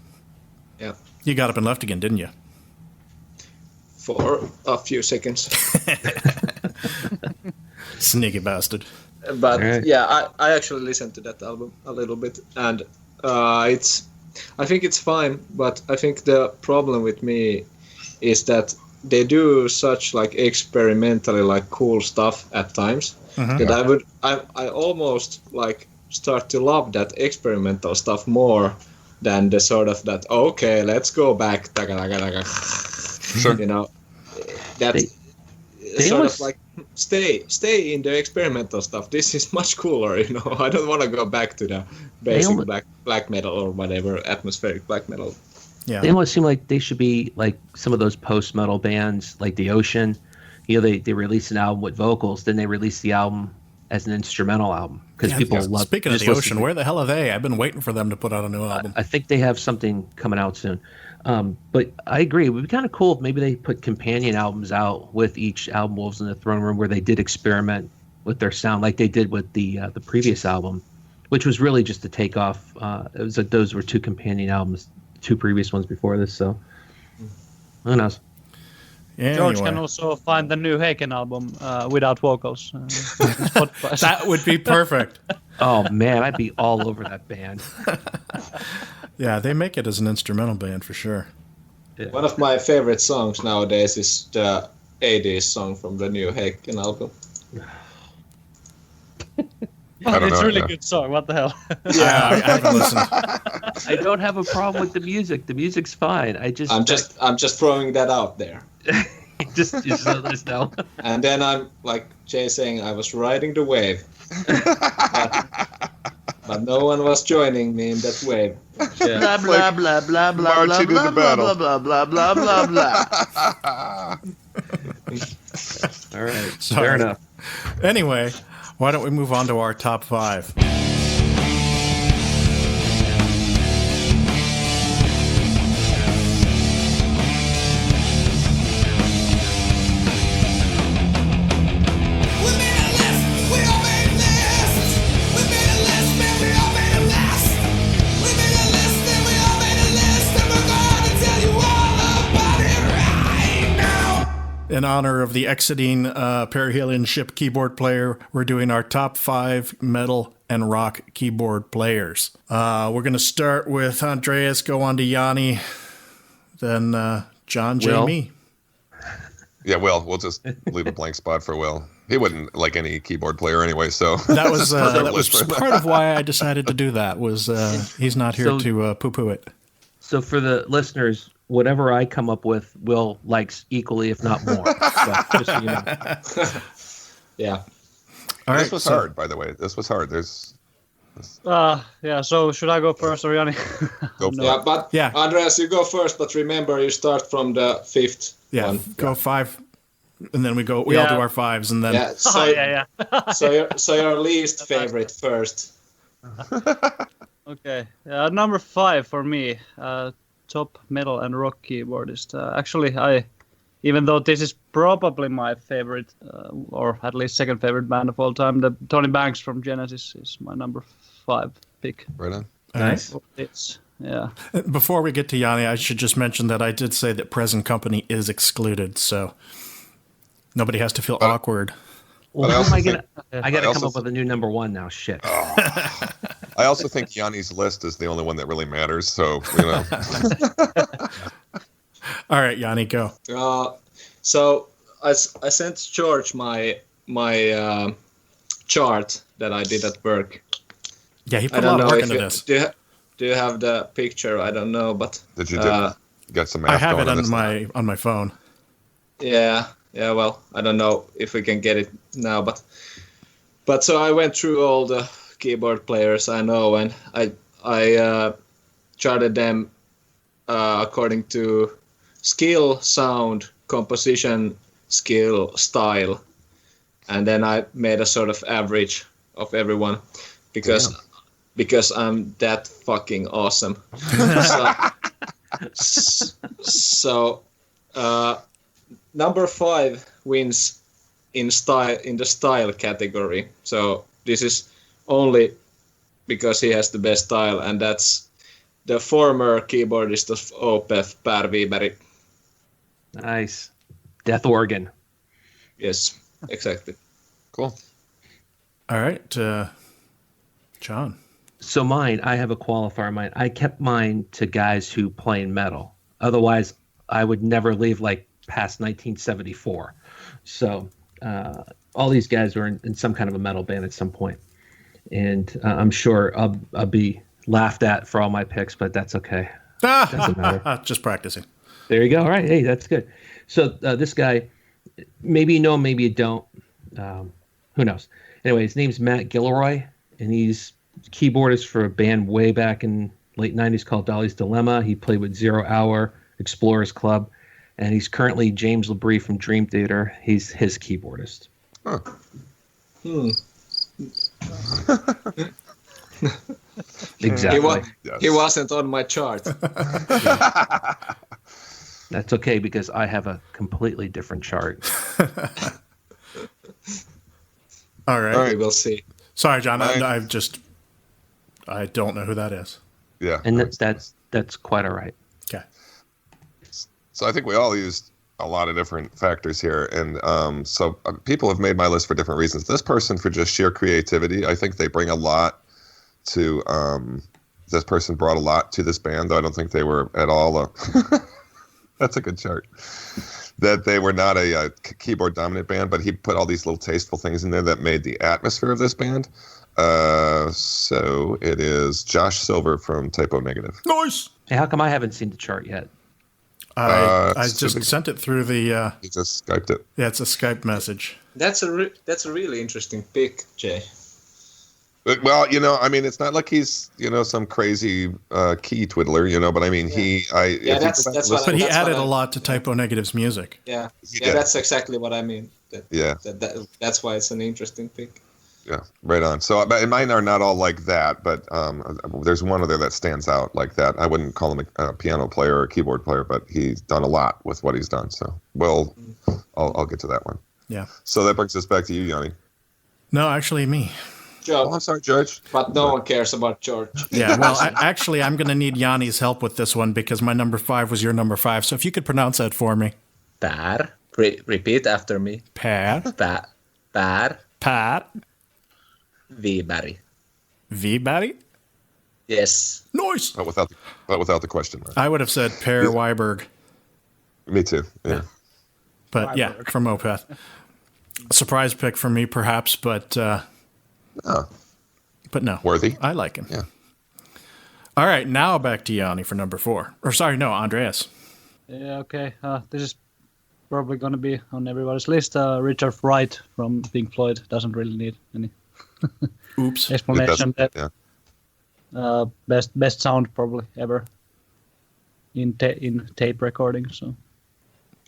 Yeah. You got up and left again, didn't you? For a few seconds. Sneaky bastard. But right. yeah, I actually listened to that album a little bit, and I think it's fine, but I think the problem with me is that they do such like experimentally like cool stuff at times that I almost like start to love that experimental stuff more than the sort of that, okay, let's go back, Sure. That they sort almost, of like stay in the experimental stuff. This is much cooler, I don't want to go back to the basic black metal or whatever, atmospheric black metal. Yeah. They almost seem like they should be like some of those post-metal bands like The Ocean. They release an album with vocals, then they release the album as an instrumental album because people love. Speaking of just the listen ocean, to- where the hell are they? I've been waiting for them to put out a new album. I think they have something coming out soon. But I agree. It would be kind of cool if maybe they put companion albums out with each album, Wolves in the Throne Room, where they did experiment with their sound like they did with the previous album, which was really just a takeoff. It was like those were two companion albums, two previous ones before this. So who knows? George Anyway. can also find the new Haken album without vocals. On Spotify. That would be perfect. Oh man, I'd be all over that band. Yeah, they make it as an instrumental band for sure. One of my favorite songs nowadays is the 80s song from the new Haken album. I don't It's know, really yeah. good song. What the hell? Yeah, I haven't listened. I don't have a problem with the music. The music's fine. I'm I'm just throwing that out there. just so there's no. And then I'm like Jay saying I was riding the wave. but no one was joining me in that wave. Blah blah blah blah blah Marching blah into blah battle. blah blah blah blah blah. All right, Sorry. fair enough. Anyway, why don't we move on to our top 5? We made a list, we all made a list. We made a list, man, we all made a list. We made a list, and we all made a list, and we're gonna tell you all about it right now. In honor of the exiting Perihelion ship keyboard player, we're doing our top 5 metal and rock keyboard players. We're going to start with Andreas, go on to Jani, then John, Will. Jamie. Yeah, Will. We'll just leave a blank spot for Will. He wouldn't like any keyboard player anyway, so That was list. part of why I decided to do that. Was he's not here So- to poo-poo it. So for the listeners, whatever I come up with, Will likes equally, if not more. So, just so you know. Yeah. All right, this was so- hard, by the way. This was hard. There's Yeah. So should I go first or Jani? go for Yeah, it. but Yeah. Andreas, you go first, but remember you start from the 5th Yeah, one. go 5, and then we all Yeah. do our 5s, and then Yeah, so, Oh, yeah. so your least favorite first. Okay. Number 5 for me. Top metal and rock keyboardist. Actually, even though this is probably my favorite, or at least second favorite band of all time, the Tony Banks from Genesis is my number 5 pick. Right on. Nice. It's yeah. Before we get to Jani, I should just mention that I did say that present company is excluded, so nobody has to feel awkward. Well, But I how am also I gonna? think- I got to I come also up with a new number 1 now. Shit. I also think Yanni's list is the only one that really matters. So All right, Jani, go. So I sent George my chart that I did at work. Yeah, he I put a don't lot of know work if into you, this. do you have the picture? I don't know, but did you Uh, got some math I have going it on on this? my phone. yeah. Well, I don't know if we can get it now, but so I went through all the keyboard players I know, and I charted them according to skill, sound, composition, skill, style, and then I made a sort of average of everyone because I'm that fucking awesome. so number 5 wins in the style category. So this is only because he has the best style, and that's the former keyboardist of Opeth, Per Wiberg. Nice. Death Organ. Yes, exactly. Cool. All right, John. So mine, I have a qualifier. Mine, I kept mine to guys who play in metal. Otherwise, I would never leave like past 1974. So all these guys were in some kind of a metal band at some point, and I'm sure I'll be laughed at for all my picks, but that's okay. Doesn't matter. Just practicing. There you go. All right. Hey, that's good. So this guy, maybe you know him, maybe you don't. Who knows? Anyway, his name's Matt Gilroy, and he's keyboardist for a band way back in late 90s called Dolly's Dilemma. He played with 0 Hour, Explorers Club, and he's currently James Labrie from Dream Theater. He's his keyboardist. Huh. Exactly. He wasn't on my chart. That's okay because I have a completely different chart. All right. All right. We will see. Sorry, John. Mine- I don't know who that is. Yeah. And that's quite all right. Okay. So I think we all used a lot of different factors here, and people have made my list for different reasons. This person for just sheer creativity. I think they bring a lot to. This person brought a lot to this band, though I don't think they were at all. That's a good chart. That they were not a keyboard dominant band, but he put all these little tasteful things in there that made the atmosphere of this band. So it is Josh Silver from Typo Negative. Nice. Hey, how come I haven't seen the chart yet? I just sent it through the. He just Skyped it. Yeah, it's a Skype message. That's a really interesting pick, Jay. Well, I mean, it's not like he's, some crazy key twiddler, but I mean, that's what. But he added a lot to Typo Negative's music. Yeah, did. that's exactly what I mean. Yeah. That's why it's an interesting pick. Yeah, right on. So mine are not all like that, but there's one other that stands out like that. I wouldn't call him a piano player or a keyboard player, but he's done a lot with what he's done. So, I'll get to that one. Yeah. So that brings us back to you, Jani. No, actually, me. Oh, I'm sorry, George. But no one cares about George. Yeah, well, I'm going to need Yanni's help with this one because my number 5 was your number 5. So if you could pronounce that for me. Per. Repeat after me. Per. Per. Wiberg. Wiberg? Yes. Nice. But without the question mark. I would have said Per Wiberg. Me too. Yeah. But yeah, from Opeth. A surprise pick for me, perhaps, but no. Worthy. I like him. Yeah. All right, now back to Jani for number 4. Or sorry, no, Andreas. Yeah, okay. This is probably going to be on everybody's list. Richard Wright from Pink Floyd doesn't really need any Oops. explanation. Yeah. Best sound probably ever in tape recording. So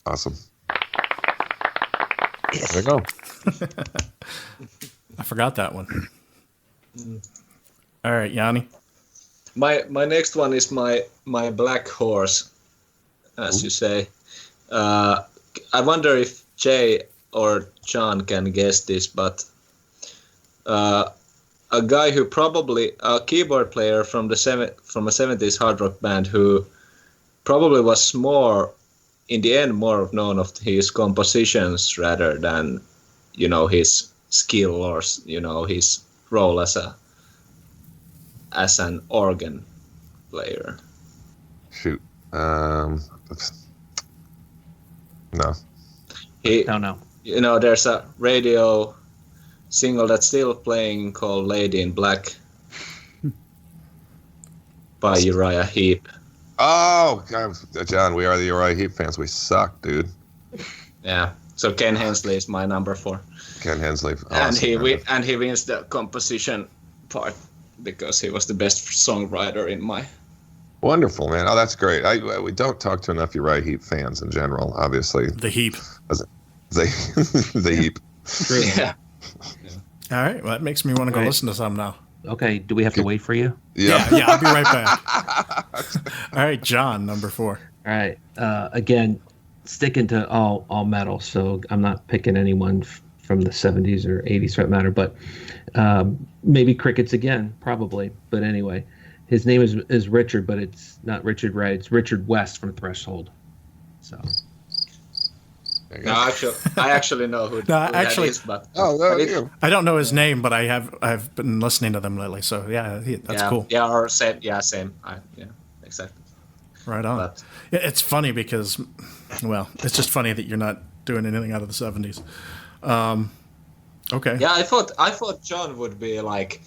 Awesome. There you go. I forgot that one. All right, Jani. My next one is my black horse, as you say. I wonder if Jay or John can guess this, but a guy who probably a keyboard player from a 70s hard rock band who probably was more in the end more known of his compositions rather than his skill or his role as an organ player. Shoot. No. No. There's a radio single that's still playing called Lady in Black by Uriah Heep. Oh, God, John, we are the Uriah Heep fans. We suck, dude. Yeah. So Ken Hensley is my number 4. Ken Hensley. And Awesome. he wins the composition part because he was the best songwriter in my... Wonderful, man. Oh, that's great. We don't talk to enough Uriah Heep fans in general, obviously. The Heap. The Heep. Yeah. All right, well, that makes me want to go listen to some now. Okay, do we have to wait for you? Yeah, I'll be right back. All right, John, number 4. All right. Again, sticking to all metal, so I'm not picking anyone from the 70s or 80s for that matter, but maybe Crickets again, probably. But anyway, his name is Richard, but it's not Richard Wright. It's Richard West from Threshold. So. No, I actually know who that is, but I don't know his name, but I've been listening to them lately. So yeah, that's cool. Yeah, or same. Yeah, same. Exactly. Right on. But, it's funny because, well, it's just funny that you're not doing anything out of the 70s. Okay. Yeah, I thought John would be like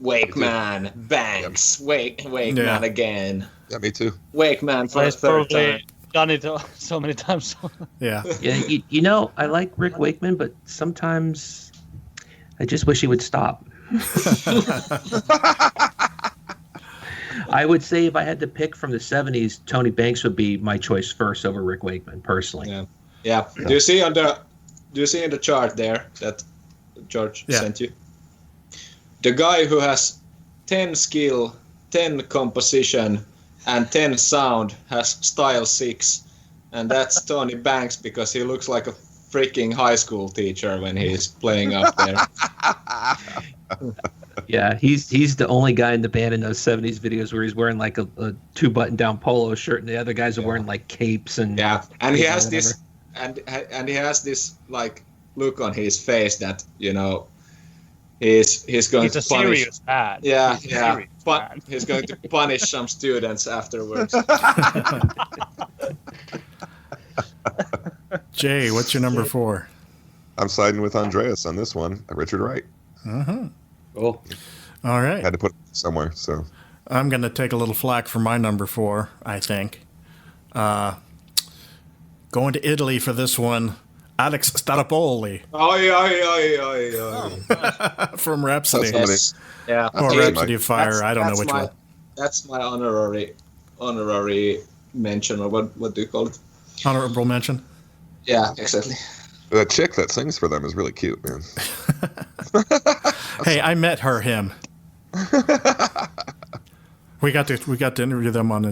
Wake Man, Banks, Wake Man again. Yeah, me too. Wake Man for the third time. Done it so many times. Yeah. Yeah, I like Rick Wakeman, but sometimes I just wish he would stop. I would say if I had to pick from the 70s, Tony Banks would be my choice first over Rick Wakeman, personally. Yeah. Do you see in the chart there that George Yeah. sent you. The guy who has 10 skill, 10 composition, and 10 sound has style 6, and that's Tony Banks because he looks like a freaking high school teacher when he's playing up there. Yeah, he's the only guy in the band in those 70s videos where he's wearing like a 2-button down polo shirt, and the other guys are wearing like capes and and he has this, and he has this like look on his face that he's going He's to a punish. serious man. Yeah, He's a serious but man. he's going to punish some students afterwards. Jay, what's your number 4? I'm siding with Andreas on this one. Richard Wright. Cool. All right. Had to put it somewhere. So I'm going to take a little flack for my number 4, I think. Going to Italy for this one, Alex Starapoli from Rhapsody. That's Yeah, Or That's Rhapsody my- of Fire, I don't know which one. That's my honorary mention, or what do you call it? Honorable mention. Yeah, exactly. the chick that sings for them is really cute, man. Hey, I met him. We got to interview them on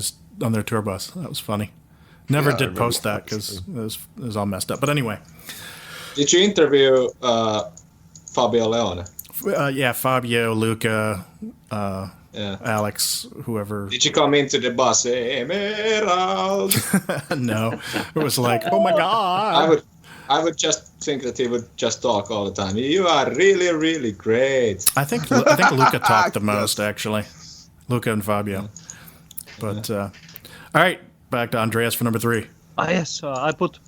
their tour bus. That was funny. Never Yeah, I did remember post that that. because it was all messed up. But anyway, Did you interview Fabio Leone? yeah, Fabio, Luca, Yeah. Alex, whoever. Did you come into the bus? Emerald. No, it was like, oh my god. I would just think that he would just talk all the time. You are really, really great. I think Luca talked the most actually. Luca and Fabio. But all right, back to Andreas for number 3. Yes, I put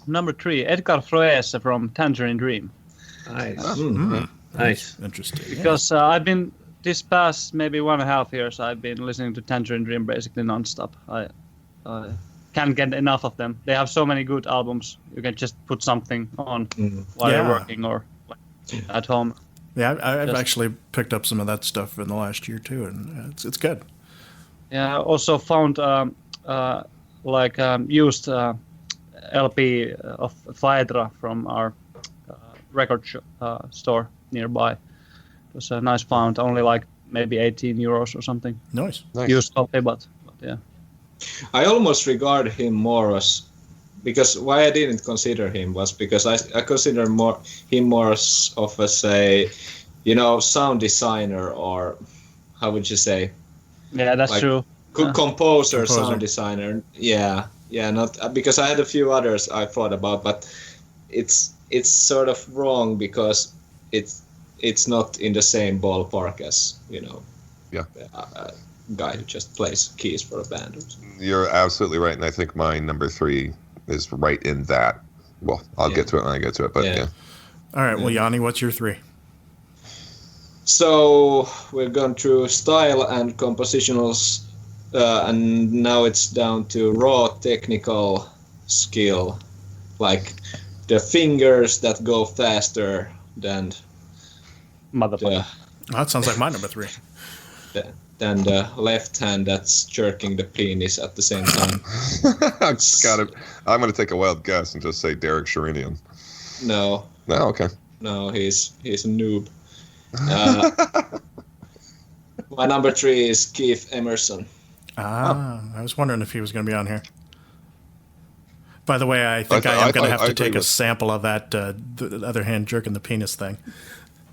number 3, Edgar Froese from Tangerine Dream. Nice. Mm-hmm. Nice. Interesting. Because I've been, this past maybe 1.5 years, I've been listening to Tangerine Dream basically nonstop. I can't get enough of them. They have so many good albums. You can just put something on while Yeah. you're working or at home. Yeah, I've Just- actually picked up some of that stuff in the last year too, and it's good. Yeah, I also found used LP of Phaedra from our record store nearby. It was a nice found, only like maybe 18 euros or something. Nice. Used copy, but yeah. I almost regard him more as, because why I didn't consider him was because I consider him more of a sound designer, or how would you say, Yeah, that's Like- true. composer, Composer. sound designer. Yeah, not because I had a few others I thought about, but it's sort of wrong because it's not in the same ballpark as Yeah. a guy who just plays keys for a band. You're absolutely right, and I think my number 3 is right in that. Well, I'll get to it when I get to it, but Yeah. yeah. All right, well, Jani, what's your 3? So we've gone through style and compositionals, and now it's down to raw technical skill, like the fingers that go faster than Motherfucker. That sounds like my number 3. than the left hand that's jerking the penis at the same time. I'm going to take a wild guess and just say Derek Sherinian. No, No, okay. he's a noob. My number 3 is Keith Emerson. I was wondering if he was going to be on here. By the way, I think I- I am going to have I to agree take a with- sample of that the other hand jerking the penis thing.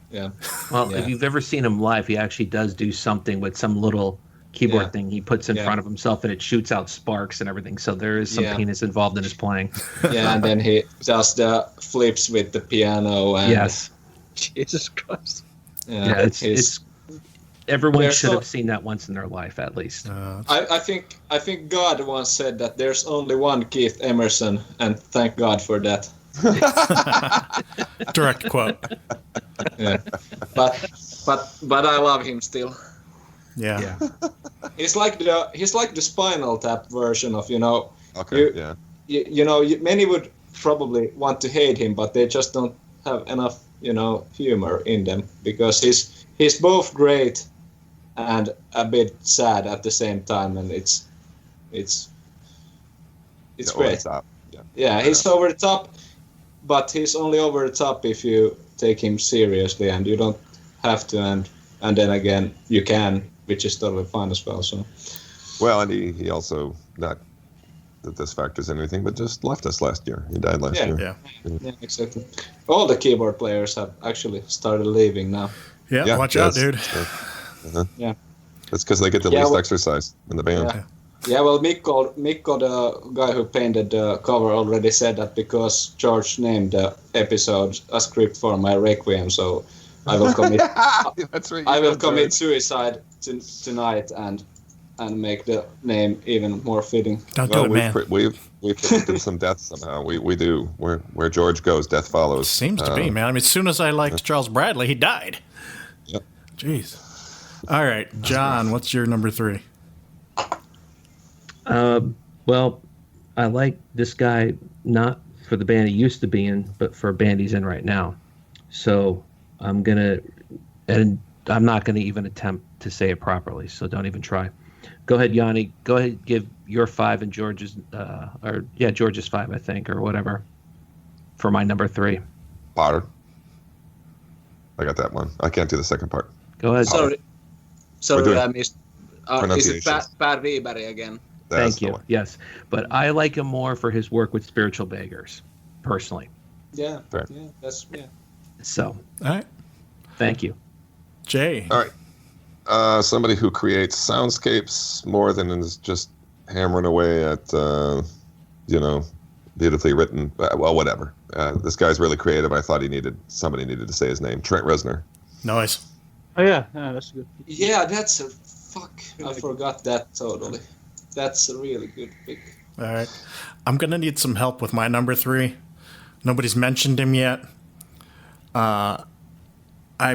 Yeah. Well, Yeah. if you've ever seen him live, he actually does do something with some little keyboard Yeah. thing he puts in Yeah. front of himself, and it shoots out sparks and everything. So there is some Yeah. penis involved in his playing. Yeah, and then he does the flips with the piano. And Yes. Jesus Christ. Yeah, it's everyone There's should no- have seen that once in their life at least. I think God once said that there's only one Keith Emerson, and thank God for that. Direct quote. Yeah. But I love him still. Yeah. He's like the Spinal Tap version of Okay, yeah. many would probably want to hate him, but they just don't have enough humor in them, because he's both great and a bit sad at the same time, and it's Yeah, over great. the top. Yeah, he's over the top, but he's only over the top if you take him seriously, and you don't have to, and then again you can, which is totally fine as well. So. Well, and he also, not that this factors in anything, but just left us last year. He died last year. Yeah, exactly. All the keyboard players have actually started leaving now. Yeah, watch out, dude. Yeah. That's because they get the least exercise in the band. Yeah, well, Mikko, the guy who painted the cover, already said that because George named the episode a script for my Requiem, so I will commit. That's right. I will commit suicide tonight and make the name even more fitting. Don't do it, man. We've predicted some death somehow. We do. Where George goes, death follows. Seems to be, man. I mean, as soon as I liked Charles Bradley, he died. Yep. Jeez. All right, John, what's your number 3? Well, I like this guy not for the band he used to be in, but for a band he's in right now. So I'm not gonna even attempt to say it properly. So don't even try. Go ahead, Jani. Go ahead, give your 5 and George's, George's 5, I think, or whatever, for my number 3. Potter. I got that one. I can't do the second part. Go ahead. Sorry, I missed. Is it Pronunciations. Per Wiberg again? Thank you. Yes, but I like him more for his work with Spiritual Beggars, personally. Yeah. Fair. Yeah. That's yeah. So, All right. thank you. Jay. All right. Somebody who creates soundscapes more than is just hammering away at, beautifully written. Well, whatever. This guy's really creative. I thought somebody needed to say his name. Trent Reznor. Nice. Oh yeah, that's good. Yeah, that's a fuck. I forgot that totally. That's a really good pick. All right. I'm going to need some help with my number 3. Nobody's mentioned him yet. I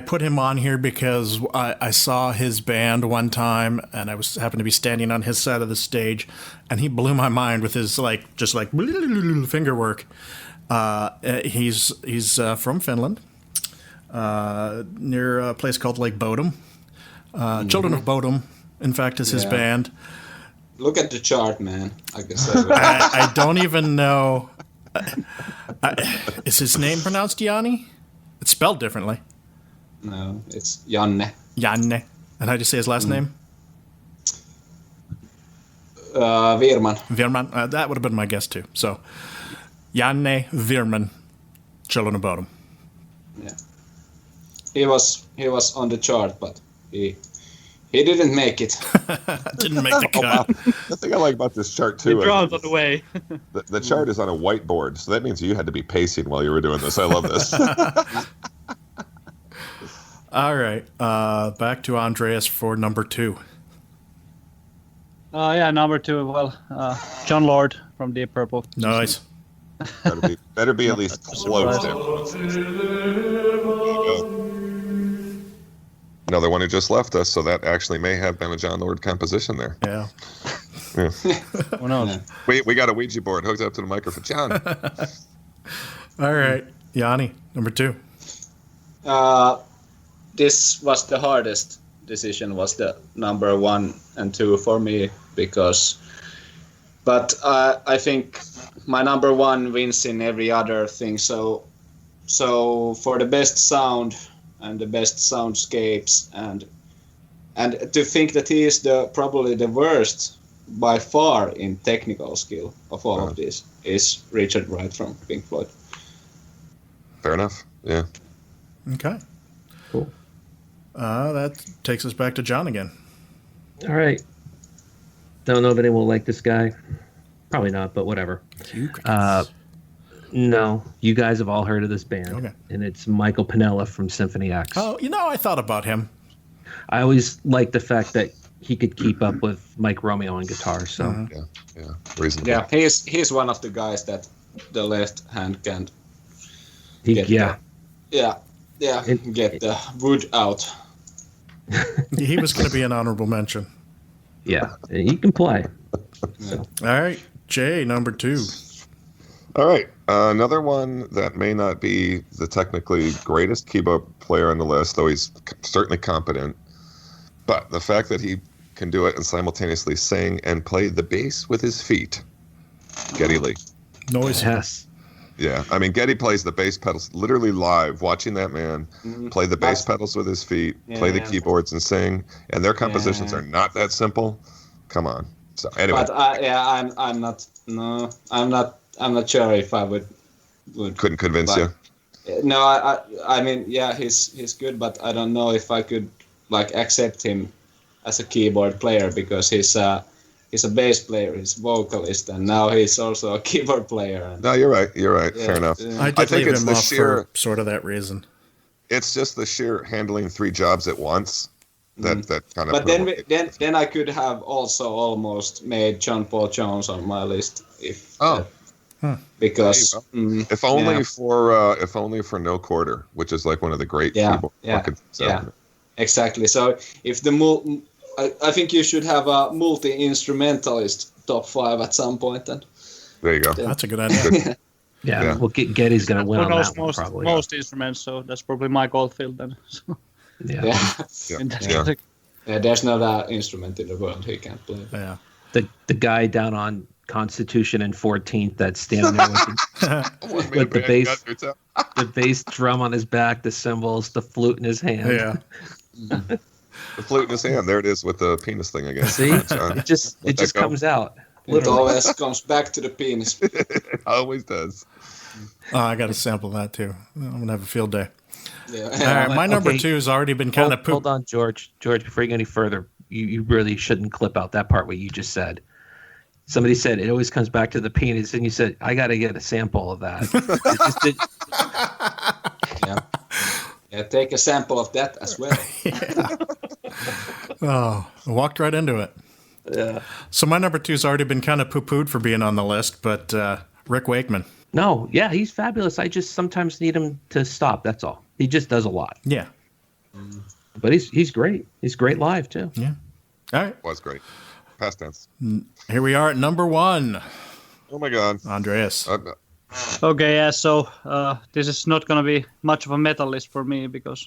put him on here because I saw his band one time, and I happened to be standing on his side of the stage, and he blew my mind with his just finger work. He's from Finland, near a place called Lake Bodom. Children of Bodom, in fact, is his band. Look at the chart, man. I can say. I don't even know. Is his name pronounced Jani? It's spelled differently. No, it's Janne. Janne. And how do you say his last name? Virman. Virman. That would have been my guess too. So, Janne Virman, Children of Bodom. Yeah. He was on the chart, but he didn't make it. Didn't make the cut. The thing I like about this chart too. The draw's on the way. The chart is on a whiteboard, so that means you had to be pacing while you were doing this. I love this. All right. Back to Andreas for number 2. Number 2. Well, John Lord from Deep Purple. Nice. Better be at least close to. Another one who just left us, so that actually may have been a John Lord composition there. Yeah. Who knows? We got a Ouija board hooked up to the microphone. John. All right. Jani, number 2. This was the hardest decision, was the number 1 and 2 for me, but I think my number 1 wins in every other thing. So for the best sound and the best soundscapes, and to think that he is probably the worst by far in technical skill of all of these is Richard Wright from Pink Floyd. Fair enough. Yeah. Okay. Cool. That takes us back to John again. All right. Don't know if anyone will like this guy. Probably not, but whatever. No, you guys have all heard of this band. Okay. And it's Michael Piniella from Symphony X. Oh, I thought about him. I always liked the fact that he could keep up with Mike Romeo on guitar. So Yeah. Reasonable. Yeah, he's one of the guys that the left hand can get the wood out. He was going to be an honorable mention. yeah, he can play. All right. Jay, number 2. All right. Another one that may not be the technically greatest keyboard player on the list, though he's certainly competent. But the fact that he can do it and simultaneously sing and play the bass with his feet. Geddy Lee. Noise. Yes. Yeah, I mean, Geddy plays the bass pedals literally live. Watching that man play the bass pedals with his feet, play the keyboards and sing, and their compositions are not that simple. Come on. So anyway, But I'm not. No, I'm not sure if I would. Couldn't convince you. No, I mean, yeah, he's good, but I don't know if I could like accept him as a keyboard player because he's a bass player, he's vocalist, and now he's also a keyboard player. And, No, you're right. You're right. Fair enough. I think leave it's him the off sheer. for sort of that reason. It's just the sheer handling 3 jobs at once that kind of. But then I could have also almost made John Paul Jones on my list if. Because if only for No Quarter, which is like one of the great keyboard records. Exactly. So if I think you should have a multi-instrumentalist top 5 at some point. Then there you go. That's a good idea. Yeah. Well, Geddy's going to win on that one, most, probably. most instruments, so that's probably Mike Oldfield then. So. Yeah, there's not an instrument in the world he can't play. Yeah. The guy down on Constitution and 14th that's standing there with the bass drum on his back, the cymbals, the flute in his hand. Yeah. The flute in his hand. There it is with the penis thing again. See, it just comes out. It always comes back to the penis. It always does. Oh, I got to sample that too. I'm gonna have a field day. Yeah. All right, my number 2 has already been kind of pooped. Hold on, George. George, before you go any further, you really shouldn't clip out that part what you just said. Somebody said it always comes back to the penis, and you said I got to get a sample of that. Yeah, take a sample of that as well. Oh, I walked right into it. Yeah. So my number 2 has already been kind of poo-pooed for being on the list, but Rick Wakeman. No, yeah, he's fabulous. I just sometimes need him to stop. That's all. He just does a lot. Yeah. But he's great. He's great live too. Yeah. All right. Was great. Past tense. Here we are at number 1. Oh my God. Andreas. Okay, yeah, so this is not going to be much of a metal list for me because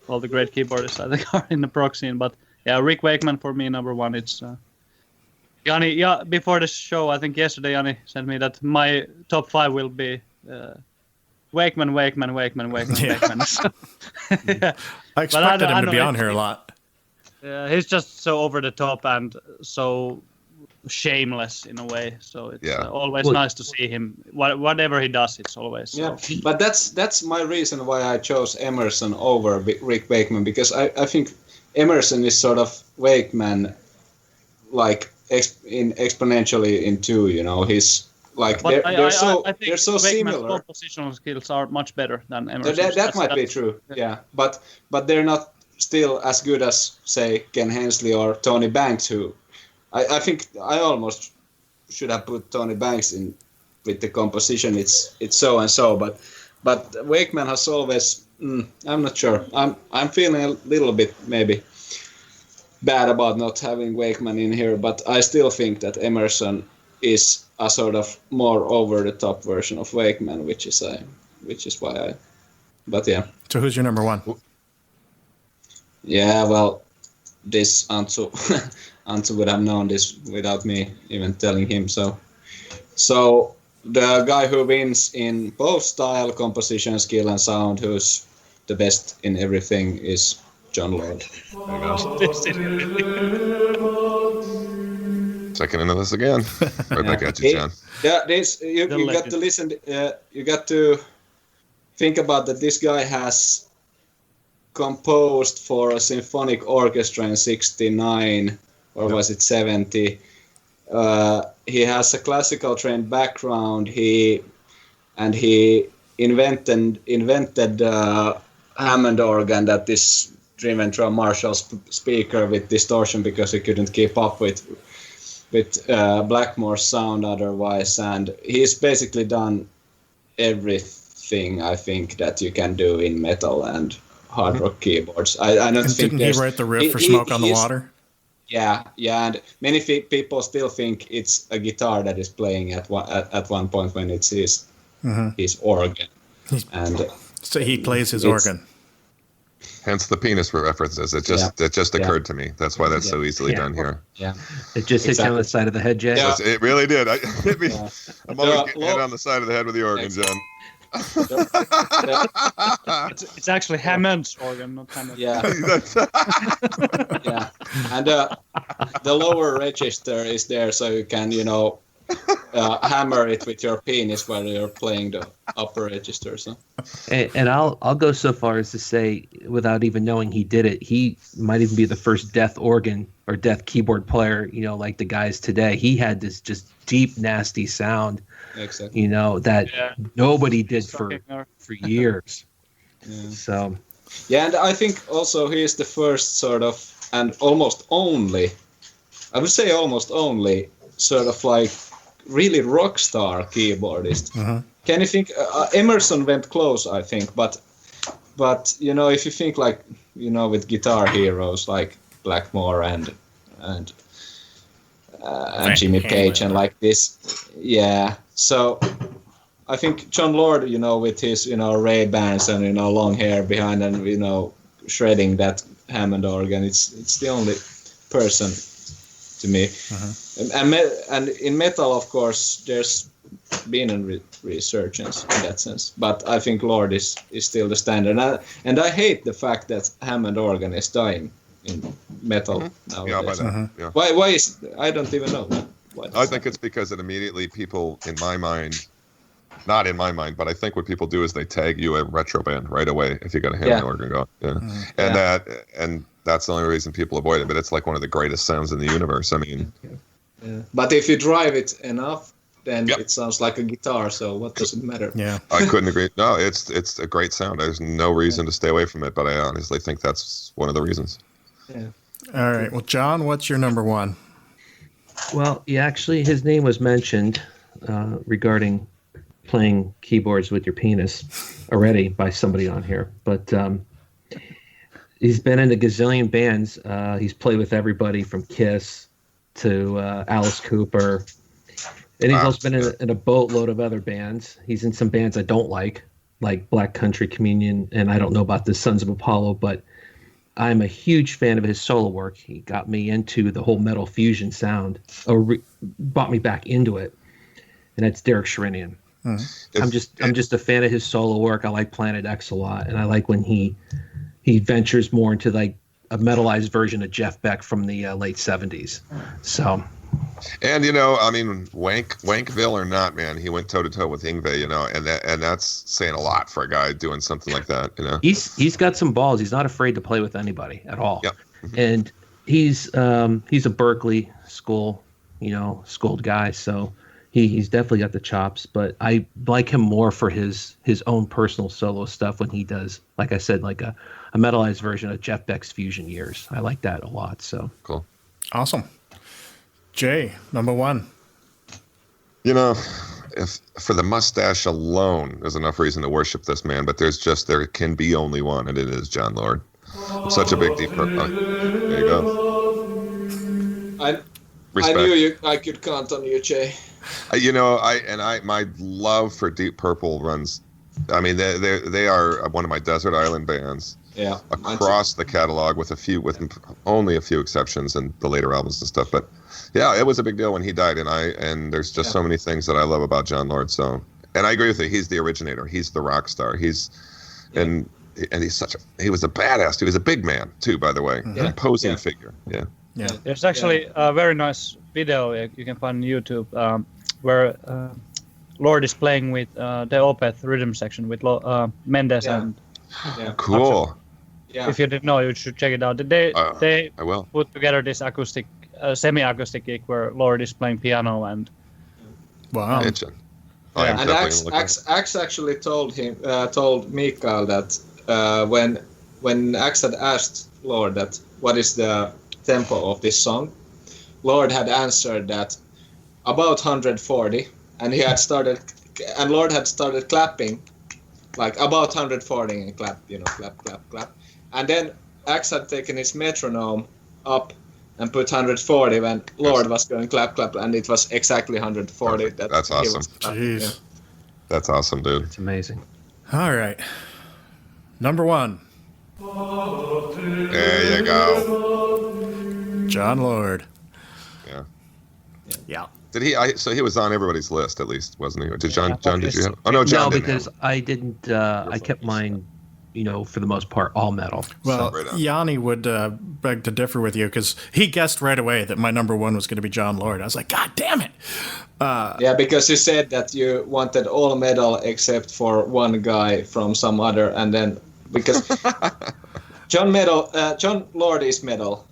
all the great keyboardists I think are in the prog scene. But yeah, Rick Wakeman for me, number 1. It's Jani. Yeah, before the show, I think yesterday Jani sent me that my top 5 will be Wakeman. Yeah. So, yeah. I expected him to be on here a lot. He's just so over the top and so shameless in a way. So it's always nice to see him. Whatever he does, it's always. Yeah, but that's my reason why I chose Emerson over Rick Wakeman, because I think Emerson is sort of Wakeman, like exponentially in 2. You know, he's like they're so similar. Compositional skills are much better than Emerson. That might be true. Yeah, but they're not still as good as say Ken Hensley or Tony Banks, who I think I almost should have put Tony Banks in with the composition. It's so and so, but Wakeman has always. I'm not sure. I'm feeling a little bit maybe bad about not having Wakeman in here, but I still think that Emerson is a sort of more over the top version of Wakeman, which is why I. But yeah. So who's your number 1? Yeah, well, this Antsu would have known this without me even telling him. So the guy who wins in both style, composition, skill, and sound, who's the best in everything, is John Lord. Checking into this again. Right back at you, John. Yeah, you got to listen. You got to think about that. This guy has composed for a symphonic orchestra in 69, or was it 70? He has a classical trained background. He invented Hammond organ that is driven through a Marshall speaker with distortion because he couldn't keep up with Blackmore's sound otherwise, and he's basically done everything I think that you can do in metal and hard rock keyboards. I don't think. Didn't he write the riff for Smoke on the Water? Yeah, and many people still think it's a guitar that is playing at one point when it's his organ. So he plays his organ. Hence the penis references. It just occurred to me. That's why that's so easily done here. Yeah, it just hit you on the side of the head, Jay. Yeah. It really did. Hit me. Yeah. I'm always getting hit on the side of the head with the organ, John. It's actually Hammond's organ, not Hammond. Yeah. Yeah. And the lower register is there, so you can, hammer it with your penis while you're playing the upper register. So. And I'll go so far as to say, without even knowing he did it, he might even be the first death organ or death keyboard player, like the guys today. He had this just deep, nasty sound, Exactly. that nobody did for years. Yeah. So. Yeah, and I think also he is the first sort of, and almost only, I would say almost only, sort of like really rock star keyboardist. Uh-huh. Can you think Emerson went close, I think, but if you think like with guitar heroes like Blackmore and Jimmy Page and like this, yeah. So I think John Lord, with his Ray Bans and long hair behind and shredding that Hammond organ, it's the only person to me. Uh-huh. And in metal, of course, there's been a resurgence in that sense, but I think Lord is still the standard, and I hate the fact that Hammond organ is dying in metal nowadays. Yeah, by that. Uh-huh. Yeah. Why is I don't even know. I think it's because it immediately people, in my mind, not in my mind, but I think what people do is they tag you a retro band right away if you got a Hammond organ going. Yeah. Mm-hmm. And that's the only reason people avoid it. But it's like one of the greatest sounds in the universe. I mean, but if you drive it enough, then it sounds like a guitar. So what does it matter? Yeah, I couldn't agree. No, it's a great sound. There's no reason to stay away from it. But I honestly think that's one of the reasons. Yeah. all right. Well, John, what's your number one? Well, actually, his name was mentioned regarding playing keyboards with your penis already by somebody on here. But he's been in a gazillion bands. He's played with everybody from Kiss to Alice Cooper. And he's also been in a boatload of other bands. He's in some bands I don't like Black Country Communion, and I don't know about the Sons of Apollo, but I'm a huge fan of his solo work. He got me into the whole metal fusion sound, or brought me back into it, and that's Derek Sherinian. I'm just a fan of his solo work. I like Planet X a lot, and I like when he ventures more into like a metalized version of Jeff Beck from the late '70s. So. And I mean, Wankville or not, man, he went toe to toe with Yngwie, and that's saying a lot for a guy doing something like that, He's got some balls. He's not afraid to play with anybody at all. Yep. And he's a Berkeley schooled guy, so he's definitely got the chops. But I like him more for his own personal solo stuff when he does, like I said, like a metalized version of Jeff Beck's Fusion Years. I like that a lot. So cool. Awesome. Jay, number one. If for the mustache alone, there's enough reason to worship this man, but there can be only one, and it is John Lord. I'm such a big Deep Purple. There you go. I knew I could count on you, Jay. My love for Deep Purple runs. I mean, they are one of my desert island bands. Yeah. Across the catalog, with only a few exceptions in the later albums and stuff, but. Yeah, it was a big deal when he died, and there's just so many things that I love about John Lord. So, and I agree with you. He's the originator. He's the rock star. And he was a badass. He was a big man too, by the way, imposing figure. Yeah. There's actually a very nice video you can find on YouTube where Lord is playing with the Opeth rhythm section with Mendes and. Yeah. Cool. Yeah. If you didn't know, you should check it out. They I will. put together this semi-acoustic gig where Lord is playing piano and. Wow. And Axe actually told Mikael that when Axe had asked Lord that what is the tempo of this song, Lord had answered that about 140, and Lord had started clapping like about 140 and clap, clap. And then Axe had taken his metronome up and put 140 when Lord was going clap, and it was exactly 140. That's awesome. Jeez. Yeah. That's awesome, dude. it's amazing. All right. Number one. There you go. John Lord. Yeah. Yeah. Did he? So he was on everybody's list at least, wasn't he? Did John? Yeah, John, did you have? Oh no, John No, didn't. because Have. I didn't. I kept mine, for the most part, all metal. Well, Right on. Jani would beg to differ with you because he guessed right away that my number one was going to be John Lord. I was like, God damn it. Yeah, because you said that you wanted all metal except for one guy from some other, and then because John Lord is metal.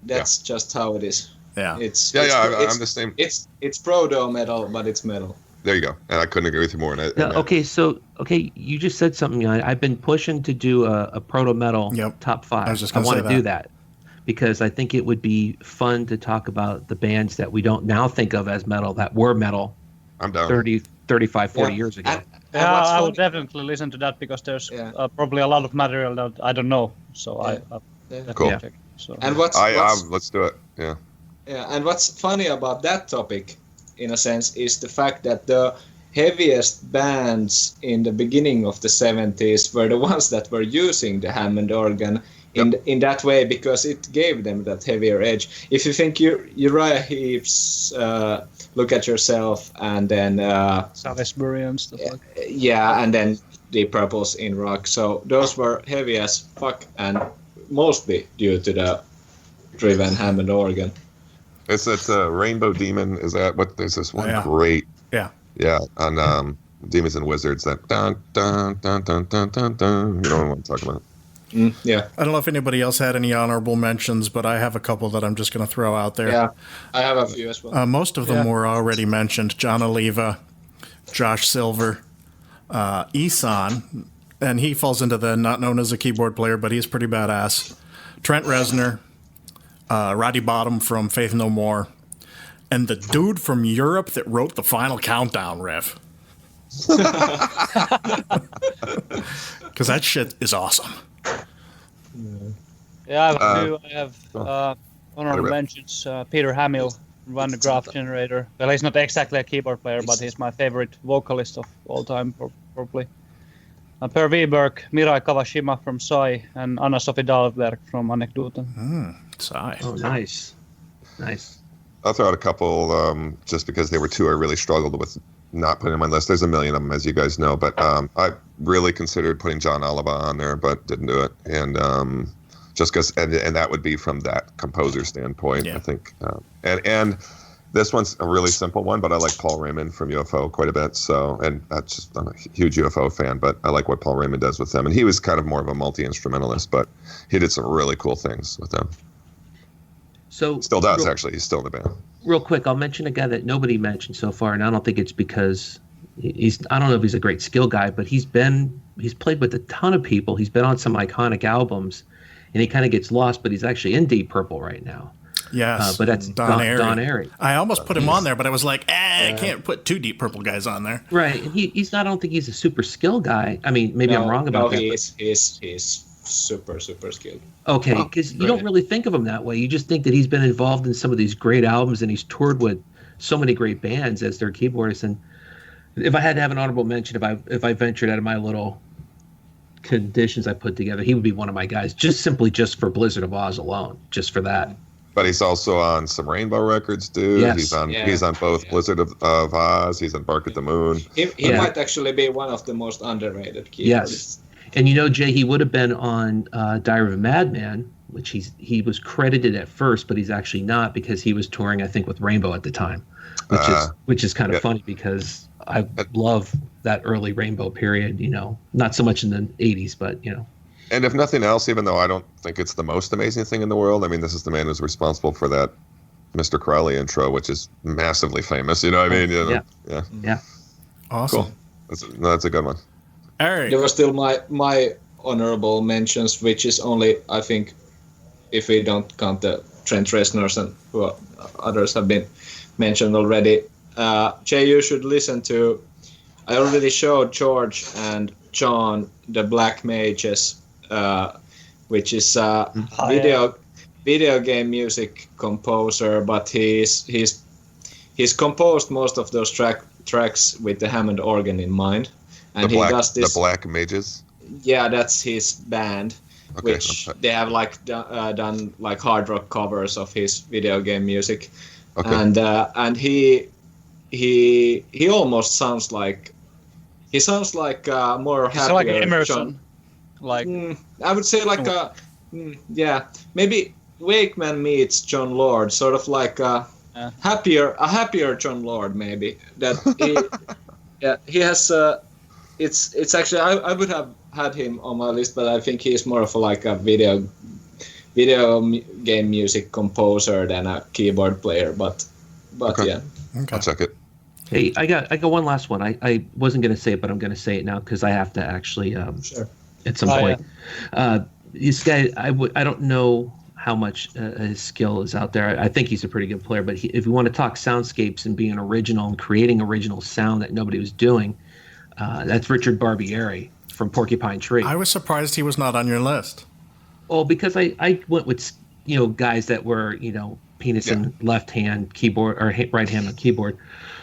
That's just how it is. Yeah. I'm the same. It's proto metal, but it's metal. There you go. And I couldn't agree with you more. Okay, you just said something. I've been pushing to do a proto metal top 5. I was just I gonna want say to do that because I think it would be fun to talk about the bands that we don't now think of as metal that were metal I'm down. 30, 35, 40 years ago. And Yeah, what's I funny- would definitely listen to that because there's Yeah. probably a lot of material that I don't know. So I definitely Cool. check. So And Let's do it. Yeah. Yeah, and what's funny about that topic, in a sense, is the fact that the heaviest bands in the beginning of the 70s were the ones that were using the Hammond organ in that way because it gave them that heavier edge. If you think Uriah Heep's Look at Yourself and then Salisbury and stuff like that. yeah, and then Deep Purple's In Rock, so those were heavy as fuck and mostly due to the driven Hammond organ. It's that Rainbow Demon. Is that what? There's this one Yeah. great. Yeah. Yeah, on Demons and Wizards. That dun dun dun dun dun dun dun. You know what I'm talking about? Yeah. I don't know if anybody else had any honorable mentions, but I have a couple that I'm just going to throw out there. Yeah, I have a few as well. Most of them were already mentioned. John Oliva, Josh Silver, Isan, and he falls into the not known as a keyboard player, but he's pretty badass. Trent Reznor, Roddy Bottom from Faith No More, and the dude from Europe that wrote the Final Countdown riff. Because that shit is awesome. Yeah, I have two. I have honorable about- mentions. Peter Hamill, Van de Graaf Generator. Well, he's not exactly a keyboard player, but he's my favorite vocalist of all time, probably. Per Wiberg, Mirai Kawashima from Sai, and Anna-Sophie Dahlberg from Anekdoten. Sigh. Oh, nice. I'll throw out a couple just because they were two I really struggled with not putting on my list. There's a million of them, as you guys know, but I really considered putting John Oliva on there, but didn't do it. And just because, and that would be from that composer standpoint, I think. And this one's a really simple one, but I like Paul Raymond from UFO quite a bit. So, and that's just, I'm a huge UFO fan, but I like what Paul Raymond does with them. And he was kind of more of a multi-instrumentalist, but he did some really cool things with them. So Still does, actually. He's still in the band. Real quick, I'll mention a guy that nobody mentioned so far, and I don't think it's because I don't know if he's a great skill guy, but he's played with a ton of people. He's been on some iconic albums, and he kind of gets lost, but he's actually in Deep Purple right now. Yes. But that's Don Airey. I almost put him on there, but I was like, I can't put two Deep Purple guys on there. Right, and he's not. I don't think he's a super skill guy. I mean, maybe I'm wrong about that. He's super skilled. Okay, because you don't really think of him that way. You just think that he's been involved in some of these great albums and he's toured with so many great bands as their keyboardist. And if I had to have an honorable mention, if I ventured out of my little conditions I put together, he would be one of my guys. Just for Blizzard of Oz alone, just for that. But he's also on some Rainbow records, dude. Yes. He's on both Blizzard of Oz. He's on Bark at the Moon. He might actually be one of the most underrated keyboardists. Yes. And Jay, he would have been on Diary of a Madman, which he was credited at first, but he's actually not because he was touring, I think, with Rainbow at the time, which is kind of funny because I love that early Rainbow period. Not so much in the '80s, but And if nothing else, even though I don't think it's the most amazing thing in the world, I mean, this is the man who's responsible for that Mr. Crowley intro, which is massively famous. You know what I mean? Yeah. Awesome. Cool. That's a good one. All right. There were still my honorable mentions, which is only, I think, if we don't count the Trent Reznors and who others have been mentioned already. Jay, you should listen to, I already showed George and John the Black Mages, which is a video game music composer, but he's composed most of those tracks with the Hammond organ in mind. And he does this. The Black Mages? Yeah, that's his band. which they have like done like hard rock covers of his video game music, and he almost sounds like more happier. Like Emerson. John. Like I would say like maybe Wakeman meets John Lord, sort of like a happier John Lord, maybe that he has. It's actually I would have had him on my list, but I think he's more of like a video game music composer than a keyboard player. But yeah, I'll check it. Hey, I got one last one. I wasn't going to say it, but I'm going to say it now because I have to actually sure. At some point. Yeah. This guy, I don't know how much his skill is out there. I think he's a pretty good player, but if you want to talk soundscapes and being original and creating original sound that nobody was doing, that's Richard Barbieri from Porcupine Tree. I was surprised he was not on your list. Well, because I went with guys that were penis in left hand keyboard or right hand on keyboard,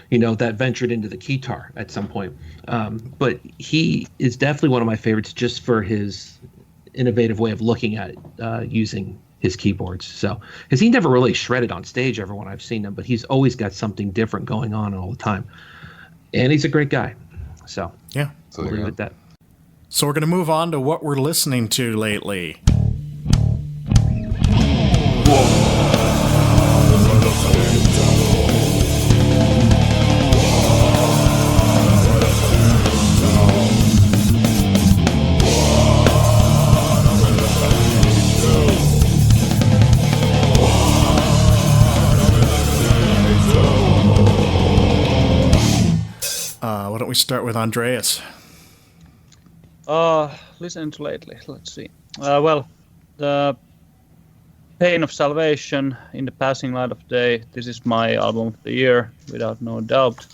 that ventured into the guitar at some point. But he is definitely one of my favorites just for his innovative way of looking at using his keyboards. So, because he never really shredded on stage ever when I've seen him, but he's always got something different going on all the time. And he's a great guy. So, yeah. We'll leave it at that. So we're going to move on to what we're listening to lately. Why don't we start with Andreas? Listening to lately. Let's see. Well, the Pain of Salvation, In the Passing Light of Day. This is my album of the year, without no doubt.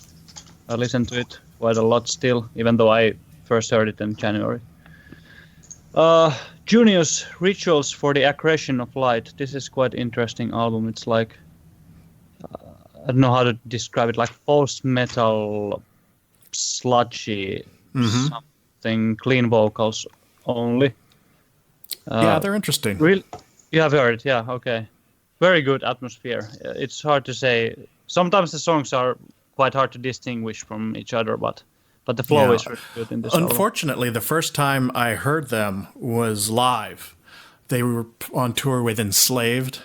I listen to it quite a lot still, even though I first heard it in January. Junior's Rituals for the Accretion of Light. This is quite interesting album. It's like I don't know how to describe it, like post-metal, sludgy, something, clean vocals only. Yeah, they're interesting. You have heard it, yeah, okay. Very good atmosphere. It's hard to say. Sometimes the songs are quite hard to distinguish from each other, but the flow is really good in this album. Unfortunately, the first time I heard them was live. They were on tour with Enslaved,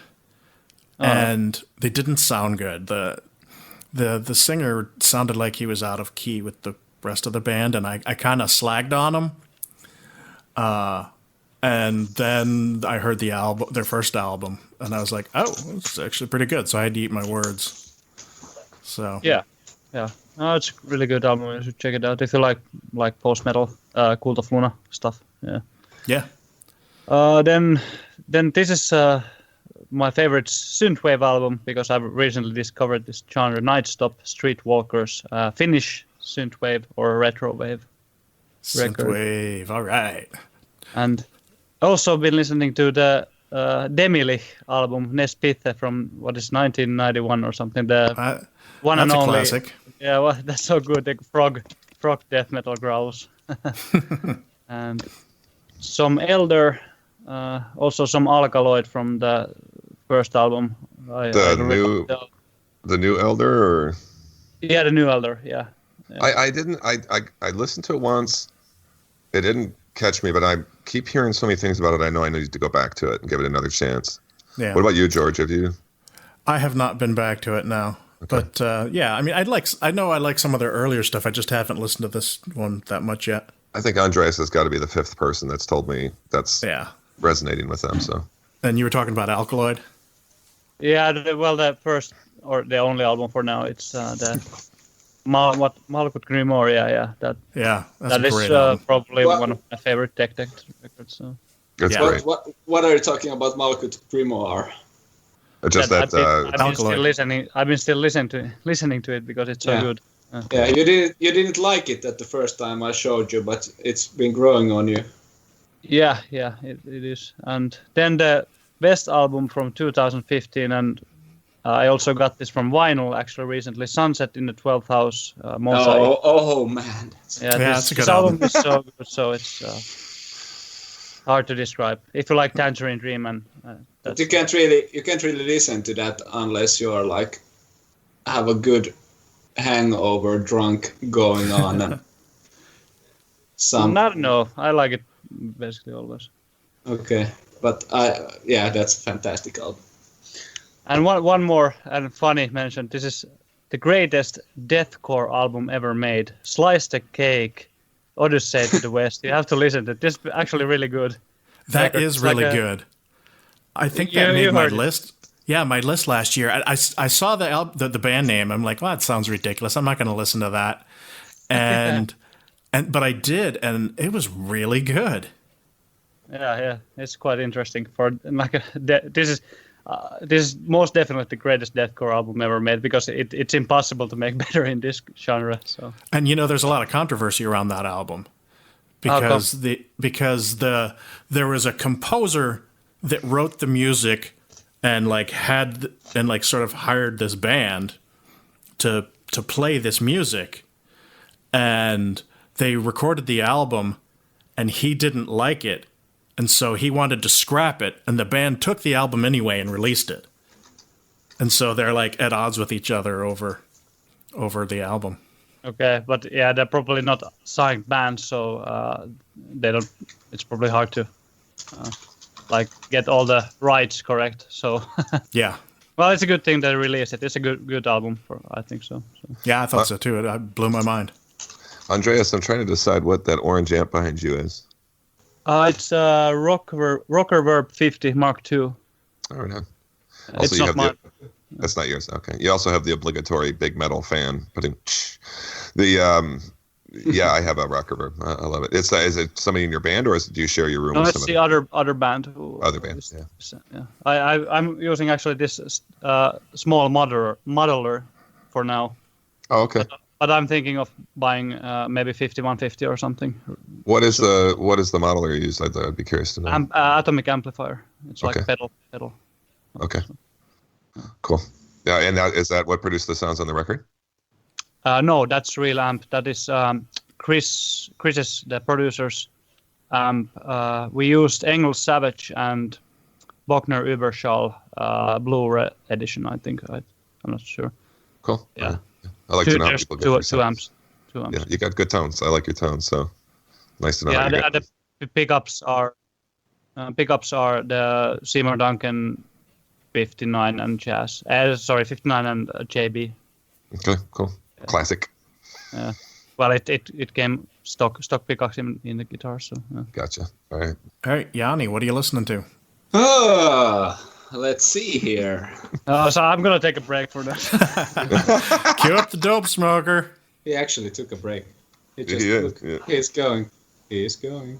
and they didn't sound good. The singer sounded like he was out of key with the rest of the band, and I kind of slagged on him. And then I heard their first album, and I was like, "Oh, it's actually pretty good." So I had to eat my words. So yeah, no, it's a really good album. You should check it out if you like post metal, Cult of Luna stuff. Yeah. Then this is my favorite synthwave album because I've recently discovered this genre, Nightstop Streetwalkers, Finnish synthwave or retrowave. Synthwave, all right. And also been listening to the Demilich album, Nespithe from what is 1991 or something. The one and only. That's a classic. Yeah, well, that's so good. The frog death metal growls. And some Elder, also some Alkaloid from the first album. The new Elder, or yeah, the new Elder. Yeah. I didn't. I listened to it once. It didn't catch me, but I keep hearing so many things about it. I know I need to go back to it and give it another chance. Yeah. What about you, George? Have you? I have not been back to it now. Okay. But yeah, I mean, I know I like some of their earlier stuff. I just haven't listened to this one that much yet. I think Andreas has got to be the fifth person that's told me that's resonating with them. So. And you were talking about Alkaloid? Yeah, the first or the only album for now. It's the Malkut Grimoire. Yeah. That is probably one of my favorite Tech records. So. That's great. What are you talking about, Malkut Grimoire? Just that I've been still listening to it because it's so good. Yeah, you didn't like it at the first time I showed you, but it's been growing on you. Yeah, it is. And then the best album from 2015, and I also got this from vinyl actually recently, Sunset in the 12th House. Oh man. That's a good album. This album is so good, so it's hard to describe. If you like Tangerine Dream, and But you can't really listen to that unless you're like have a good hangover drunk going on. And no, I like it basically always. Okay, but that's a fantastic album. And one more and funny mention. This is the greatest deathcore album ever made. Slice the Cake, Odyssey to the West. You have to listen to it. This is actually really good. That is really good. I think that made my list. Yeah, my list last year. I saw the band name. I'm like, well, that sounds ridiculous. I'm not going to listen to that. But I did, and it was really good. Yeah, it's quite interesting. This is most definitely the greatest deathcore album ever made because it's impossible to make better in this genre. So. And there's a lot of controversy around that album because there was a composer that wrote the music and sort of hired this band to play this music, and they recorded the album, and he didn't like it. And so he wanted to scrap it, and the band took the album anyway and released it. And so they're like at odds with each other over the album. Okay, but yeah, they're probably not signed bands, so they don't. It's probably hard to get all the rights correct. So yeah. Well, it's a good thing they released it. It's a good album, I think so. Yeah, I thought so too. It blew my mind. Andreas, I'm trying to decide what that orange amp behind you is. It's Rocker Verb 50 Mark II. All right. Also, it's not mine. That's not yours. Okay. You also have the obligatory big metal fan. I have a Rocker Verb. I love it. Is it somebody in your band, or do you share your room? No, with it's the other band. Other band. Yeah. I'm using actually this small modeler for now. Oh, okay. But I'm thinking of buying maybe 5150 or something. What is the modeler you use? I'd be curious to know. Atomic amplifier. It's like pedal. Okay. Cool. Yeah, and is that what produced the sounds on the record? No, that's real amp. That is Chris's, the producer's amp. We used Engel Savage and Bochner Überschall Blu-ray edition, I think. I'm not sure. Cool. Yeah. Right. I like to know how people get two amps. Yeah, you got good tones. I like your tones, so nice to know. Yeah, the pickups are the Seymour Duncan 59 and Jazz. 59 and JB. Okay, cool. Yeah. Classic. Well, it came stock pickups in the guitar, so. Yeah. Gotcha. All right, Jani, what are you listening to? Let's see here. So I'm gonna take a break for that. Cue up the dope smoker. He actually took a break. He's going. He's coming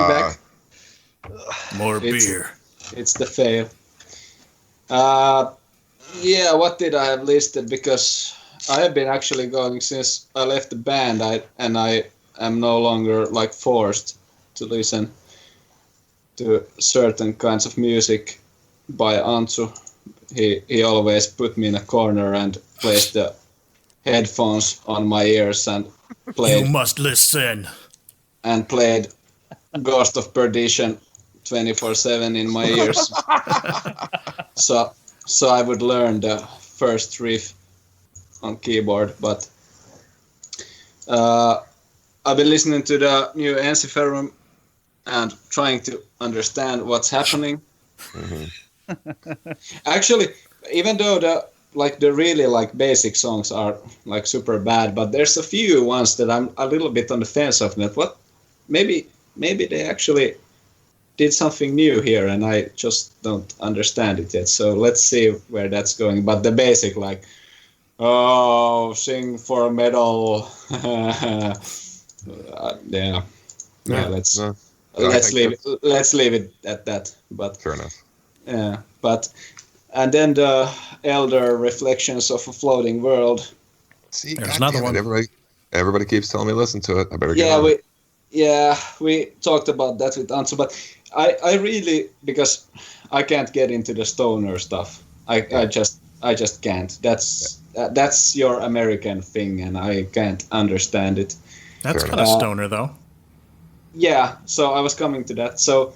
back. More beer. It's the fail. What did I have listed? Because I have been actually going since I left the band. I am no longer forced to listen to certain kinds of music by Antsu. He always put me in a corner and placed the headphones on my ears and played. You must listen. And played Ghost of Perdition 24/7 in my ears. So I would learn the first riff on keyboard, but I've been listening to the new Ensiferum and trying to understand what's happening. Mm-hmm. Actually, even though the really basic songs are super bad, but there's a few ones that I'm a little bit on the fence of. That what maybe they actually did something new here, and I just don't understand it yet. So let's see where that's going. But the basic sing for metal. Let's leave it at that. But fair enough. Yeah, and then the Elder Reflections of a Floating World. See, there's another one. Everybody keeps telling me to listen to it. I better get on it. We talked about that with Antsu, but I really, because I can't get into the stoner stuff. I just can't. That's your American thing, and I can't understand it. That's kind of stoner, though. yeah, so I was coming to that. So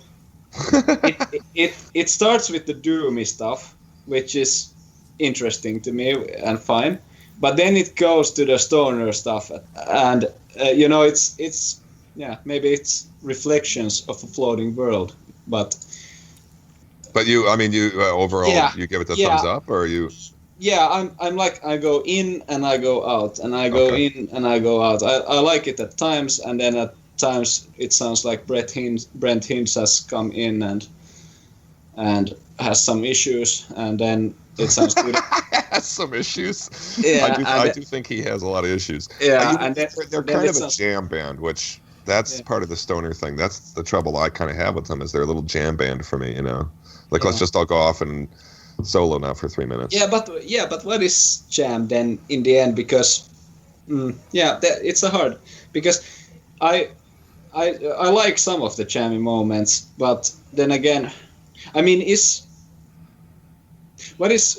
it starts with the doomy stuff, which is interesting to me and fine, but then it goes to the stoner stuff, and it's yeah, maybe it's reflections of a floating world, but But you, I mean, you overall, Yeah, you give it the yeah. thumbs up, or you? yeah, I'm like, I go in and I go out, and I go Okay. in and I go out. I like it at times, and then at times it sounds like Brent Hinds has come in and has some issues, and then it sounds good. Has some issues. Yeah, I do think he has a lot of issues. Yeah, You- and then- they're then kind it of a sounds- jam band, which that's Yeah. part of the stoner thing. That's the trouble I kind of have with them, is they're a little jam band for me. Like let's just all go off and solo now for 3 minutes. but what is jam then in the end? Because it's a hard, because I like some of the jammy moments, but then again, I mean, what is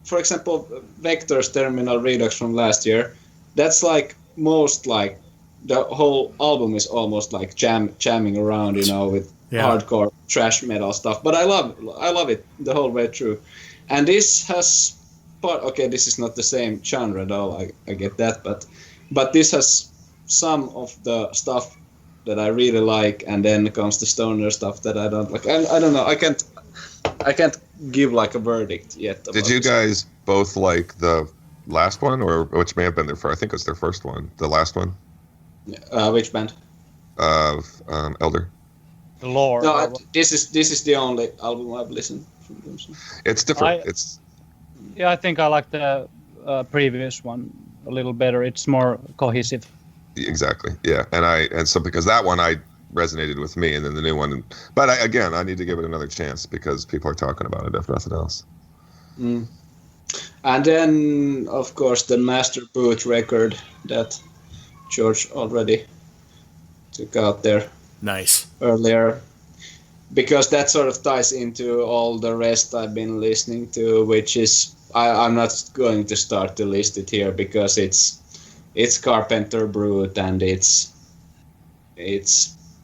for example Vector's Terminal Redux from last year? That's like most like the whole album is almost like jamming around, with hardcore thrash metal stuff. But I love it the whole way through. And this has this is not the same genre at all. I get that, but this has some of the stuff that I really like, and then comes the stoner stuff that I don't like. I don't know. I can't give like a verdict yet. Did you guys both like the last one, or which may have been I think it was their first one, the last one? Which band? Elder. The lore. No, this is the only album I've listened from them. So. It's different. I think I like the previous one a little better. It's more cohesive. Exactly. Yeah, and so because that one I resonated with me, and then the new one. But I need to give it another chance because people are talking about it, if nothing else. Mm. And then, of course, the Master Boot record that George already took out there. Nice. Earlier, because that sort of ties into all the rest I've been listening to, which is I'm not going to start to list it here because it's Carpenter Brute, and it's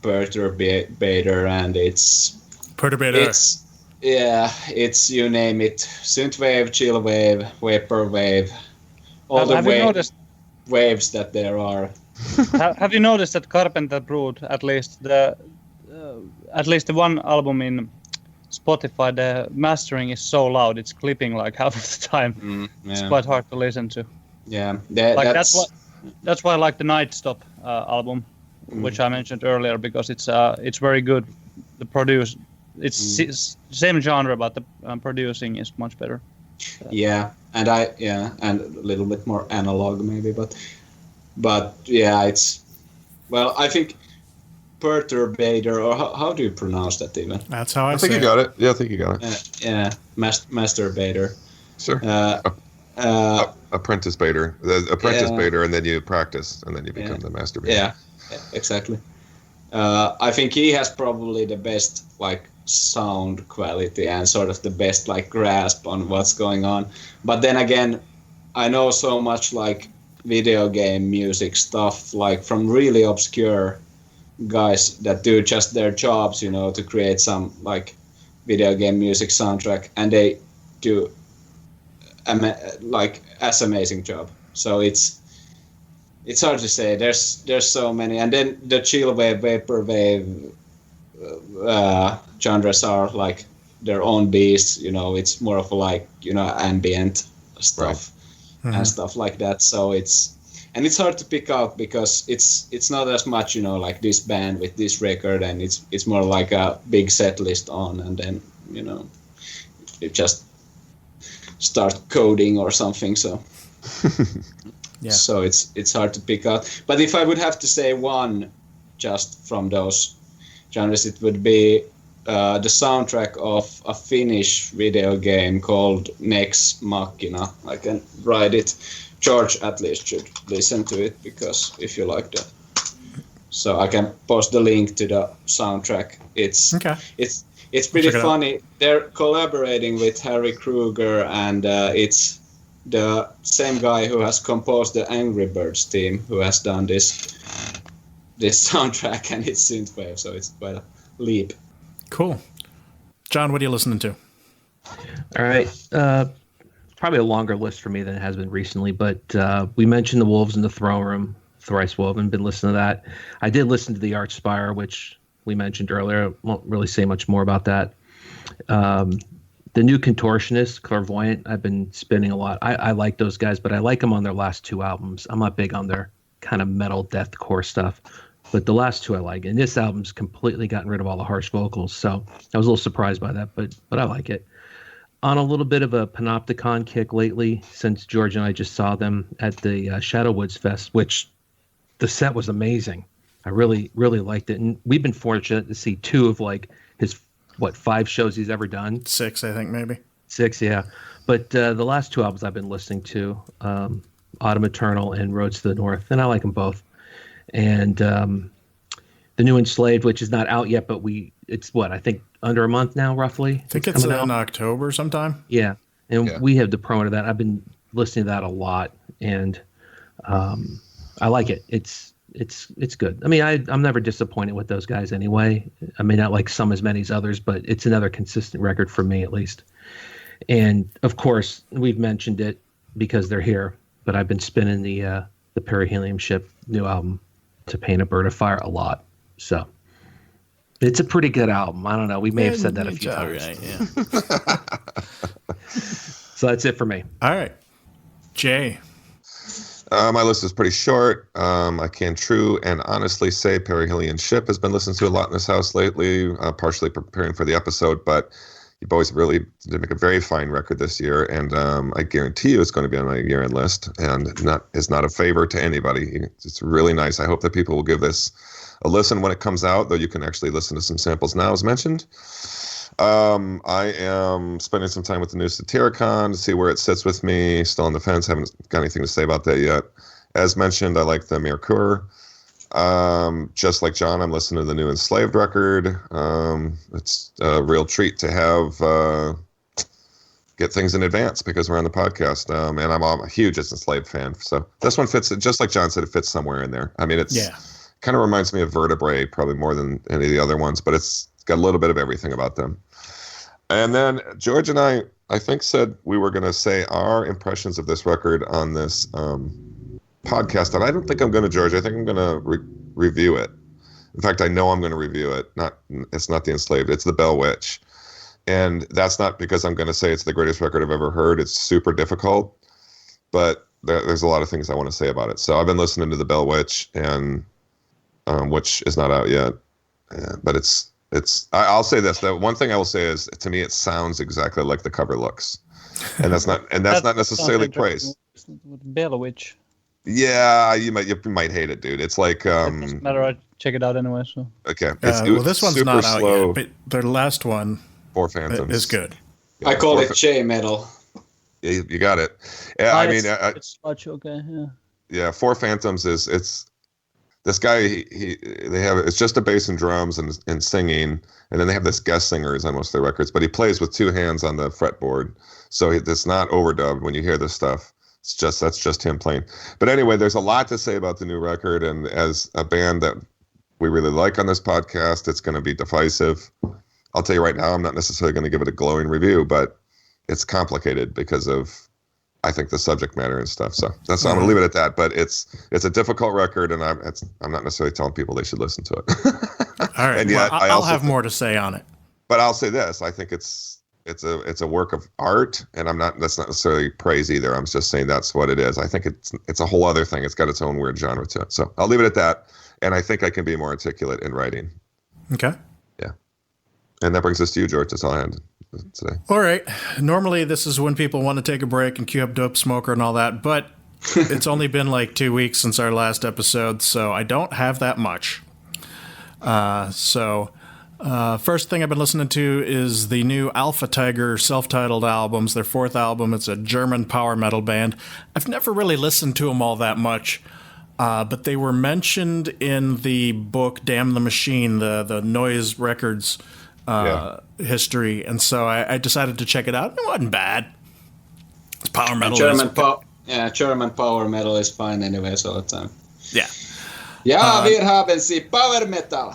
Perturbator, and it's it's you name it, synthwave, chillwave, vaporwave, all the waves that there are. Have you noticed that Carpenter Brute, at least the one album in Spotify, the mastering is so loud it's clipping like half of the time. It's quite hard to listen to. Yeah, that's why I like the Night Stop album, which I mentioned earlier, because it's very good. It's same genre, but the producing is much better. Yeah, and and a little bit more analog maybe, but yeah, I think Perturbator, or how do you pronounce that even? That's how I think you got it. Yeah, I think you got it. Masturbator. Sure. Apprentice baiter. The apprentice baiter, and then you practice, and then you become the masturbator. Yeah, exactly. I think he has probably the best like sound quality and sort of the best like grasp on what's going on. But then again, I know so much like video game music stuff, like from really obscure guys that do just their jobs, to create some like video game music soundtrack, and they do like as amazing job. So it's hard to say. There's so many, and then the chill wave, vaporwave genres are like their own beasts. It's more of a like ambient stuff and stuff like that. So it's hard to pick out because it's not as much like this band with this record, and it's more like a big set list on, and then you just start coding or something. So so it's hard to pick out. But if I would have to say one just from those genres, it would be the soundtrack of a Finnish video game called Nex Machina. I can write it. George at least should listen to it, because if you like that. So I can post the link to the soundtrack. It's pretty funny. They're collaborating with Harry Kruger, and it's the same guy who has composed the Angry Birds theme who has done this. this soundtrack and it's synthwave, so it's quite a leap. Cool. John, what are you listening to? All right. Probably a longer list for me than it has been recently, but we mentioned The Wolves in the Throne Room, Thrice Woven, been listening to that. I did listen to The Archspire, which we mentioned earlier. Won't really say much more about that. The new Contortionist, Clairvoyant, I've been spinning a lot. I like those guys, but I like them on their last two albums. I'm not big on their kind of metal deathcore stuff, but the last two I like. And this album's completely gotten rid of all the harsh vocals, so I was a little surprised by that, but I like it. On a little bit of a Panopticon kick lately, since George and I just saw them at the Shadowwoods Fest, which the set was amazing. I really, really liked it. And we've been fortunate to see two of like his, 5 shows he's ever done? 6, I think, maybe. 6, yeah. But the last 2 albums I've been listening to, Autumn Eternal and Roads to the North, and I like them both. And the new Enslaved, which is not out yet, but it's I think under a month now, roughly. I think it's in October sometime. Yeah, and we have the promo to that. I've been listening to that a lot, and I like it. It's good. I mean, I'm never disappointed with those guys anyway. I may not like some as many as others, but it's another consistent record for me at least. And of course, we've mentioned it because they're here, but I've been spinning the Perihelion Ship new album, To Paint a Bird of Fire, a lot. So it's a pretty good album. I don't know. We may have said that a few times. Right, yeah. So that's it for me. All right. Jay. My list is pretty short. I can true and honestly say Perihelion Ship has been listened to a lot in this house lately, partially preparing for the episode, but you boys really did make a very fine record this year, and I guarantee you it's going to be on my year-end list, and it's not a favor to anybody. It's really nice. I hope that people will give this a listen when it comes out, though you can actually listen to some samples now, as mentioned. I am spending some time with the new Satyricon to see where it sits with me. Still on the fence. Haven't got anything to say about that yet. As mentioned, I like the Mercure. Just like John, I'm listening to the new Enslaved record. It's a real treat to have get things in advance because we're on the podcast. And I'm a huge Enslaved fan. So this one fits, just like John said, it fits somewhere in there. I mean, kind of reminds me of Vertebrae probably more than any of the other ones, but it's got a little bit of everything about them. And then George and I think said we were going to say our impressions of this record on this podcast. And I don't think I'm going to, George. I think I'm going to review it. In fact, I know I'm going to review it. It's not the Enslaved. It's the Bell Witch. And that's not because I'm going to say it's the greatest record I've ever heard. It's super difficult. But there's a lot of things I want to say about it. So I've been listening to the Bell Witch, and which is not out yet. But I'll say this. The one thing I will say is, to me, it sounds exactly like the cover looks, and that's not necessarily praise. Bell Witch. Yeah, you might hate it, dude. It's like It doesn't matter. I check it out anyway. So okay. Well, this one's super not out slow. yet, but their last one, Four Phantoms, is good. Yeah, I call it J metal. Yeah, you got it. Yeah, I mean, it's much okay. Yeah. yeah, Four Phantoms it's. This guy, it's just a bass and drums and singing, and then they have this guest singers on most of their records, but he plays with 2 hands on the fretboard, so it's not overdubbed when you hear this stuff. That's just him playing. But anyway, there's a lot to say about the new record, and as a band that we really like on this podcast, it's going to be divisive. I'll tell you right now, I'm not necessarily going to give it a glowing review, but it's complicated because of, I think, the subject matter and stuff. So I'm going to leave it at that. But it's a difficult record, and I'm not necessarily telling people they should listen to it. All right. And yet, well, I'll have more to say on it. But I'll say this: I think it's a work of art, and that's not necessarily praise either. I'm just saying that's what it is. I think it's a whole other thing. It's got its own weird genre to it. So I'll leave it at that. And I think I can be more articulate in writing. Okay. Yeah. And that brings us to you, George. That's all I had today. All right. Normally, this is when people want to take a break and cue up Dope Smoker and all that, but it's only been like 2 weeks since our last episode, so I don't have that much. First thing I've been listening to is the new Alpha Tiger self-titled albums, their 4th album. It's a German power metal band. I've never really listened to them all that much, but they were mentioned in the book Damn the Machine, the Noise Records history, and so I decided to check it out. It wasn't bad. It's power metal. German power metal is fine anyway, all the time. Yeah. Ja, wir haben sie power metal.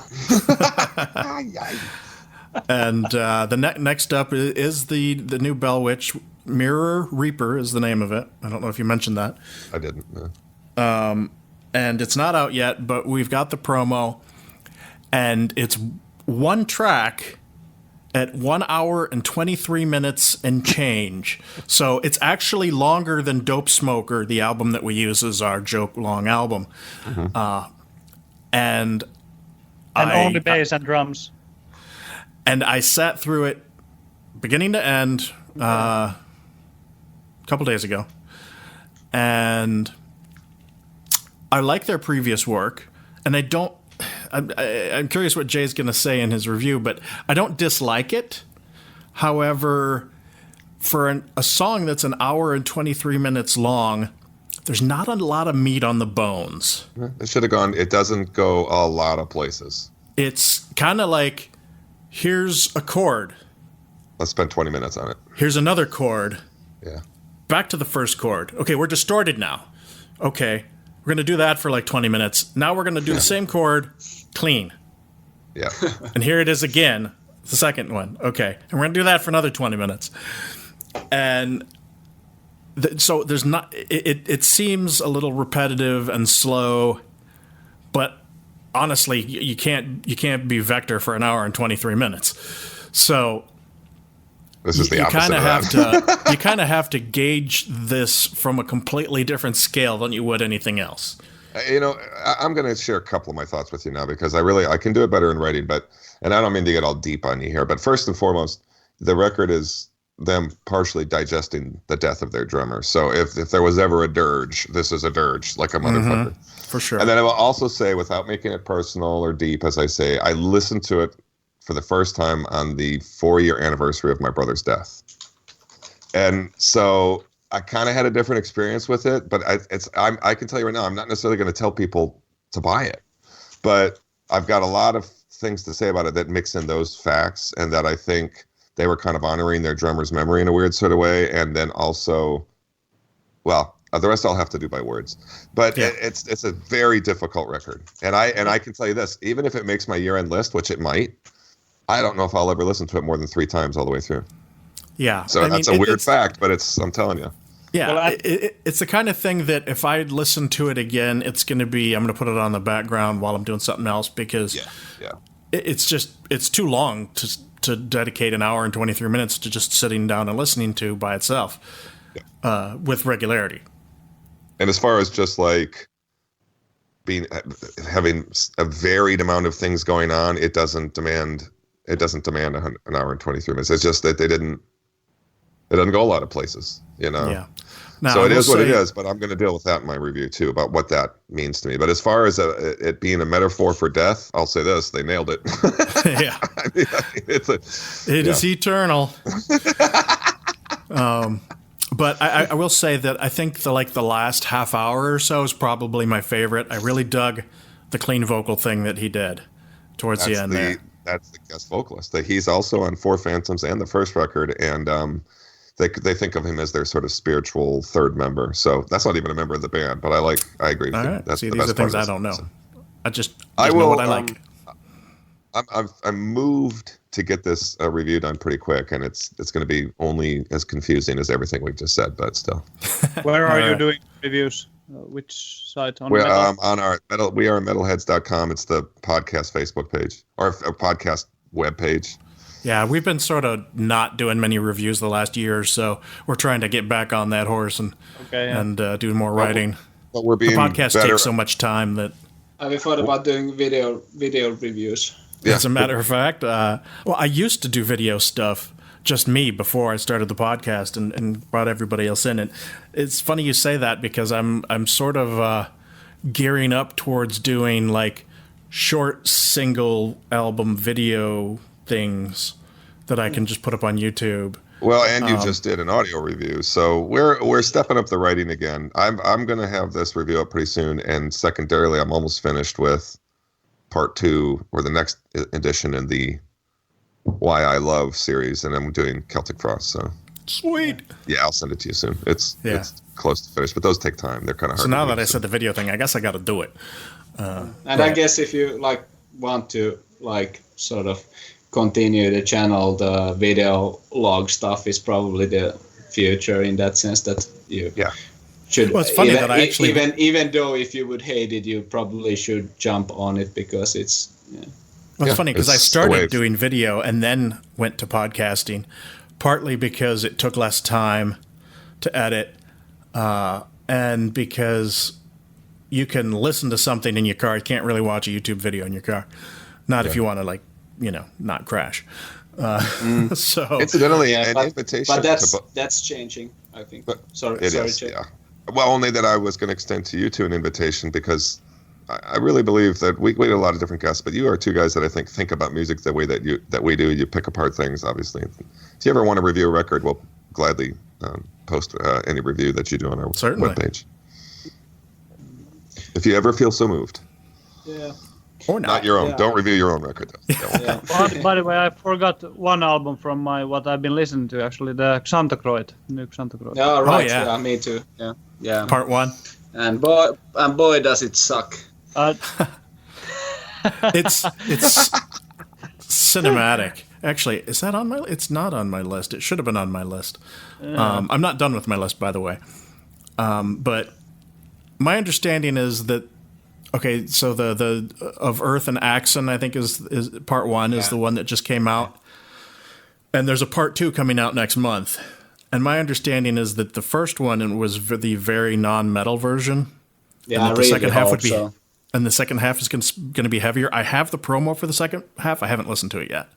And the next up is the new Bell Witch. Mirror Reaper is the name of it. I don't know if you mentioned that. I didn't. No. And it's not out yet, but we've got the promo, and it's one track at 1 hour and 23 minutes and change. So it's actually longer than Dope Smoker, the album that we use as our joke long album. And only bass and drums. And I sat through it beginning to end a couple days ago. And I like their previous work, and I don't. I'm curious what Jay's going to say in his review, but I don't dislike it. However, for a song that's an hour and 23 minutes long, there's not a lot of meat on the bones. It should have gone. It doesn't go a lot of places. It's kind of like, here's a chord. Let's spend 20 minutes on it. Here's another chord. Yeah. Back to the first chord. Okay, we're distorted now. Okay, we're going to do that for like 20 minutes. Now we're going to do the same chord clean. Yeah. And here it is again, the second one. Okay, and we're going to do that for another 20 minutes. And so there's not, it seems a little repetitive and slow, but honestly, you can't be Vector for an hour and 23 minutes. So this is the you opposite kind of of have that. to you kind of have to gauge this from a completely different scale than you would anything else. I'm going to share a couple of my thoughts with you now because I can do it better in writing, and I don't mean to get all deep on you here, but first and foremost, the record is them partially digesting the death of their drummer. So if there was ever a dirge, this is a dirge, like a motherfucker. For sure. And then I will also say, without making it personal or deep, as I say, I listened to it for the first time on the 4-year anniversary of my brother's death. And so I kind of had a different experience with it, but I can tell you right now, I'm not necessarily going to tell people to buy it, but I've got a lot of things to say about it that mix in those facts, and that I think they were kind of honoring their drummer's memory in a weird sort of way. And then also, well, the rest I'll have to do by words, but yeah. It's a very difficult record. And I can tell you this, even if it makes my year-end list, which it might, I don't know if I'll ever listen to it more than 3 times all the way through. Yeah. So that's a weird fact, but I'm telling you. Yeah, well, it's the kind of thing that if I listen to it again, I'm going to put it on the background while I'm doing something else, because it's too long to dedicate an hour and 23 minutes to just sitting down and listening to by itself with regularity. And as far as just like having a varied amount of things going on, it doesn't demand an hour and 23 minutes. It's just that it doesn't go a lot of places, Yeah. Now, so it is what it is, but I'm going to deal with that in my review too, about what that means to me. But as far as it being a metaphor for death, I'll say this: they nailed it. Yeah, it is eternal. But I will say that I think the last half hour or so is probably my favorite. I really dug the clean vocal thing that he did towards the end there. That's the guest vocalist. He's also on Four Phantoms and the first record, and they think of him as their sort of spiritual third member. So that's not even a member of the band, but I agree with you. Right. That's See, the these best are things part I don't know. So. I will know what I like. I'm moved to get this review done pretty quick, and it's going to be only as confusing as everything we've just said, but still. Where are you doing reviews? Which site? We're on our we are metalheads.com. It's the podcast Facebook page, or a podcast web page. Yeah, we've been sort of not doing many reviews the last year or so. We're trying to get back on that horse and do more writing. But we're being the podcast better. takes so much time that. Have you thought about doing video reviews? Yeah. As a matter of fact, I used to do video stuff, just me, before I started the podcast and brought everybody else in. And it's funny you say that, because I'm sort of gearing up towards doing like short single album video things that I can just put up on YouTube. Well, and you just did an audio review, so we're stepping up the writing again. I'm going to have this review up pretty soon, and secondarily, I'm almost finished with part 2, or the next edition in the Why I Love series, and I'm doing Celtic Frost. So Sweet. Yeah, I'll send it to you soon. It's close to finish, but those take time. They're kind of hard. So now that I said the video thing, I guess I got to do it. And I guess if you like want to like sort of continue the channel, the video log stuff is probably the future in that sense that you should. Well, it's funny that I actually even though if you would hate it, you probably should jump on it because it's. Yeah. Well, it's funny because I started doing video and then went to podcasting, partly because it took less time to edit, and because you can listen to something in your car. You can't really watch a YouTube video in your car, not if you want to like not crash. So incidentally, an invitation. But that's changing, I think. But sorry, Jay. Yeah. Well, only that I was going to extend to you two an invitation because I really believe that we get a lot of different guests, but you are two guys that I think about music the way that we do. You pick apart things, obviously. If you ever want to review a record, we'll gladly post any review that you do on our webpage. If you ever feel so moved. Yeah. Or not your own. Yeah. Don't review your own record, though. Yeah. By the way, I forgot one album from what I've been listening to, actually, the Xantacroid, new Xantacroid. Yeah, right. Yeah, me too. Yeah. Part 1. And boy, does it suck. It's cinematic. Actually, is that on my? It's not on my list. It should have been on my list. I'm not done with my list, by the way. But my understanding is that so the of Earth and Axon, I think is part 1 is the one that just came out, and there's a part 2 coming out next month. And my understanding is that the first one was the very non-metal version. Yeah, and the second half would be, and the second half is going to be heavier. I have the promo for the second half. I haven't listened to it yet,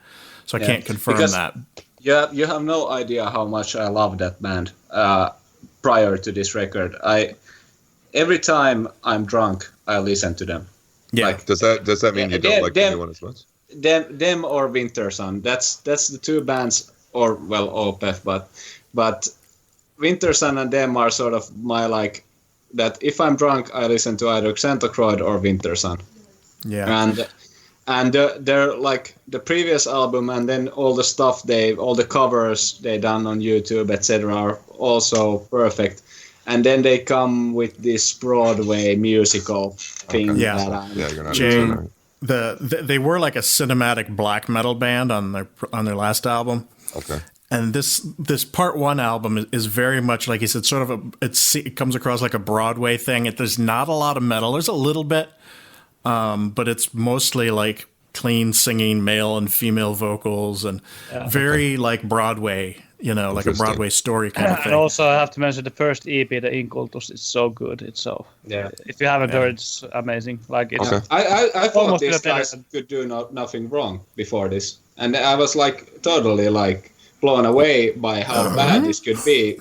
so I can't confirm that. Yeah, you have no idea how much I love that band. Prior to this record, every time I'm drunk, I listen to them. Yeah. Like, does that mean you don't like the new one as much? Them or Winter Sun. That's the two bands, or well, OPEF, but Winter Sun and them are sort of my like. That if I'm drunk, I listen to either Xantacroid or Winter Sun. Yeah. And they're like the previous album, and then all the stuff all the covers they done on YouTube, etc., are also perfect. And then they come with this Broadway musical thing. Okay. Yeah. You're not Jay, they were like a cinematic black metal band on their last album. Okay. And this part 1 album is very much like he said, sort of it comes across like a Broadway thing. There's not a lot of metal. There's a little bit, but it's mostly like clean singing, male and female vocals, and very like Broadway, like a Broadway story kind of thing. And also, I have to mention the first EP, the Incultus, is so good. It's so if you haven't heard, it's amazing. Like it's I thought these guys could do nothing wrong before this, and I was like totally like blown away by how bad this could be.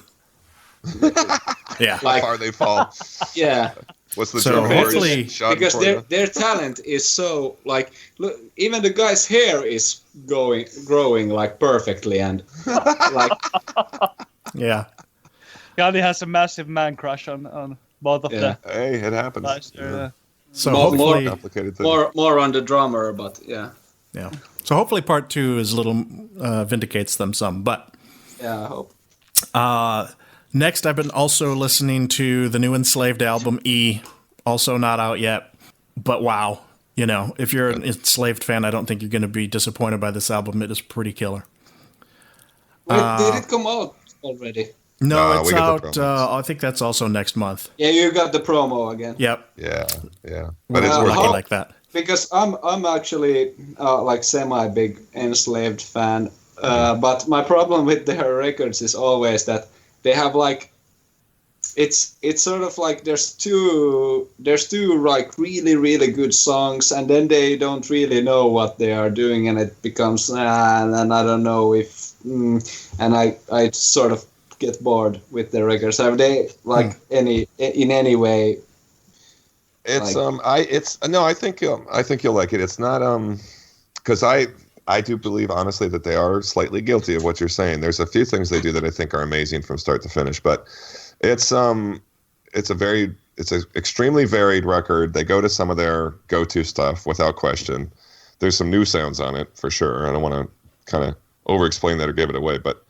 Yeah, like, how far they fall. Yeah. What's the hopefully because their talent is so like look, even the guy's hair is growing like perfectly and like yeah. Jani has a massive man crush on both of them. Hey, it happens. Nice, So more complicated more on the drummer, but yeah. So hopefully part 2 is a little vindicates them some, but I hope. Next, I've been also listening to the new Enslaved album, E, also not out yet, but wow. If you're an Enslaved fan, I don't think you're going to be disappointed by this album. It is pretty killer. Wait, did it come out already? No, it's out. I think that's also next month. Yeah, you got the promo again. Yep. Yeah. But it's working like that. Because I'm actually like semi-big Enslaved fan, but my problem with their records is always that they have like it's sort of like there's two like really really good songs, and then they don't really know what they are doing, and it becomes and I don't know if and I sort of get bored with the records. Have they like in any way? It's I think you'll like it. It's not because I do believe honestly that they are slightly guilty of what you're saying. There's a few things they do that I think are amazing from start to finish, but it's an extremely varied record. They go to some of their go-to stuff without question. There's some new sounds on it for sure. I don't want to kind of over-explain that or give it away, but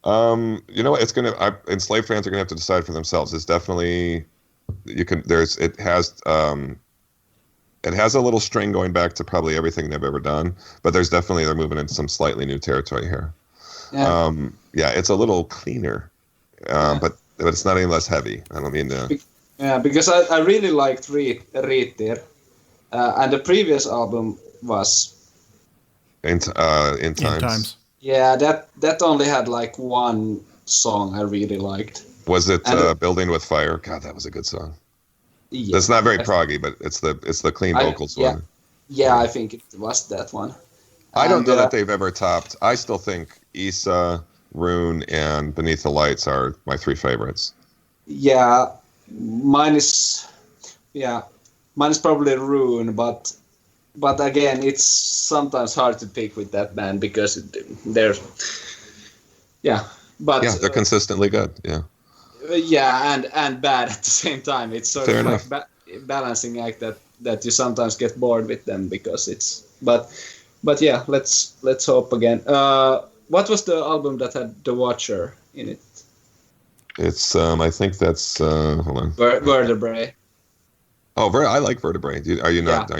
You know what? Enslaved fans are gonna have to decide for themselves. It's definitely it has a little string going back to probably everything they've ever done, but they're moving into some slightly new territory here. Yeah. Yeah, it's a little cleaner, but it's not any less heavy. I don't mean to. Yeah, because I really liked Riitir, and the previous album was. In times. Yeah, that only had like one song I really liked. Was it Building with Fire? God, that was a good song. Yeah, That's not very proggy, but it's the clean vocals one. Yeah, I think it was that one. I don't know that they've ever topped. I still think Issa, Rune, and Beneath the Lights are my three favorites. Yeah, mine is probably Rune, but again, it's sometimes hard to pick with that band because they're they're consistently good. Yeah, and bad at the same time. It's sort Fair of enough. like balancing act that you sometimes get bored with them because it's. But yeah, let's hope again. What was the album that had The Watcher in it? It's I think that's hold on. Vertebrae. Oh, I like Vertebrae. Are you not?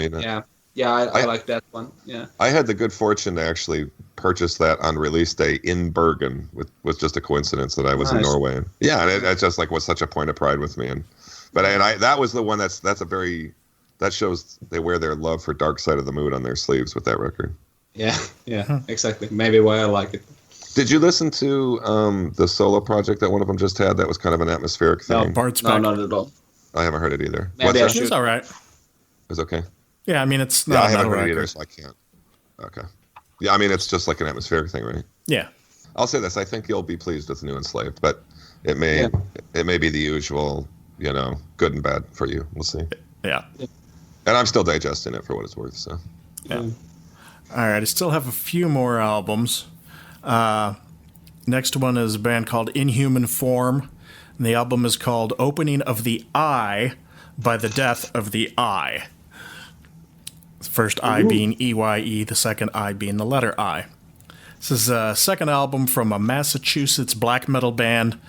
Yeah, I like that one. Yeah. I had the good fortune to actually purchase that on release day in Bergen, with just a coincidence that I was in Nice. Norway. Yeah, and it just like was such a point of pride with me. That was the one that shows they wear their love for Dark Side of the Moon on their sleeves with that record. Yeah, exactly. Maybe why I like it. Did you listen to the solo project that one of them just had? That was kind of an atmospheric thing. Bart's No, back. not at all. I haven't heard it either. Maybe What's I that? should. It's all right. It's okay. Yeah, I mean, it's Yeah, not I a haven't metal heard it either, record. so I can't. Okay. Yeah, I mean, it's just like an atmospheric thing, right? Yeah. I'll say this: I think you'll be pleased with the new Enslaved, but it may be the usual, good and bad for you. We'll see. Yeah. And I'm still digesting it for what it's worth. So Yeah. All right, I still have a few more albums. Next one is a band called Inhuman Form, and the album is called Opening of the Eye by the Death of the Eye. The first I being EYE, the second I being the letter I. This is a second album from a Massachusetts black metal band,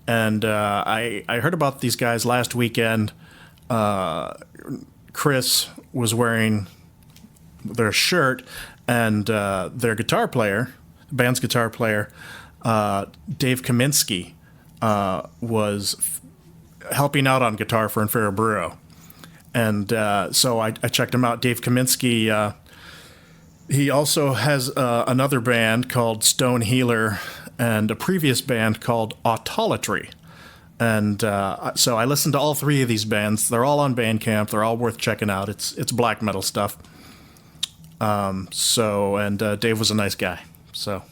and I heard about these guys last weekend. Chris was wearing their shirt, and their guitar player, the band's guitar player, Dave Kaminsky, was helping out on guitar for Inferior Bureau. And so I checked him out. Dave Kaminsky, he also has another band called Stone Healer and a previous band called Autolatry. And so I listened to all three of these bands. They're all on Bandcamp. They're all worth checking out. It's black metal stuff. Dave was a nice guy. So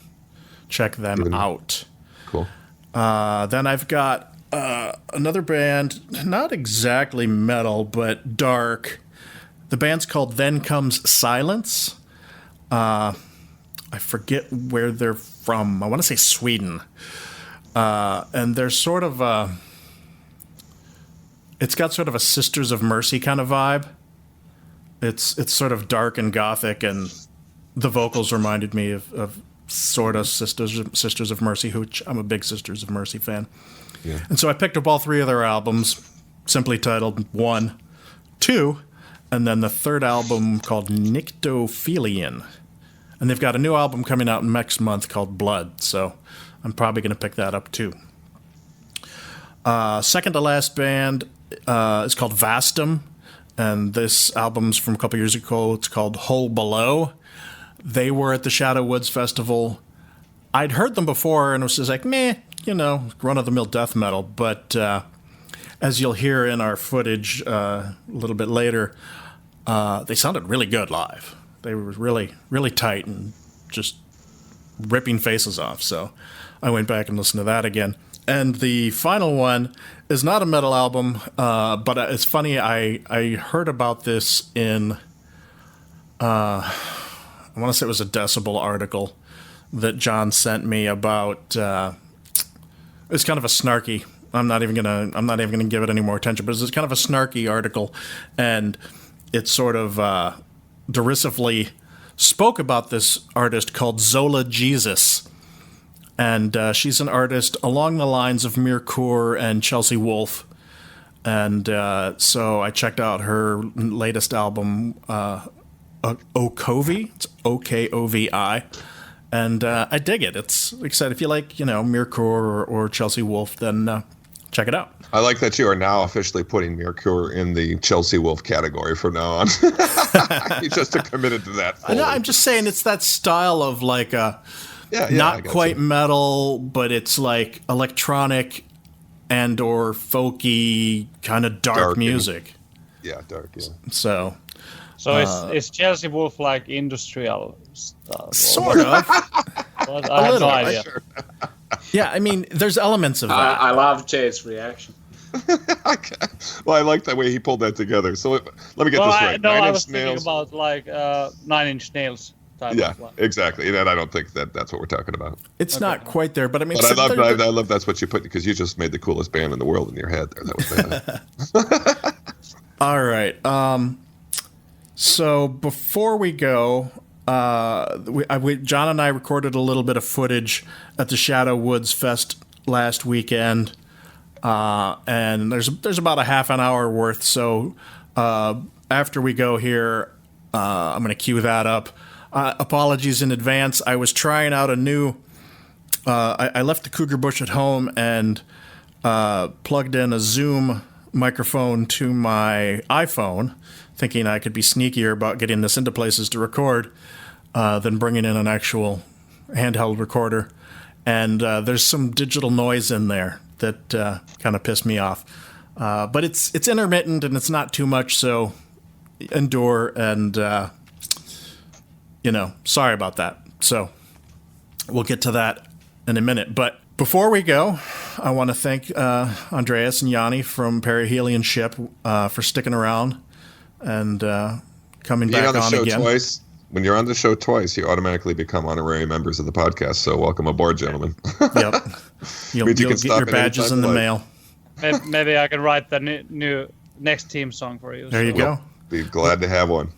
check them out. cool. Then I've got another band, not exactly metal, but dark. The band's called Then Comes Silence. I forget where they're from. I want to say Sweden. And they're sort of it's got sort of a Sisters of Mercy kind of vibe. It's sort of dark and gothic, and the vocals reminded me of sort of Sisters of Mercy, which I'm a big Sisters of Mercy fan. Yeah. And so I picked up all three of their albums, simply titled 1, 2, and then the third album called Nyctophilion. And they've got a new album coming out next month called Blood, so I'm probably going to pick that up too. Second to last band is called Vastum, and this album's from a couple years ago. It's called Hole Below. They were at the Shadow Woods Festival. I'd heard them before, and it was just like, meh, run-of-the-mill death metal. But as you'll hear in our footage a little bit later, they sounded really good live. They were really, really tight and just ripping faces off. So I went back and listened to that again. And the final one is not a metal album, but it's funny. I heard about this in, I want to say it was a Decibel article that John sent me about. It's kind of a snarky. I'm not even gonna give it any more attention. But it's kind of a snarky article, and it sort of derisively spoke about this artist called Zola Jesus. and she's an artist along the lines of Mirkur and Chelsea Wolfe. And so I checked out her latest album, Okovi. It's Okovi. And I dig it. It's like I said, if you like, Mirkur or Chelsea Wolfe, then check it out. I like that you are now officially putting Mirkur in the Chelsea Wolfe category from now on. You just are committed to that. I know, I'm just saying it's that style of like not quite metal, but it's like electronic and or folky kind of dark music. Dark. Yeah. So is Chelsea Wolfe like industrial stuff? Sort of. Well, I have no idea. Sure. Yeah, I mean, there's elements of that. I love Jade's reaction. Well, I like the way he pulled that together. So let me get this right. I was thinking about like 9 Inch Nails type. Yeah, exactly. And I don't think that's what we're talking about. It's not quite there, but I mean, but I love that's what you put, because you just made the coolest band in the world in your head there. That was All right. So before we go, John and I recorded a little bit of footage at the Shadow Woods Fest last weekend, and there's about a half an hour worth. So after we go here, I'm going to cue that up. Apologies in advance. I was trying out a new. I left the Cougar Bush at home and plugged in a Zoom microphone to my iPhone, thinking I could be sneakier about getting this into places to record than bringing in an actual handheld recorder. And there's some digital noise in there that kind of pissed me off. But it's intermittent and it's not too much, so endure. And, sorry about that. So we'll get to that in a minute. But before we go, I want to thank Andreas and Jani from Perihelion Ship for sticking around and coming back on again. Twice. When you're on the show twice, you automatically become honorary members of the podcast. So welcome aboard, gentlemen. Yep. You'll get your badges in the mail. Maybe I can write the new next theme song for you. There you go. Be glad to have one.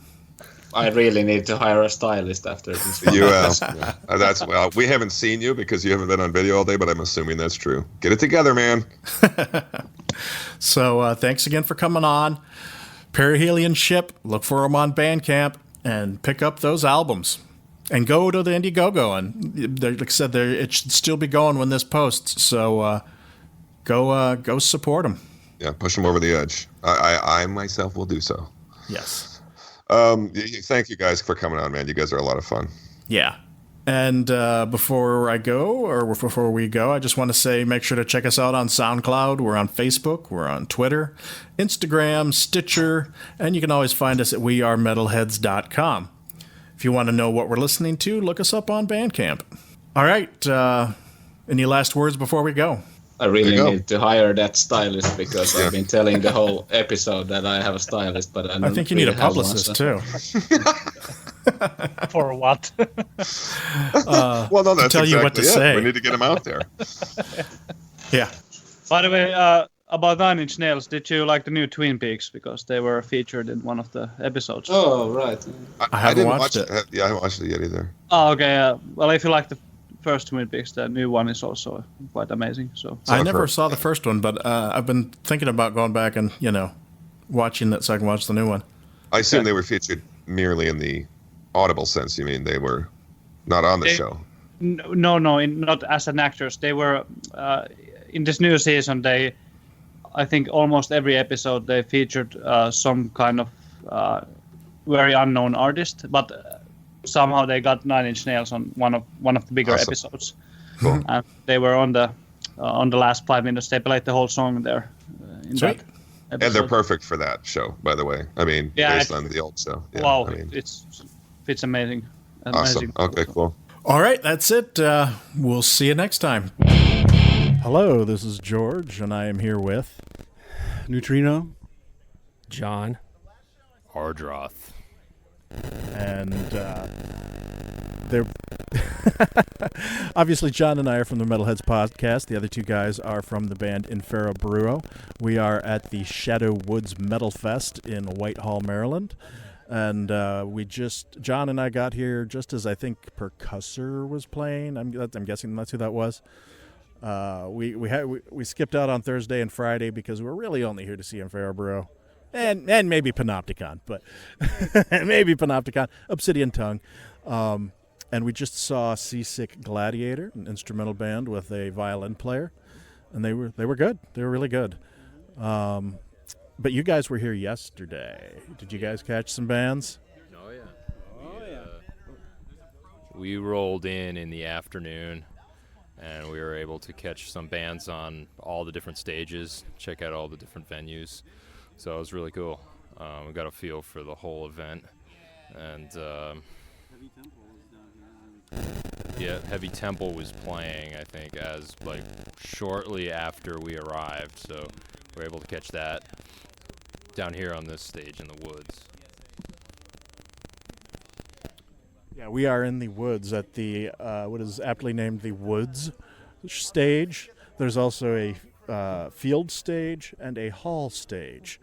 I really need to hire a stylist after this. You asked. Yeah. We haven't seen you because you haven't been on video all day, but I'm assuming that's true. Get it together, man. So thanks again for coming on. Perihelion Ship. Look for them on Bandcamp and pick up those albums. And go to the Indiegogo. And like I said, it should still be going when this posts. So go support them. Yeah, push them over the edge. I myself will do so. Yes. Thank you guys for coming on, man. You guys are a lot of fun. Yeah. And before we go, I just want to say make sure to check us out on SoundCloud. We're on Facebook. We're on Twitter, Instagram, Stitcher, and you can always find us at wearemetalheads.com. If you want to know what we're listening to, look us up on Bandcamp. All right. Any last words before we go? I really need to hire that stylist because I've been telling the whole episode that I have a stylist, but I think you need a publicist too. For what? Well, no, that's tell you what to say. We need to get him out there. Yeah. By the way, about 9 Inch Nails, did you like the new Twin Peaks? Because they were featured in one of the episodes. Oh, right. I haven't watched it. Yeah, I haven't watched it yet either. Oh, okay. Well, if you like the first Twin Peaks, the new one is also quite amazing. So I never saw the first one, but I've been thinking about going back and watching that so I can watch the new one. I assume they were featured merely in the audible sense. You mean they were not on the show? No, not as an actors. They were in this new season. I think almost every episode they featured some kind of very unknown artist, but somehow they got 9 Inch Nails on one of the bigger episodes. Cool. And they were on the last 5 minutes. They played the whole song there. In Sweet. that And they're perfect for that show, by the way. I mean, based on the old show. Yeah, wow, I mean, it's amazing. Awesome. Okay, cool. All right, that's it. We'll see you next time. Hello, this is George, and I am here with Neutrino, John, Ardroth, and they're obviously John and I are from the Metalheads podcast. The other two guys are from the band Infero Bruo. We are at the Shadow Woods Metal Fest in Whitehall, Maryland. And John and I got here just as I think Percussor was playing. I'm guessing that's who that was. We skipped out on Thursday and Friday because we're really only here to see Inferior and maybe Panopticon, but maybe Panopticon, Obsidian Tongue. And we just saw Seasick Gladiator, an instrumental band with a violin player, and they were good. They were really good. But you guys were here yesterday. Did you guys catch some bands? Oh yeah. We rolled in the afternoon, and we were able to catch some bands on all the different stages, check out all the different venues. So it was really cool. We got a feel for the whole event, and Heavy Temple was playing, I think, as like shortly after we arrived. So we were able to catch that down here on this stage in the woods. Yeah, we are in the woods at the what is aptly named the Woods stage. There's also a field stage and a hall stage.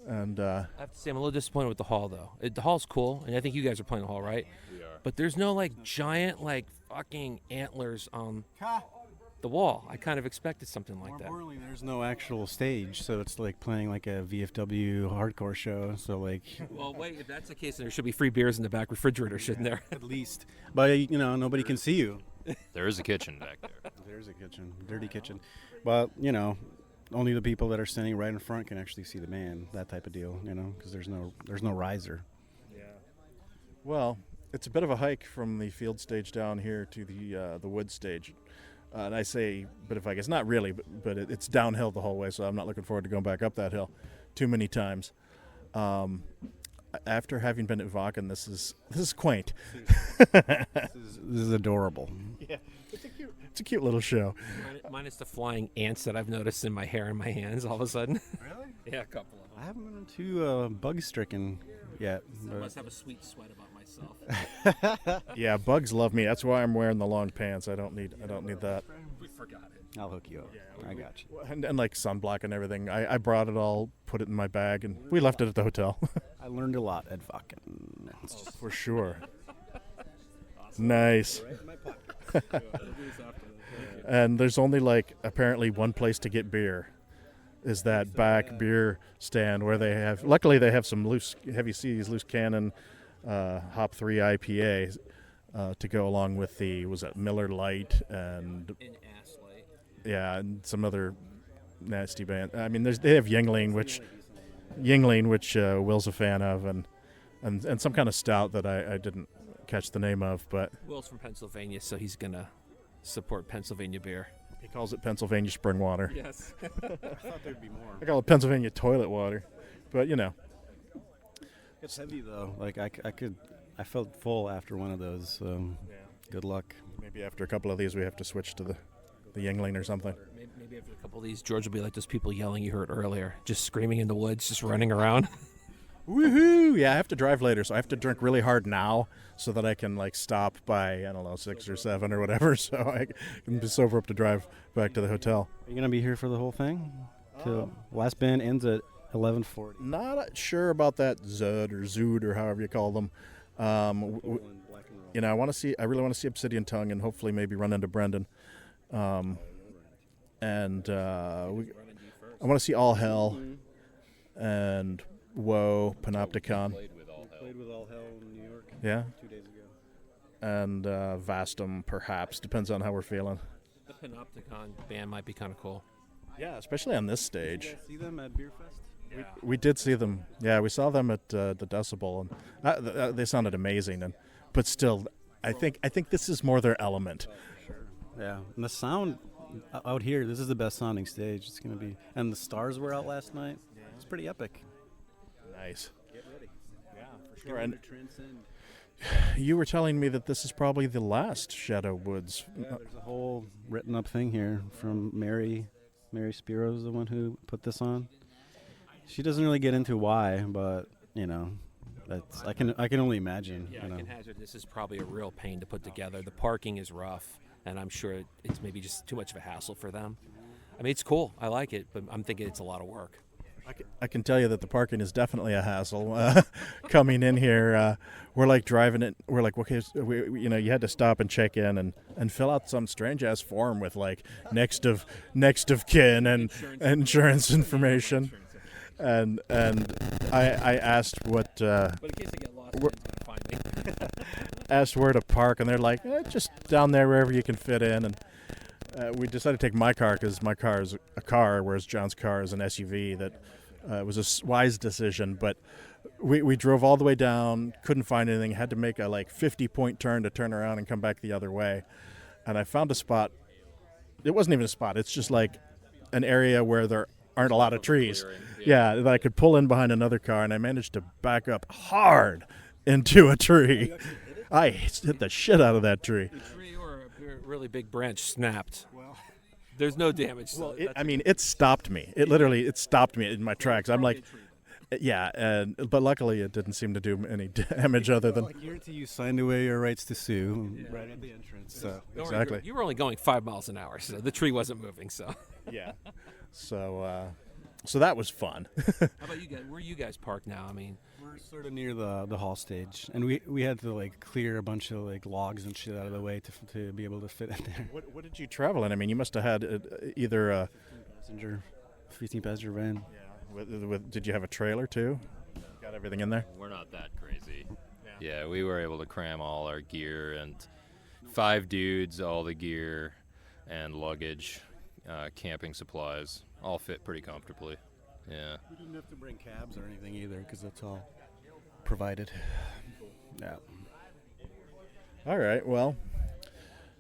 And I have to say, I'm a little disappointed with the hall, though. The hall's cool, and I think you guys are playing the hall, right? We are. But there's no, like, giant, like, fucking antlers on the wall. I kind of expected something like More that. importantly, there's no actual stage, so it's like playing like a VFW hardcore show. So like, Well, wait, if that's the case, then there should be free beers in the back refrigerator, shouldn't there? at least, but you know, nobody can see you. There is a kitchen back there. There's a kitchen, dirty kitchen, but you know, only the people that are standing right in front can actually see the band. That type of deal, you know, because there's no riser. well, it's a bit of a hike from the field stage down here to the wood stage. And I say bit of a hike. It's not really, but it's downhill the whole way, so I'm not looking forward to going back up that hill too many times. After having been at Vakken, this is quaint. This is adorable. Yeah, it's a cute little show. Minus the flying ants that I've noticed in my hair and my hands all of a sudden. Really? Yeah, a couple of them. I haven't been too bug stricken yet. I But must have a sweet sweat about myself. Yeah, bugs love me. That's why I'm wearing the long pants. I don't need that. We forgot it. I'll hook you up. I got you. And like sunblock and everything. I brought it all, put it in my bag, and we left it at the hotel. I learned a lot at Vakken. For sure. Nice. And there's only like apparently one place to get beer. Is that back beer stand where they have? Luckily, they have some loose Heavy Seas, loose cannon, Hop 3 IPA to go along with the Miller Lite and In ass light. yeah, and some other nasty band. I mean, they have Yingling, which Will's a fan of, and some kind of stout that I didn't catch the name of, but Will's from Pennsylvania, so he's gonna support Pennsylvania beer. he calls it Pennsylvania spring water. Yes. I thought there'd be more. I call it Pennsylvania toilet water, but you know. It's heavy though. Like I felt full after one of those. Good luck. Maybe after a couple of these, we have to switch to the Yingling or something. Maybe after a couple of these, George will be like those people yelling you heard earlier, just screaming in the woods, just running around. Woohoo! Yeah, I have to drive later, so I have to drink really hard now so that I can like stop by, I don't know, 6 or 7 or whatever, so I can be sober up to drive back to the hotel. Are you gonna be here for the whole thing? Till last band ends at 11:40. Not sure about that Zud or Zood or however you call them. You know, I really want to see Obsidian Tongue and hopefully maybe run into Brendan. I want to see All Hell and Woe, Panopticon. Played with All Hell in New York. Yeah. 2 days ago. And Vastum, perhaps. Depends on how we're feeling. The Panopticon band might be kind of cool. Yeah, especially on this stage. See them at Beer Fest? We did see them. Yeah, we saw them at the Decibel, and they sounded amazing. But still, I think this is more their element. Yeah, and the sound out here, this is the best sounding stage. It's gonna be, and the stars were out last night. It's pretty epic. Nice. Get ready. Yeah, for sure. And Transcend. you were telling me that this is probably the last Shadow Woods. Yeah, there's a whole written up thing here from Mary. Mary Spiro is the one who put this on. She doesn't really get into why, but you know, that's I can only imagine. Yeah, you know. I can hazard this is probably a real pain to put together. The parking is rough, and I'm sure it's maybe just too much of a hassle for them. I mean, it's cool. I like it, but I'm thinking it's a lot of work. I can tell you that the parking is definitely a hassle coming in here, we're like driving it. We're like, okay, you had to stop and check in and fill out some strange ass form with like next of kin and insurance information. And I asked what. But in case I get lost, it's gonna find me. Asked where to park, and they're like, just down there wherever you can fit in. And we decided to take my car because my car is a car, whereas John's car is an SUV. That was a wise decision, but we drove all the way down, couldn't find anything, had to make a like 50-point turn to turn around and come back the other way. And I found a spot. It wasn't even a spot. It's just like an area where there aren't a lot of trees. Yeah, that I could pull in behind another car, and I managed to back up hard into a tree. I hit the shit out of that tree. The tree or a really big branch snapped. Well, there's no damage. Well, it stopped me. It stopped me in my tracks. I'm like, yeah, but luckily it didn't seem to do any damage other than. Like you signed away your rights to sue right at the entrance. So exactly. You were only going 5 miles an hour, so the tree wasn't moving. So yeah, so that was fun. How about you guys? Where are you guys parked now? I mean, we're sort of near the hall stage, and we had to like clear a bunch of like logs and shit out of the way to be able to fit in there. What did you travel in? I mean, you must have had either a 15 passenger van. Yeah. Did you have a trailer too? Got everything in there? We're not that crazy. Yeah, we were able to cram all our gear and 5 dudes, all the gear and luggage, camping supplies, all fit pretty comfortably. Yeah. We didn't have to bring cabs or anything either because that's all provided. Yeah. All right. Well,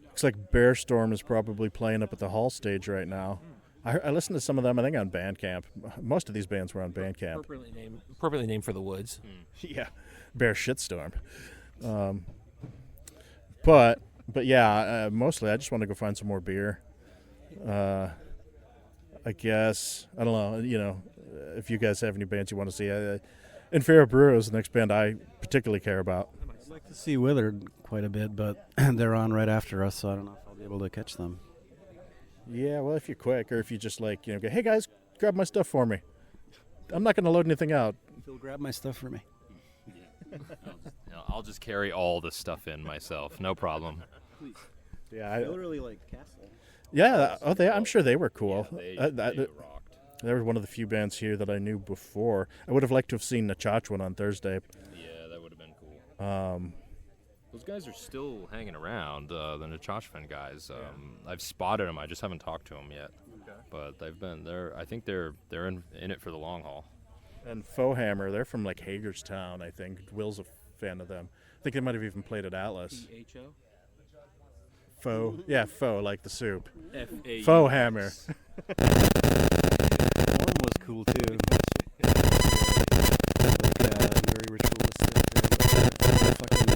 looks like Bear Storm is probably playing up at the hall stage right now. I listened to some of them, I think, on Bandcamp. Most of these bands were on Bandcamp. Appropriately named for the woods. Yeah. Bear Shitstorm. But yeah, mostly I just want to go find some more beer. I guess, I don't know, if you guys have any bands you want to see. Inferior Brew is the next band I particularly care about. I'd like to see Withered quite a bit, but they're on right after us, so I don't know if I'll be able to catch them. Yeah, well, if you're quick, or if you just go, hey guys, grab my stuff for me. I'm not going to load anything out. Phil, grab my stuff for me. I'll just carry all the stuff in myself, no problem. Please. Yeah, I really like Castle. Yeah, I'm sure they were cool. Yeah, they rocked. They were one of the few bands here that I knew before. I would have liked to have seen Nachachwan on Thursday. Yeah, that would have been cool. Those guys are still hanging around, the Nachachwan guys. I've spotted them. I just haven't talked to them yet. Okay. But they've been there. I think they're in it for the long haul. And Fohammer, they're from like Hagerstown, I think. Will's a fan of them. I think they might have even played at Atlas. P-H-O? Faux. Yeah, faux, like the soup. F-A-U. Faux hammer. One was cool too. Very ritualistic. Fucking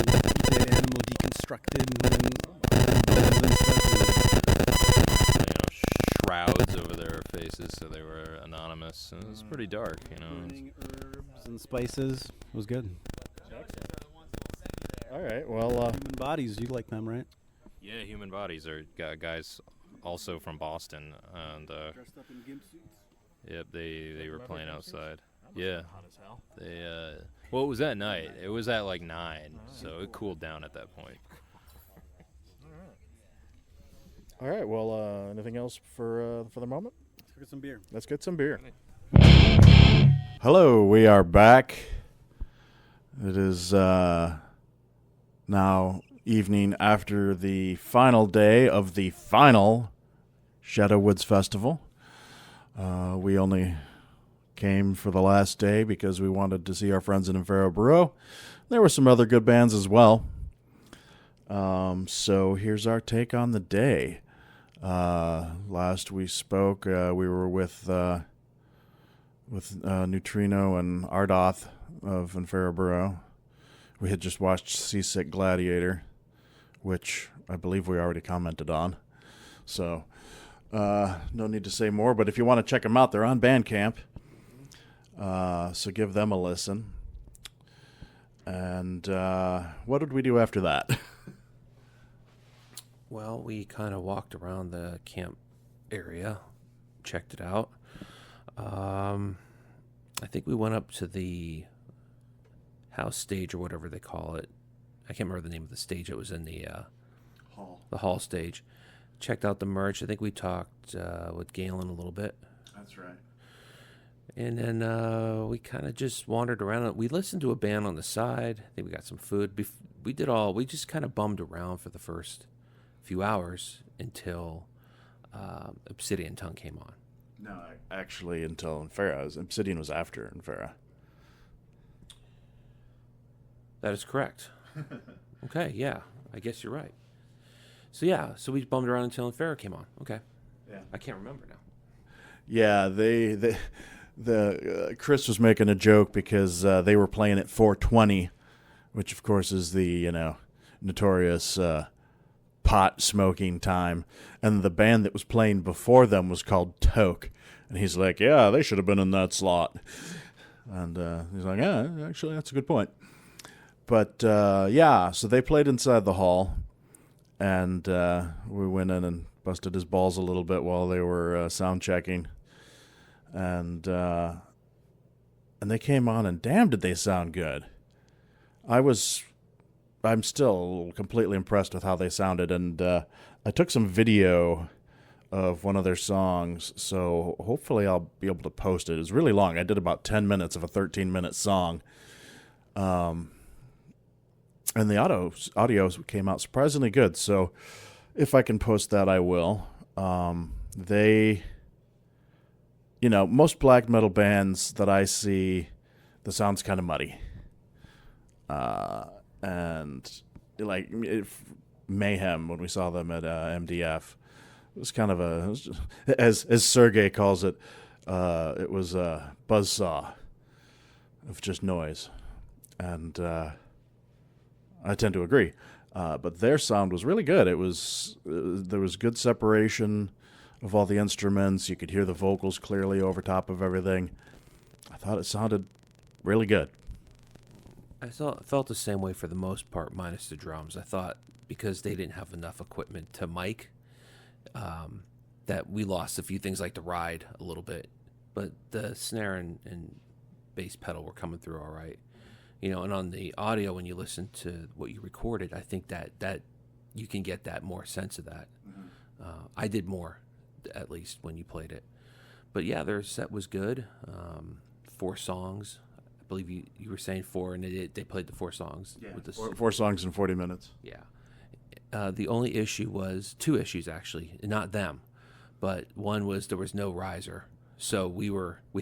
dead animal deconstructed and Shrouds over their faces, so they were anonymous. And it was pretty dark, burning herbs and spices. It was good. All right, well. Human Bodies, you like them, right? Yeah, Human Bodies are guys also from Boston, and dressed up in gimp suits. Yep, they were playing outside. Yeah, they well, it was at night. It was at like 9, so it cooled down at that point. All right. Well, anything else for the moment? Let's get some beer. Let's get some beer. Hello, we are back. It is now evening after the final day of the final Shadow Woods Festival. We only came for the last day because we wanted to see our friends in Infero Bureau. There were some other good bands as well. So here's our take on the day. Last we spoke, we were with Neutrino and Ardoth of Infero Bureau. We had just watched Seasick Gladiator, which I believe we already commented on. So no need to say more, but if you want to check them out, they're on Bandcamp. So give them a listen. And what did we do after that? Well, we kind of walked around the camp area, checked it out. I think we went up to the house stage or whatever they call it. I can't remember the name of the stage. It was in the Hall. the hall stage. Checked out the merch. I think we talked with Galen a little bit. That's right. And then we kind of just wandered around. We listened to a band on the side. I think we got some food. We just kind of bummed around for the first few hours until Obsidian Tongue came on. No, actually, until Infera. Obsidian was after Infera. That is correct. Okay, yeah. I guess you're right. So, yeah. So we bummed around until Infera came on. Okay. Yeah. I can't remember now. Yeah, Chris was making a joke because they were playing at 4:20, which of course is the notorious pot smoking time, and the band that was playing before them was called Toke, and he's like, yeah, they should have been in that slot, and he's like, yeah, actually that's a good point. But yeah, so they played inside the hall, and we went in and busted his balls a little bit while they were sound checking. And they came on, and damn, did they sound good. I'm still completely impressed with how they sounded, and I took some video of one of their songs, so hopefully I'll be able to post it. It was really long. I did about 10 minutes of a 13-minute song. And the audio came out surprisingly good, so if I can post that, I will. Most black metal bands that I see, the sound's kind of muddy. And like Mayhem, when we saw them at MDF, it was kind of as Sergey calls it, it was a buzzsaw of just noise. And I tend to agree. But their sound was really good. There was good separation of all the instruments. You could hear the vocals clearly over top of everything. I thought it sounded really good. I felt the same way for the most part, minus the drums. I thought because they didn't have enough equipment to mic, that we lost a few things like the ride a little bit. But the snare and bass pedal were coming through all right. And on the audio, when you listen to what you recorded, I think that you can get that more sense of that. Mm-hmm. I did more, at least, when you played it. But yeah, their set was good. 4 songs. I believe you were saying 4, and they played the 4 songs. Yeah, with the 4 songs in 40 minutes. Yeah. The only issue was 2 issues, actually. Not them. But one was there was no riser. So we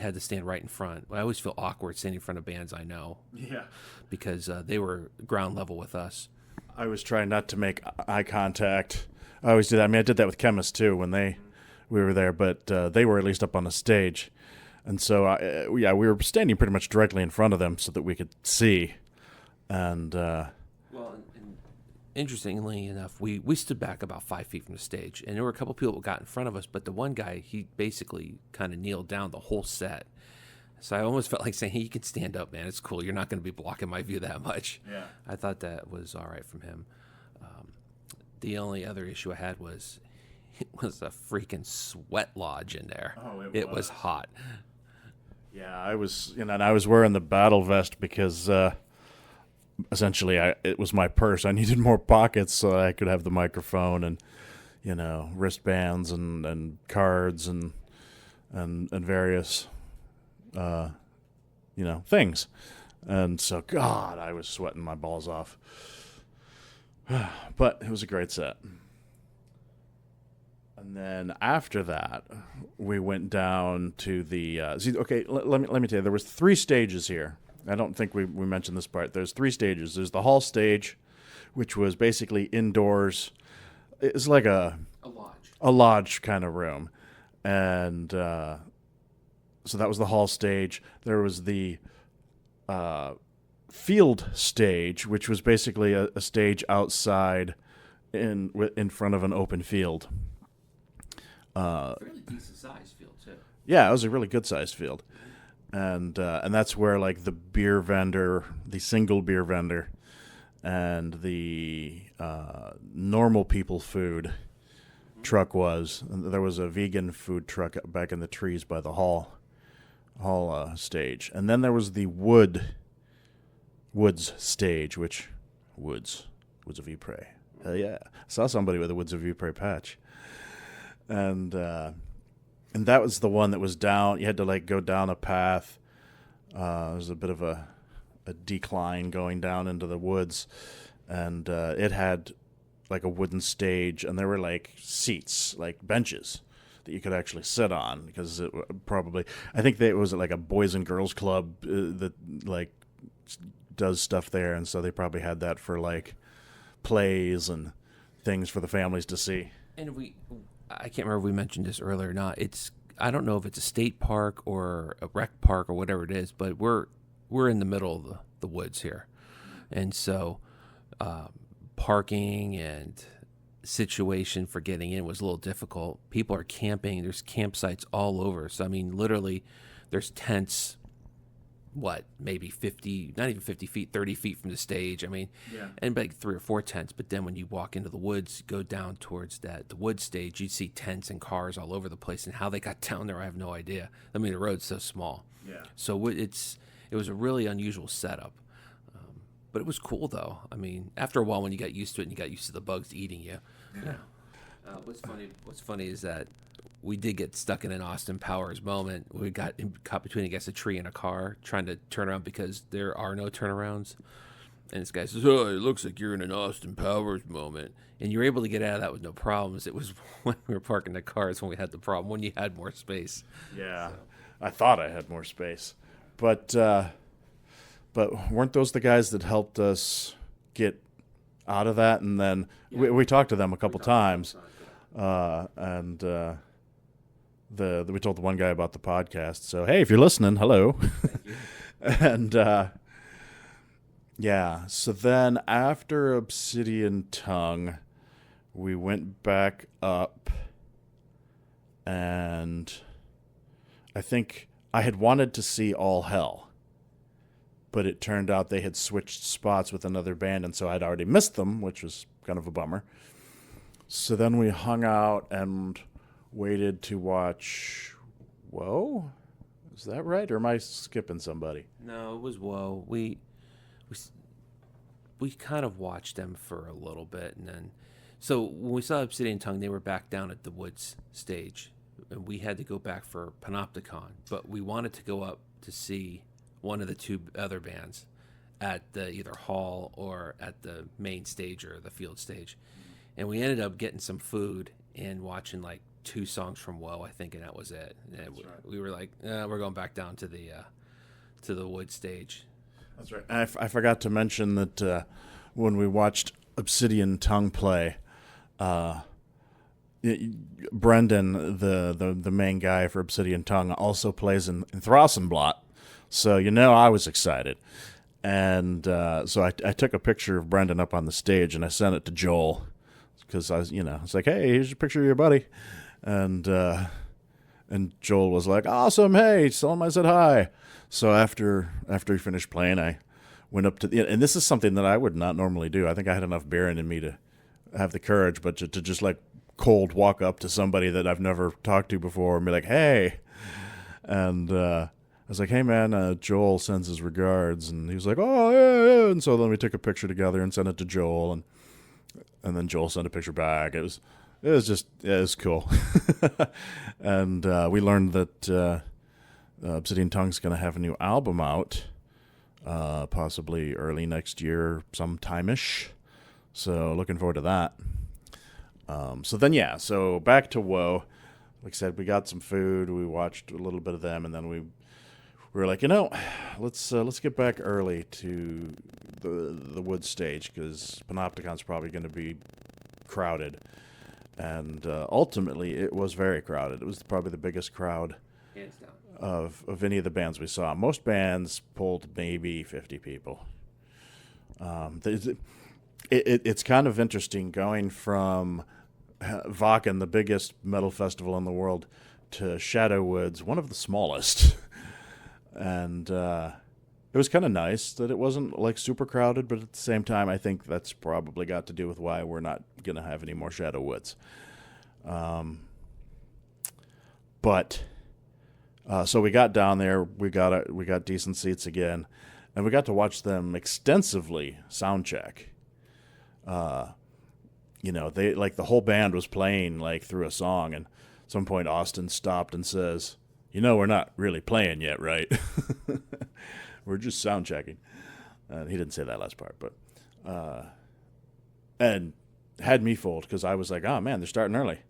had to stand right in front. I always feel awkward standing in front of bands I know. Yeah. Because they were ground level with us. I was trying not to make eye contact. I always do that. I mean, I did that with Chemist too when we were there, but they were at least up on the stage. And so, we were standing pretty much directly in front of them so that we could see. And interestingly enough, we stood back about 5 feet from the stage, and there were a couple people that got in front of us, but the one guy, he basically kind of kneeled down the whole set. So I almost felt like saying, hey, you can stand up, man. It's cool. You're not going to be blocking my view that much. Yeah. I thought that was all right from him. The only other issue I had was it was a freaking sweat lodge in there. Oh, it was hot. Yeah, I was, and I was wearing the battle vest because essentially it was my purse. I needed more pockets so I could have the microphone and wristbands and cards and various things. And so, God, I was sweating my balls off. But it was a great set. And then after that, we went down to the. Let me tell you, there was 3 stages here. I don't think we mentioned this part. There's 3 stages. There's the hall stage, which was basically indoors. It's like a lodge kind of room, and so that was the hall stage. There was the field stage, which was basically a stage outside in front of an open field. Fairly decent sized field too. Yeah, it was a really good sized field, and that's where like the beer vendor, the single beer vendor, and the normal people food truck was. And there was a vegan food truck back in the trees by the hall stage, and then there was the wood Woods stage, which Woods of Ypres. Hell yeah! I saw somebody with a Woods of Ypres patch, and that was the one that was down. You had to like go down a path. There was a bit of a decline going down into the woods, and it had like a wooden stage, and there were like seats, like benches that you could actually sit on, because it probably, I think that it was like a boys and girls club that like does stuff there, and so they probably had that for like plays and things for the families to see. And I can't remember if we mentioned this earlier or not. I don't know if it's a state park or a rec park or whatever it is, but we're in the middle of the woods here, and so parking and situation for getting in was a little difficult. People are camping. There's campsites all over. So I mean, literally, there's tents. What, maybe 50, not even 50 feet, 30 feet from the stage. I mean, and like 3 or 4 tents. But then when you walk into the woods, go down towards the wood stage, you'd see tents and cars all over the place. And how they got down there, I have no idea. I mean, the road's so small. Yeah. So it was a really unusual setup. But it was cool, though. I mean, after a while, when you got used to it and you got used to the bugs eating you. Yeah. What's funny is that we did get stuck in an Austin Powers moment. We got caught between, I guess, a tree and a car trying to turn around because there are no turnarounds. And this guy says, "Oh, it looks like you're in an Austin Powers moment." And you're able to get out of that with no problems. It was when we were parking the cars when we had the problem, when you had more space. Yeah. So. I thought I had more space. But weren't those the guys that helped us get out of that? And then we talked to them a couple times. And we told the one guy about the podcast. So, hey, if you're listening, hello. And yeah, so then after Obsidian Tongue, we went back up, and I think I had wanted to see All Hell, but it turned out they had switched spots with another band, and so I'd already missed them, which was kind of a bummer. So then we hung out and waited to watch Whoa? Is that right, or am I skipping somebody? No, it was Whoa. We kind of watched them for a little bit, and then so when we saw Obsidian Tongue, they were back down at the Woods stage, and we had to go back for Panopticon, but we wanted to go up to see one of the 2 other bands at the either hall or at the main stage or the field stage. And we ended up getting some food and watching like 2 songs from Woe, I think, and that was it. And we were like, we're going back down to the wood stage. That's right. I forgot to mention that when we watched Obsidian Tongue play, Brendan, the main guy for Obsidian Tongue, also plays in Throssenblot. So I was excited. And so I took a picture of Brendan up on the stage, and I sent it to Joel. Because I was like, hey, here's a picture of your buddy, and Joel was like, awesome, hey, tell him I said hi. So after he finished playing, I went up to and this is something that I would not normally do. I think I had enough beer in me to have the courage, but to just like cold walk up to somebody that I've never talked to before and be like, hey, and I was like, hey man, Joel sends his regards, and he was like, oh yeah, and so then we took a picture together and sent it to Joel, and then Joel sent a picture back. It was cool. And we learned that Obsidian Tongue's going to have a new album out, possibly early next year, sometime-ish. So looking forward to that. So back to Woe. Like I said, we got some food. We watched a little bit of them, and then we were like, let's get back early to the wood stage, because Panopticon's probably going to be crowded. And ultimately, it was very crowded. It was probably the biggest crowd Hands down. of any of the bands we saw. Most bands pulled maybe 50 people. It's kind of interesting going from Wacken, the biggest metal festival in the world, to Shadow Woods, one of the smallest. And it was kind of nice that it wasn't like super crowded, but at the same time, I think that's probably got to do with why we're not going to have any more Shadow Woods. So we got down there, we got decent seats again, and we got to watch them extensively sound check. They like the whole band was playing like through a song, and at some point Austin stopped and says, we're not really playing yet, right? We're just sound checking. He didn't say that last part, but and had me fooled because I was like, oh man, they're starting early.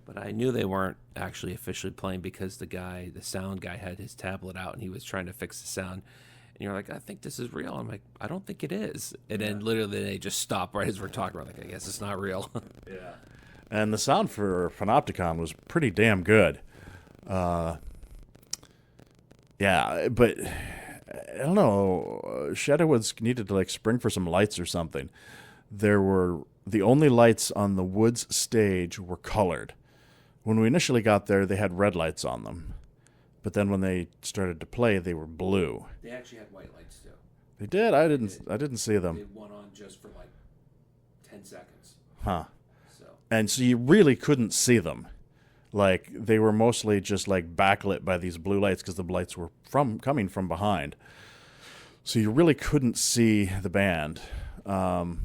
But I knew they weren't actually officially playing because the sound guy had his tablet out and he was trying to fix the sound. And you're like, I think this is real. I'm like, I don't think it is. And then literally they just stop right as we're talking. We're like, I guess it's not real. Yeah. And the sound for Panopticon was pretty damn good. Yeah, but I don't know. Shadowwoods needed to like spring for some lights or something. The only lights on the Woods stage were colored. When we initially got there, they had red lights on them. But then when they started to play, they were blue. They actually had white lights too. They did? I didn't see them. They went on just for like 10 seconds. Huh. So. And so you really couldn't see them. Like, they were mostly just like backlit by these blue lights because the lights were coming from behind. So you really couldn't see the band. At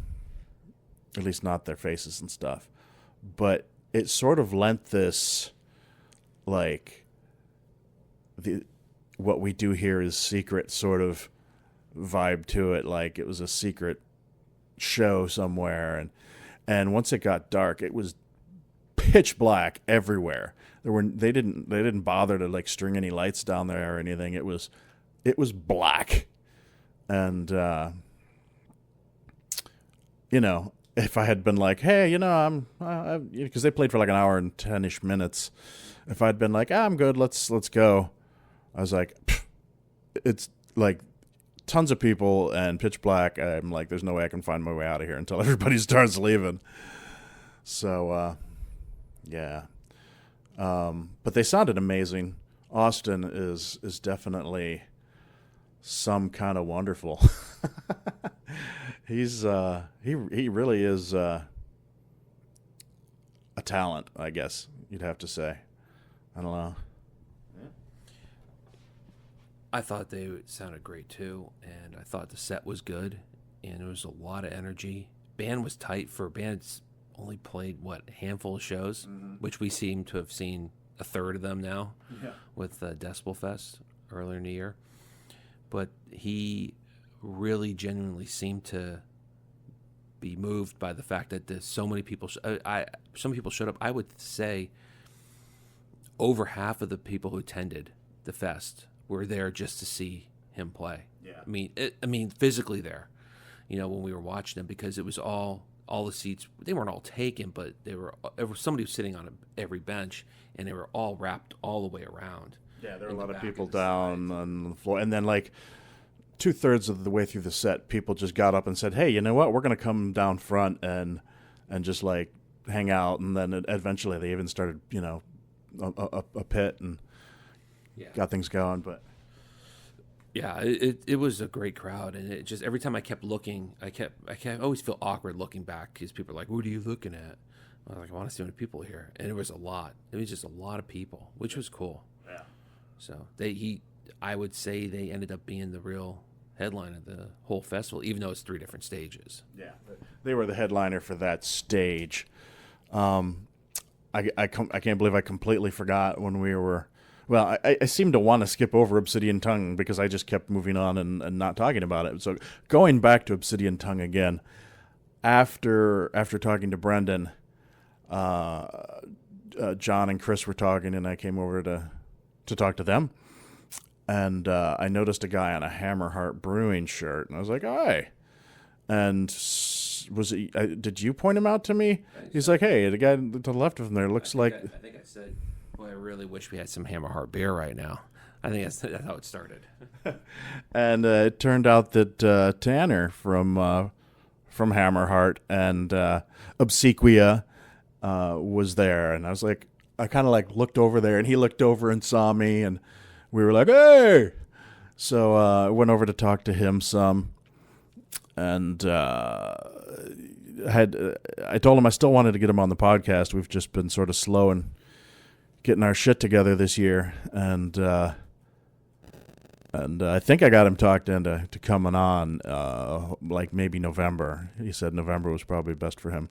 least not their faces and stuff. But it sort of lent this, like, what we do here is secret sort of vibe to it. Like, it was a secret show somewhere. And once it got dark, it was pitch black everywhere. They didn't bother to, like, string any lights down there or anything. It was black. And, if I had been like, hey, I'm, because they played for like an hour and 10-ish minutes. If I'd been like, I'm good, let's go. I was like, it's like tons of people and pitch black. I'm like, there's no way I can find my way out of here until everybody starts leaving. So, yeah. But they sounded amazing. Austin is definitely some kind of wonderful. He's he really is a talent, I guess you'd have to say. I don't know. I thought they sounded great too, and I thought the set was good, and there was a lot of energy. Band was tight for a band that's only played a handful of shows, which we seem to have seen a third of them now with Decibel Fest earlier in the year. But he really genuinely seemed to be moved by the fact that there's so many people. Some people showed up. I would say over half of the people who attended the fest were there just to see him play. Yeah. I mean, physically there. When we were watching them, because it was all the seats. They weren't all taken, but there was somebody was sitting on every bench, and they were all wrapped all the way around. Yeah, there were a lot of people down on the floor, and then like 2/3 of the way through the set, people just got up and said, "Hey, you know what? We're going to come down front and just like hang out." And then eventually, they even started, a pit and got things going. But yeah, it was a great crowd, and it just every time I kept looking, I always feel awkward looking back because people are like, "What are you looking at?" I was like, "I want to see how many people here," and it was a lot. It was just a lot of people, which was cool. Yeah. So I would say they ended up being the real headline of the whole festival, even though it's 3 different stages. Yeah, they were the headliner for that stage. I can't believe I completely forgot when we were. Well, I seemed to want to skip over Obsidian Tongue because I just kept moving on and not talking about it. So going back to Obsidian Tongue again, after talking to Brendan, John and Chris were talking, and I came over to talk to them. And I noticed a guy on a Hammerheart Brewing shirt, and I was like, "Hi." And did you point him out to me? He's like, "Hey, the guy to the left of him there looks like." I think I said, "Boy, I really wish we had some Hammerheart beer right now." I think that's how it started. And it turned out that Tanner from Hammerheart and Obsequia was there, and I was like, I kind of like looked over there, and he looked over and saw me, and we were like, "Hey!" So I went over to talk to him some, and I told him I still wanted to get him on the podcast. We've just been sort of slow in getting our shit together this year, and And I think I got him talked into coming on, like maybe November. He said November was probably best for him.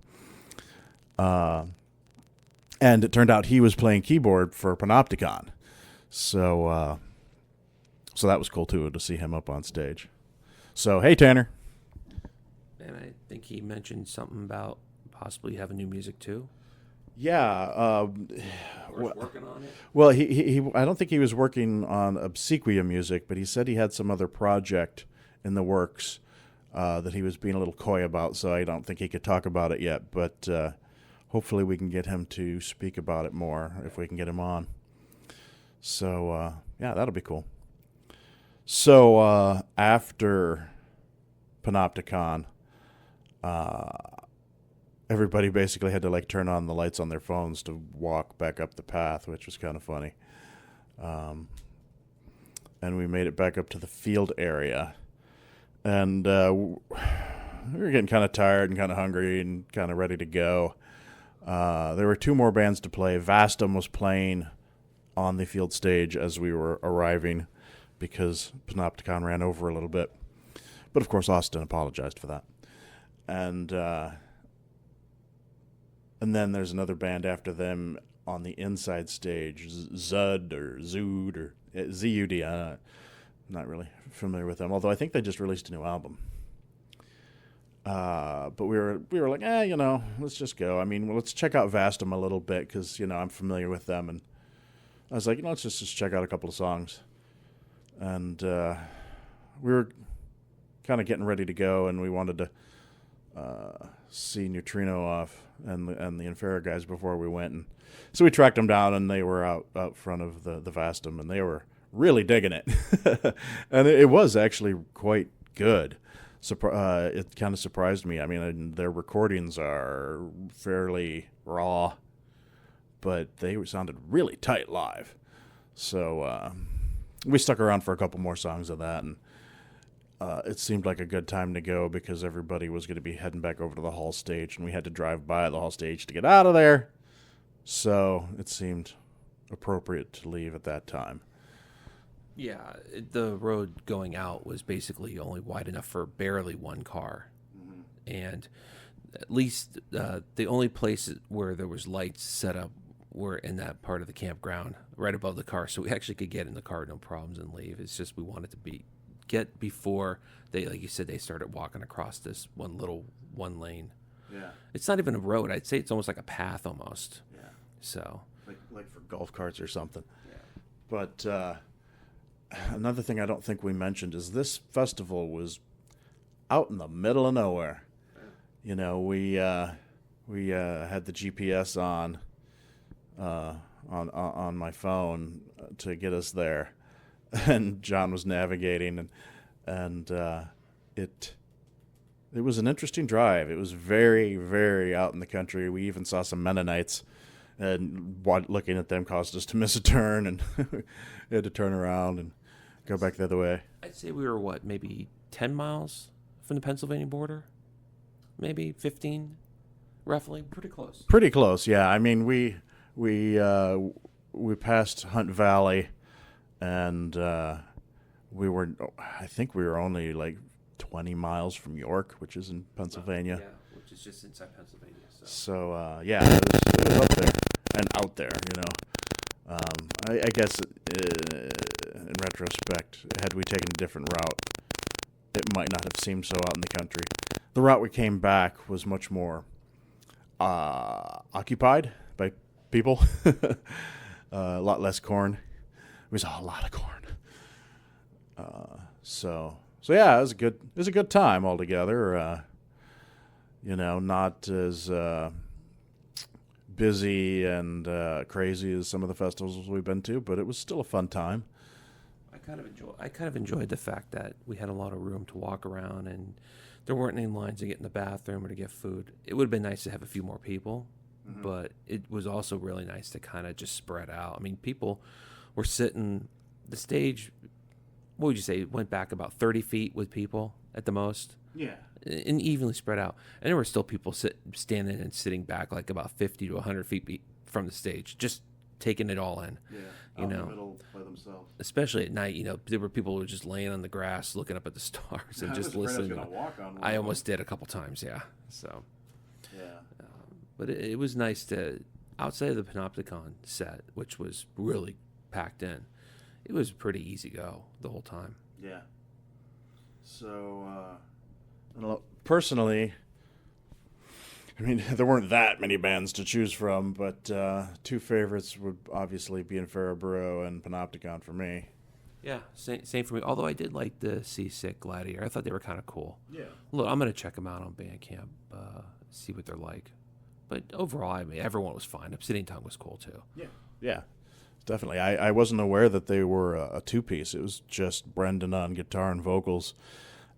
And it turned out he was playing keyboard for Panopticon. So that was cool, too, to see him up on stage. So, hey, Tanner. And I think he mentioned something about possibly having new music, too. Yeah. Working on it? Well, he I don't think he was working on Obsequia music, but he said he had some other project in the works that he was being a little coy about, so I don't think he could talk about it yet. But hopefully we can get him to speak about it more if we can get him on. So, yeah, that'll be cool. So after Panopticon, everybody basically had to like turn on the lights on their phones to walk back up the path, which was kind of funny. And we made it back up to the field area. And we were getting kind of tired and kind of hungry and kind of ready to go. There were two more bands to play. Vastum was playing on the field stage as we were arriving because Panopticon ran over a little bit. But, of course, Austin apologized for that. And then there's another band after them on the inside stage, Zud or Zood or Z-U-D. I'm not really familiar with them, although I think they just released a new album. But we were like, let's just go. I mean, let's check out Vastum a little bit because, I'm familiar with them. And I was like, let's just check out a couple of songs. And we were kind of getting ready to go, and we wanted to see Neutrino off and the Infera guys before we went. And so we tracked them down, and they were out front of the Vastum, and they were really digging it. And it was actually quite good. It kind of surprised me. I mean, their recordings are fairly raw, but they sounded really tight live. So we stuck around for a couple more songs of that, and it seemed like a good time to go because everybody was going to be heading back over to the hall stage, and we had to drive by the hall stage to get out of there. So it seemed appropriate to leave at that time. Yeah, the road going out was basically only wide enough for barely one car. Mm-hmm. And at least the only places where there was lights set up were in that part of the campground, right above the car. So we actually could get in the car, no problems, and leave. It's just we wanted to get before they, like you said, they started walking across this one lane. Yeah. It's not even a road. I'd say it's almost like a path almost. Yeah. So. Like for golf carts or something. Yeah. But another thing I don't think we mentioned is this festival was out in the middle of nowhere. Yeah. We had the GPS on my phone to get us there, and John was navigating, and it was an interesting drive. It was very, very out in the country. We even saw some Mennonites, and looking at them caused us to miss a turn, and we had to turn around and go back the other way. I'd say we were, maybe 10 miles from the Pennsylvania border? Maybe 15, roughly? Pretty close. Pretty close, yeah. I mean, we passed Hunt Valley, and I think we were only like 20 miles from York, which is in Pennsylvania. Yeah, which is just inside Pennsylvania. So yeah, it was up there and out there, I guess in retrospect, had we taken a different route, it might not have seemed so out in the country. The route we came back was much more occupied by people. A lot less corn. We saw a lot of corn. So yeah, it was a good time altogether. Not as busy and crazy as some of the festivals we've been to, but it was still a fun time. I kind of enjoyed the fact that we had a lot of room to walk around, and there weren't any lines to get in the bathroom or to get food. It would have been nice to have a few more people, mm-hmm. but it was also really nice to kind of just spread out. I mean, people were sitting, the stage, what would you say, went back about 30 feet with people at the most? Yeah. And evenly spread out. And there were still people standing and sitting back like about 50 to 100 feet from the stage, just taking it all in. Yeah, you out know, in the middle by themselves. Especially at night. There were people who were just laying on the grass, looking up at the stars, and just listening. I almost did a couple times, yeah. So, yeah. But it was nice to, outside of the Panopticon set, which was really packed in, it was pretty easy go the whole time. Yeah. So, personally, I mean, there weren't that many bands to choose from, but two favorites would obviously be Inferaburo and Panopticon for me. Yeah, same for me. Although I did like the Seasick Gladiator. I thought they were kind of cool. Yeah. Look, I'm going to check them out on Bandcamp, see what they're like. But overall, I mean, everyone was fine. Obsidian Tongue was cool, too. Yeah. Yeah, definitely. I wasn't aware that they were a two-piece. It was just Brendan on guitar and vocals,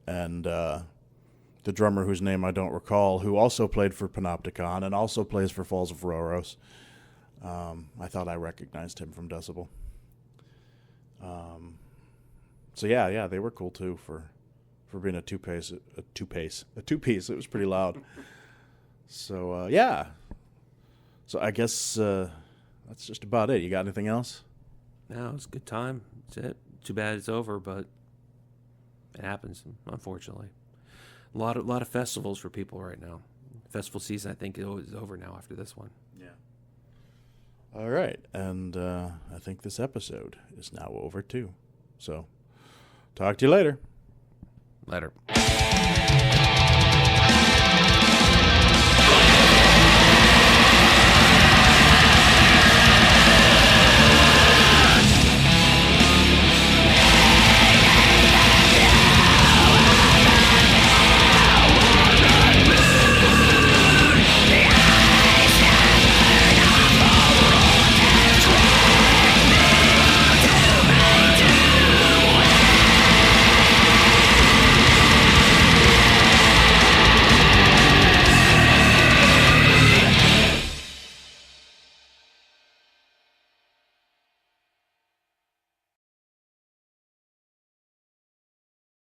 and the drummer whose name I don't recall, who also played for Panopticon and also plays for Falls of Rhoros. I thought I recognized him from Decibel. So yeah, they were cool too for being a two-piece. It was pretty loud. So yeah. So I guess that's just about it. You got anything else? No, it was a good time. That's it. Too bad it's over, but it happens, unfortunately. A lot of festivals for people right now. Festival season, I think, is over now after this one. Yeah. All right, and I think this episode is now over too. So, talk to you later. Later.